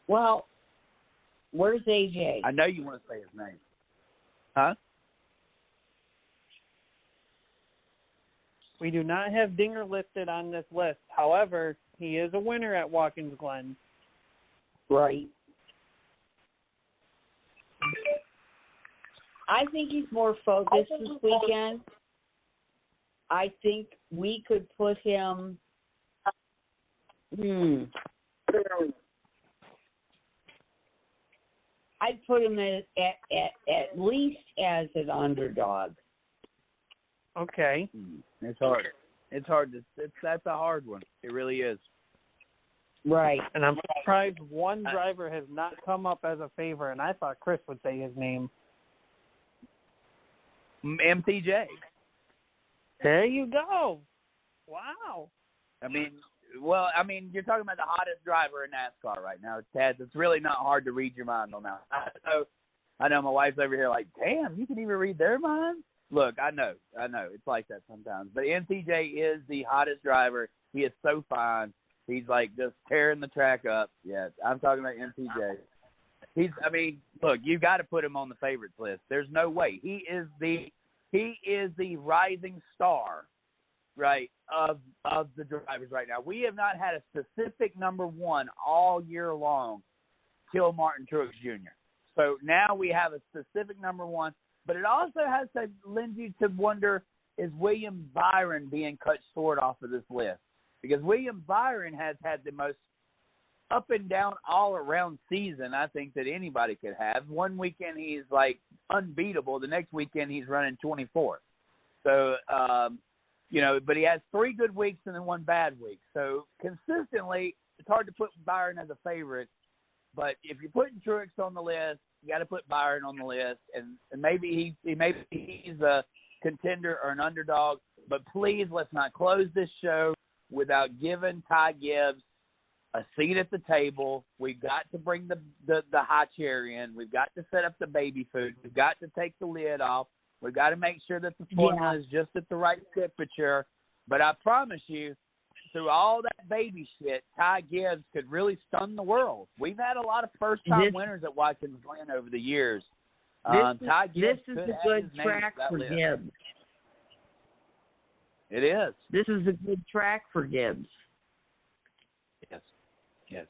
[SPEAKER 3] Well, where's AJ?
[SPEAKER 2] I know you want to say his name. Huh?
[SPEAKER 1] We do not have Dinger listed on this list. However, he is a winner at Watkins Glen.
[SPEAKER 3] Right. I think he's more focused this weekend. I think we could put him. I'd put him at least as an underdog.
[SPEAKER 1] Okay.
[SPEAKER 2] It's hard. That's a hard one. It really is.
[SPEAKER 3] Right.
[SPEAKER 1] And I'm surprised one driver has not come up as a favorite, and I thought Chris would say his name.
[SPEAKER 2] MTJ.
[SPEAKER 1] There you go. Wow.
[SPEAKER 2] I mean, you're talking about the hottest driver in NASCAR right now, Taz. It's really not hard to read your mind on that. I know my wife's over here like, damn, you can even read their minds? Look, I know. It's like that sometimes. But MTJ is the hottest driver. He is so fine. He's like just tearing the track up. Yeah, I'm talking about MTJ. Look, you got to put him on the favorites list. There's no way. He is the rising star, right, of the drivers right now. We have not had a specific number 1 all year long till Martin Truex Jr. So now we have a specific number 1, but it also has to lend you to wonder, is William Byron being cut short off of this list? Because William Byron has had the most up and down all around season I think that anybody could have. One weekend he's like unbeatable. The next weekend he's running 24th. So, but he has 3 good weeks and then 1 bad week. So consistently, it's hard to put Byron as a favorite. But if you're putting Truex on the list, you got to put Byron on the list. And maybe he's a contender or an underdog. But please, let's not close this show without giving Ty Gibbs a seat at the table. We've got to bring the high chair in. We've got to set up the baby food. We've got to take the lid off. We've got to make sure that the formula is just at the right temperature. But I promise you, through all that baby shit, Ty Gibbs could really stun the world. We've had a lot of first-time winners at Watkins Glen over the years. Ty Gibbs
[SPEAKER 3] this is a good track for Gibbs.
[SPEAKER 2] It is.
[SPEAKER 3] This is a good track for Gibbs.
[SPEAKER 2] Yes.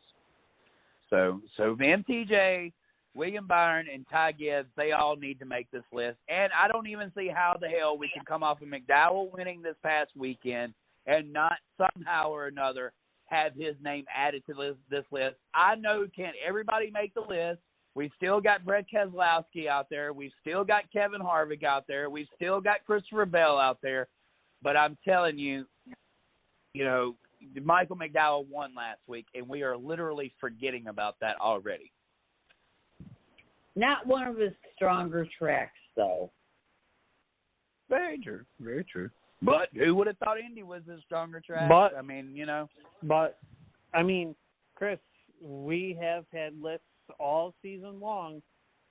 [SPEAKER 2] So MTJ, William Byron, and Ty Gibbs, they all need to make this list. And I don't even see how the hell we can come off of McDowell winning this past weekend and not somehow or another have his name added to this list. I know can't everybody make the list. We've still got Brett Keselowski out there. We've still got Kevin Harvick out there. We've still got Christopher Bell out there. But I'm telling you, Michael McDowell won last week, and we are literally forgetting about that already.
[SPEAKER 3] Not one of his stronger tracks, though.
[SPEAKER 2] Very true. Very true. But who would have thought Indy was his stronger track?
[SPEAKER 1] But, Chris, we have had lists all season long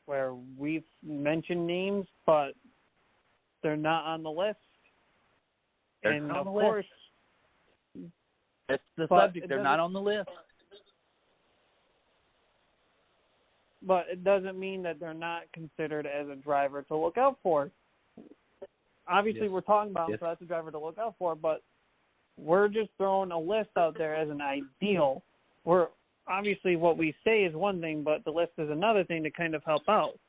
[SPEAKER 1] where we've mentioned names, but they're not on the list. And, of course,
[SPEAKER 2] that's the subject. They're not on the list.
[SPEAKER 1] But it doesn't mean that they're not considered as a driver to look out for. Obviously,
[SPEAKER 2] Yes.
[SPEAKER 1] we're talking about him,
[SPEAKER 2] Yes.
[SPEAKER 1] so that's a driver to look out for, but we're just throwing a list out there as an ideal. We're obviously what we say is one thing, but the list is another thing to kind of help out.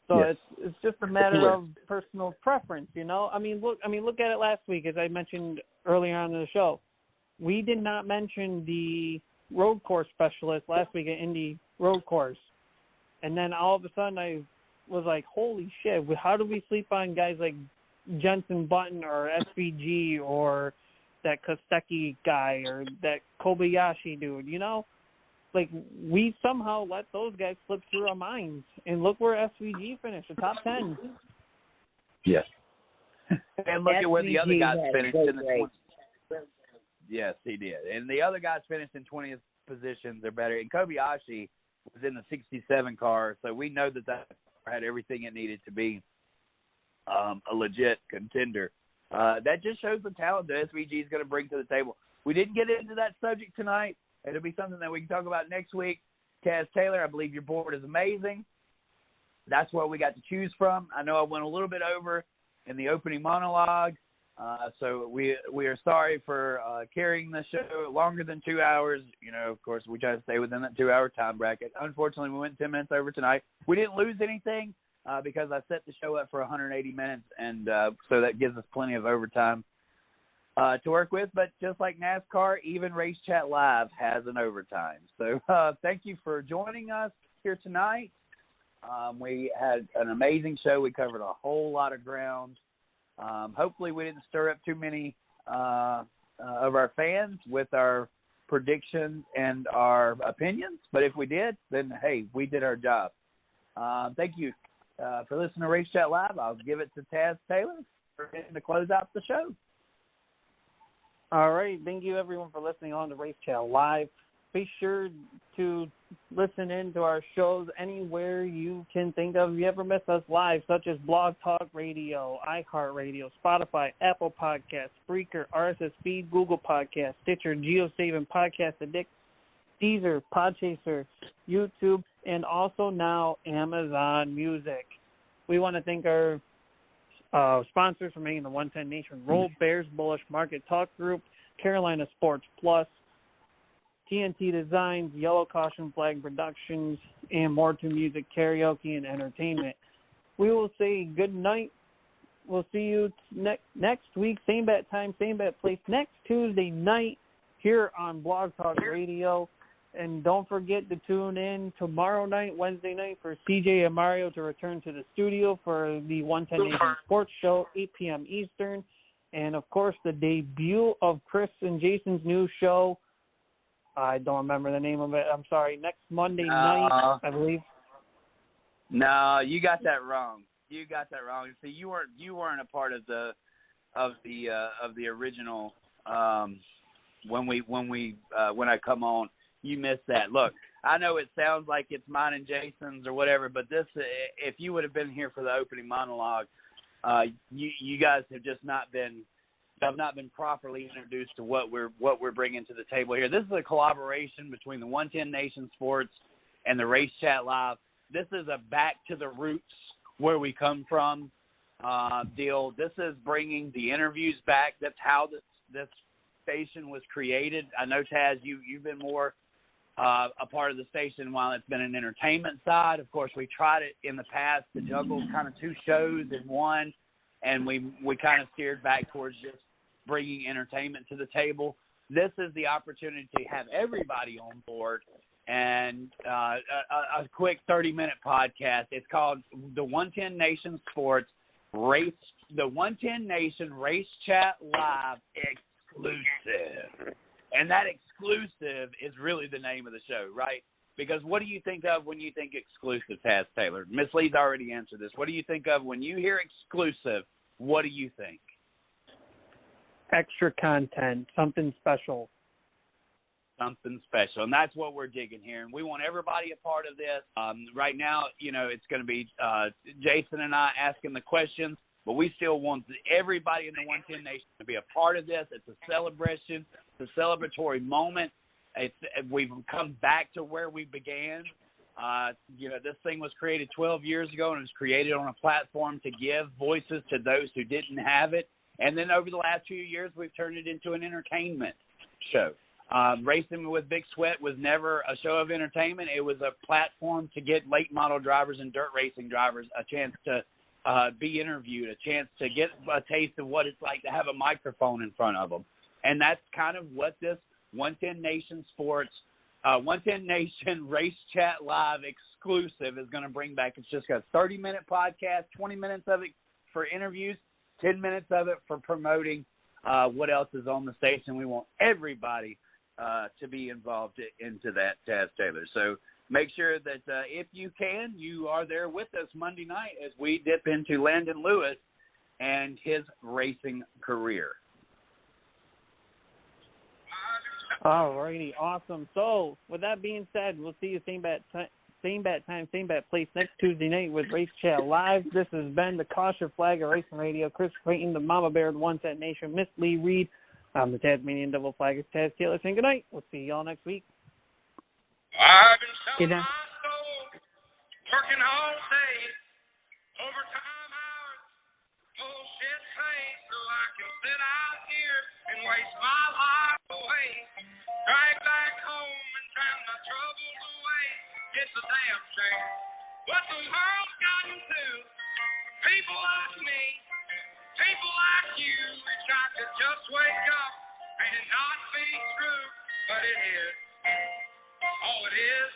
[SPEAKER 1] So
[SPEAKER 2] Yes.
[SPEAKER 1] it's just a matter of personal preference, Look at it last week, as I mentioned earlier on in the show. We did not mention the road course specialist last week at Indy Road Course, and then all of a sudden I was like, holy shit, how do we sleep on guys like Jensen Button or SVG or that Kostecki guy or that Kobayashi dude, Like, we somehow let those guys slip through our minds. And look where SVG finished, the top 10.
[SPEAKER 2] Yes. And look at where the other guys finished in the 20s. Yes, he did. And the other guys finished in 20th positions. They're better. And Kobayashi was in the 67 car, so we know that car had everything it needed to be a legit contender. That just shows the talent that SVG is going to bring to the table. We didn't get into that subject tonight. It'll be something that we can talk about next week. Kaz Taylor, I believe your board is amazing. That's what we got to choose from. I know I went a little bit over in the opening monologue, so we are sorry for carrying the show longer than 2 hours. Of course, we try to stay within that 2 hour time bracket. Unfortunately, we went 10 minutes over tonight. We didn't lose anything because I set the show up for 180 minutes, and so that gives us plenty of overtime to work with. But just like NASCAR, even Race Chat Live has an overtime. So thank you for joining us here tonight. We had an amazing show. We covered a whole lot of ground. Hopefully we didn't stir up too many of our fans with our predictions and our opinions. But if we did, then, hey, we did our job. Thank you for listening to Race Chat Live. I'll give it to Taz Taylor to close out the show.
[SPEAKER 1] All right. Thank you, everyone, for listening on to Race Chat Live. Be sure to listen in to our shows anywhere you can think of. If you ever miss us live, such as Blog Talk Radio, iHeartRadio, Spotify, Apple Podcasts, Spreaker, RSS Feed, Google Podcasts, Stitcher, GeoSaven, Podcast Addict, Deezer, Podchaser, YouTube, and also now Amazon Music. We want to thank our sponsors for making the 110 Nation roll: Bears Bullish Market Talk Group, Carolina Sports Plus, TNT Designs, Yellow Caution Flag Productions, and More to Music, Karaoke, and Entertainment. We will say good night. We'll see you next week, same bat time, same bat place, next Tuesday night here on Blog Talk Radio. And don't forget to tune in tomorrow night, Wednesday night, for CJ and Mario to return to the studio for the 110 Nation Sports Show, 8 p.m. Eastern. And, of course, the debut of Chris and Jason's new show. I don't remember the name of it. I'm sorry. Next Monday night, I believe.
[SPEAKER 2] No, you got that wrong. See, you weren't a part of the original when I come on. You missed that. Look, I know it sounds like it's mine and Jason's or whatever, but this, if you would have been here for the opening monologue, you guys have not been properly introduced to what we're bringing to the table here. This is a collaboration between the 110 Nation Sports and the Race Chat Live. This is a back to the roots, where we come from deal. This is bringing the interviews back. That's how this station was created. I know, Taz, you've been more a part of the station while it's been an entertainment side. Of course, we tried it in the past to juggle kind of two shows in one, and we kind of steered back towards just bringing entertainment to the table. This is the opportunity to have everybody on board and a quick 30-minute podcast. It's called the 110 Nation Sports Race, the 110 Nation Race Chat Live exclusive. And that exclusive is really the name of the show, right? Because what do you think of when you think exclusive, Taz Taylor? Miss Lee's already answered this. What do you think of when you hear exclusive? What do you think?
[SPEAKER 1] Extra content, something special.
[SPEAKER 2] Something special. And that's what we're digging here. And we want everybody a part of this. Right now, it's going to be Jason and I asking the questions, but we still want everybody in the 110 Nation to be a part of this. It's a celebration. It's a celebratory moment. We've come back to where we began. This thing was created 12 years ago, and it was created on a platform to give voices to those who didn't have it. And then over the last few years, we've turned it into an entertainment show. Racing with Big Sweat was never a show of entertainment. It was a platform to get late model drivers and dirt racing drivers a chance to be interviewed, a chance to get a taste of what it's like to have a microphone in front of them. And that's kind of what this 110 Nation Sports, 110 Nation Race Chat Live exclusive is going to bring back. It's just a 30-minute podcast, 20 minutes of it for interviews, 10 minutes of it for promoting what else is on the station. We want everybody to be involved into that, Taz Taylor. So make sure that if you can, you are there with us Monday night as we dip into Landon Lewis and his racing career.
[SPEAKER 1] All righty, awesome. So with that being said, we'll see you same bat time, same bat place next Tuesday night with Race Chat Live. This has been the Caution Flag of Racing Radio. Chris Creighton, the Mama Bear, the 110 Nation, Miss Lee Reed. I'm the Tasmanian Devil Flagger, Taz Taylor, saying good night. We'll see y'all next week.
[SPEAKER 5] I've been selling my soul, working all day, overtime hours, bullshit pay, so I can sit out here and waste my life away, drive back home and drown my troubles away. It's a damn shame what the world's gotten to. People like me, people like you, wish I could just wake up and it not be true, but it is. All it is,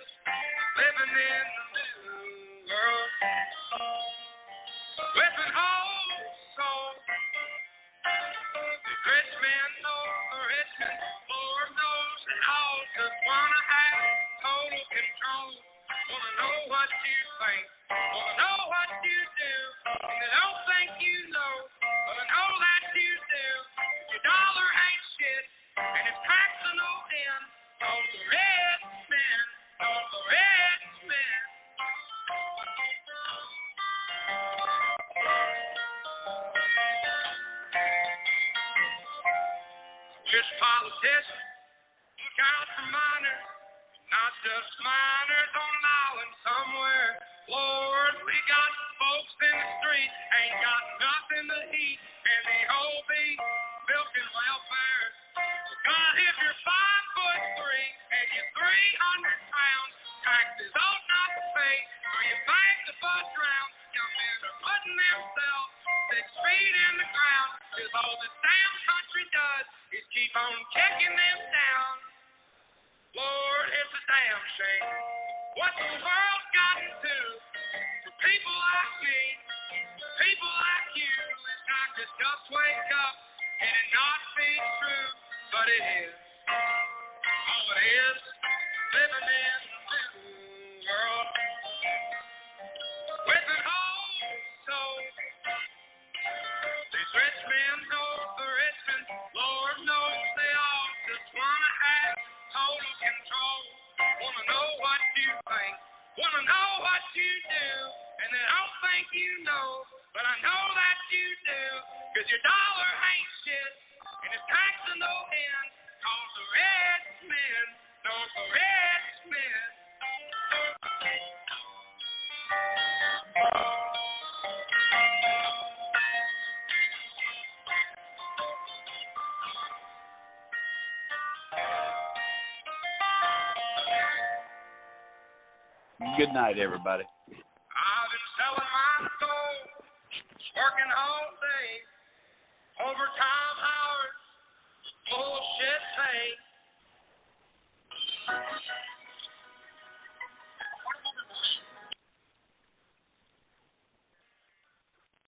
[SPEAKER 5] living in the new world, with an old soul. The rich men know the rich men, Lord knows, and all just wanna have total control. Wanna know what you think, wanna know what you do, and they don't think you know, but I know that you do. Your dollar ain't shit, and it's cracks to no end. Don't the rich men, don't the rich men. Wish politicians look out for minors, not just minors on an island somewhere. Lord, we got folks in the street, ain't got nothing to eat, and the whole beat milking welfare. God, if you're 5'3" and you're 300 pounds, taxes ought not to pay, or you bang the bus round. Young men are putting themselves 6 feet in the ground, 'cause all this damn country does is keep on kicking them down. Lord, it's a damn shame what the world's gotten to. For people like me, people like you, it's not to just wake up and it not be true, but it is. All it is, living in the new world, with an old soul. These rich men know the rich men, Lord knows they all just wanna have total control. Wanna know what you think, wanna know what you do, and they don't think you know, but I know that you do, 'cause your dollar ain't shit, and it's tax to no end, 'cause the rich men know the rich men.
[SPEAKER 2] Good night, everybody.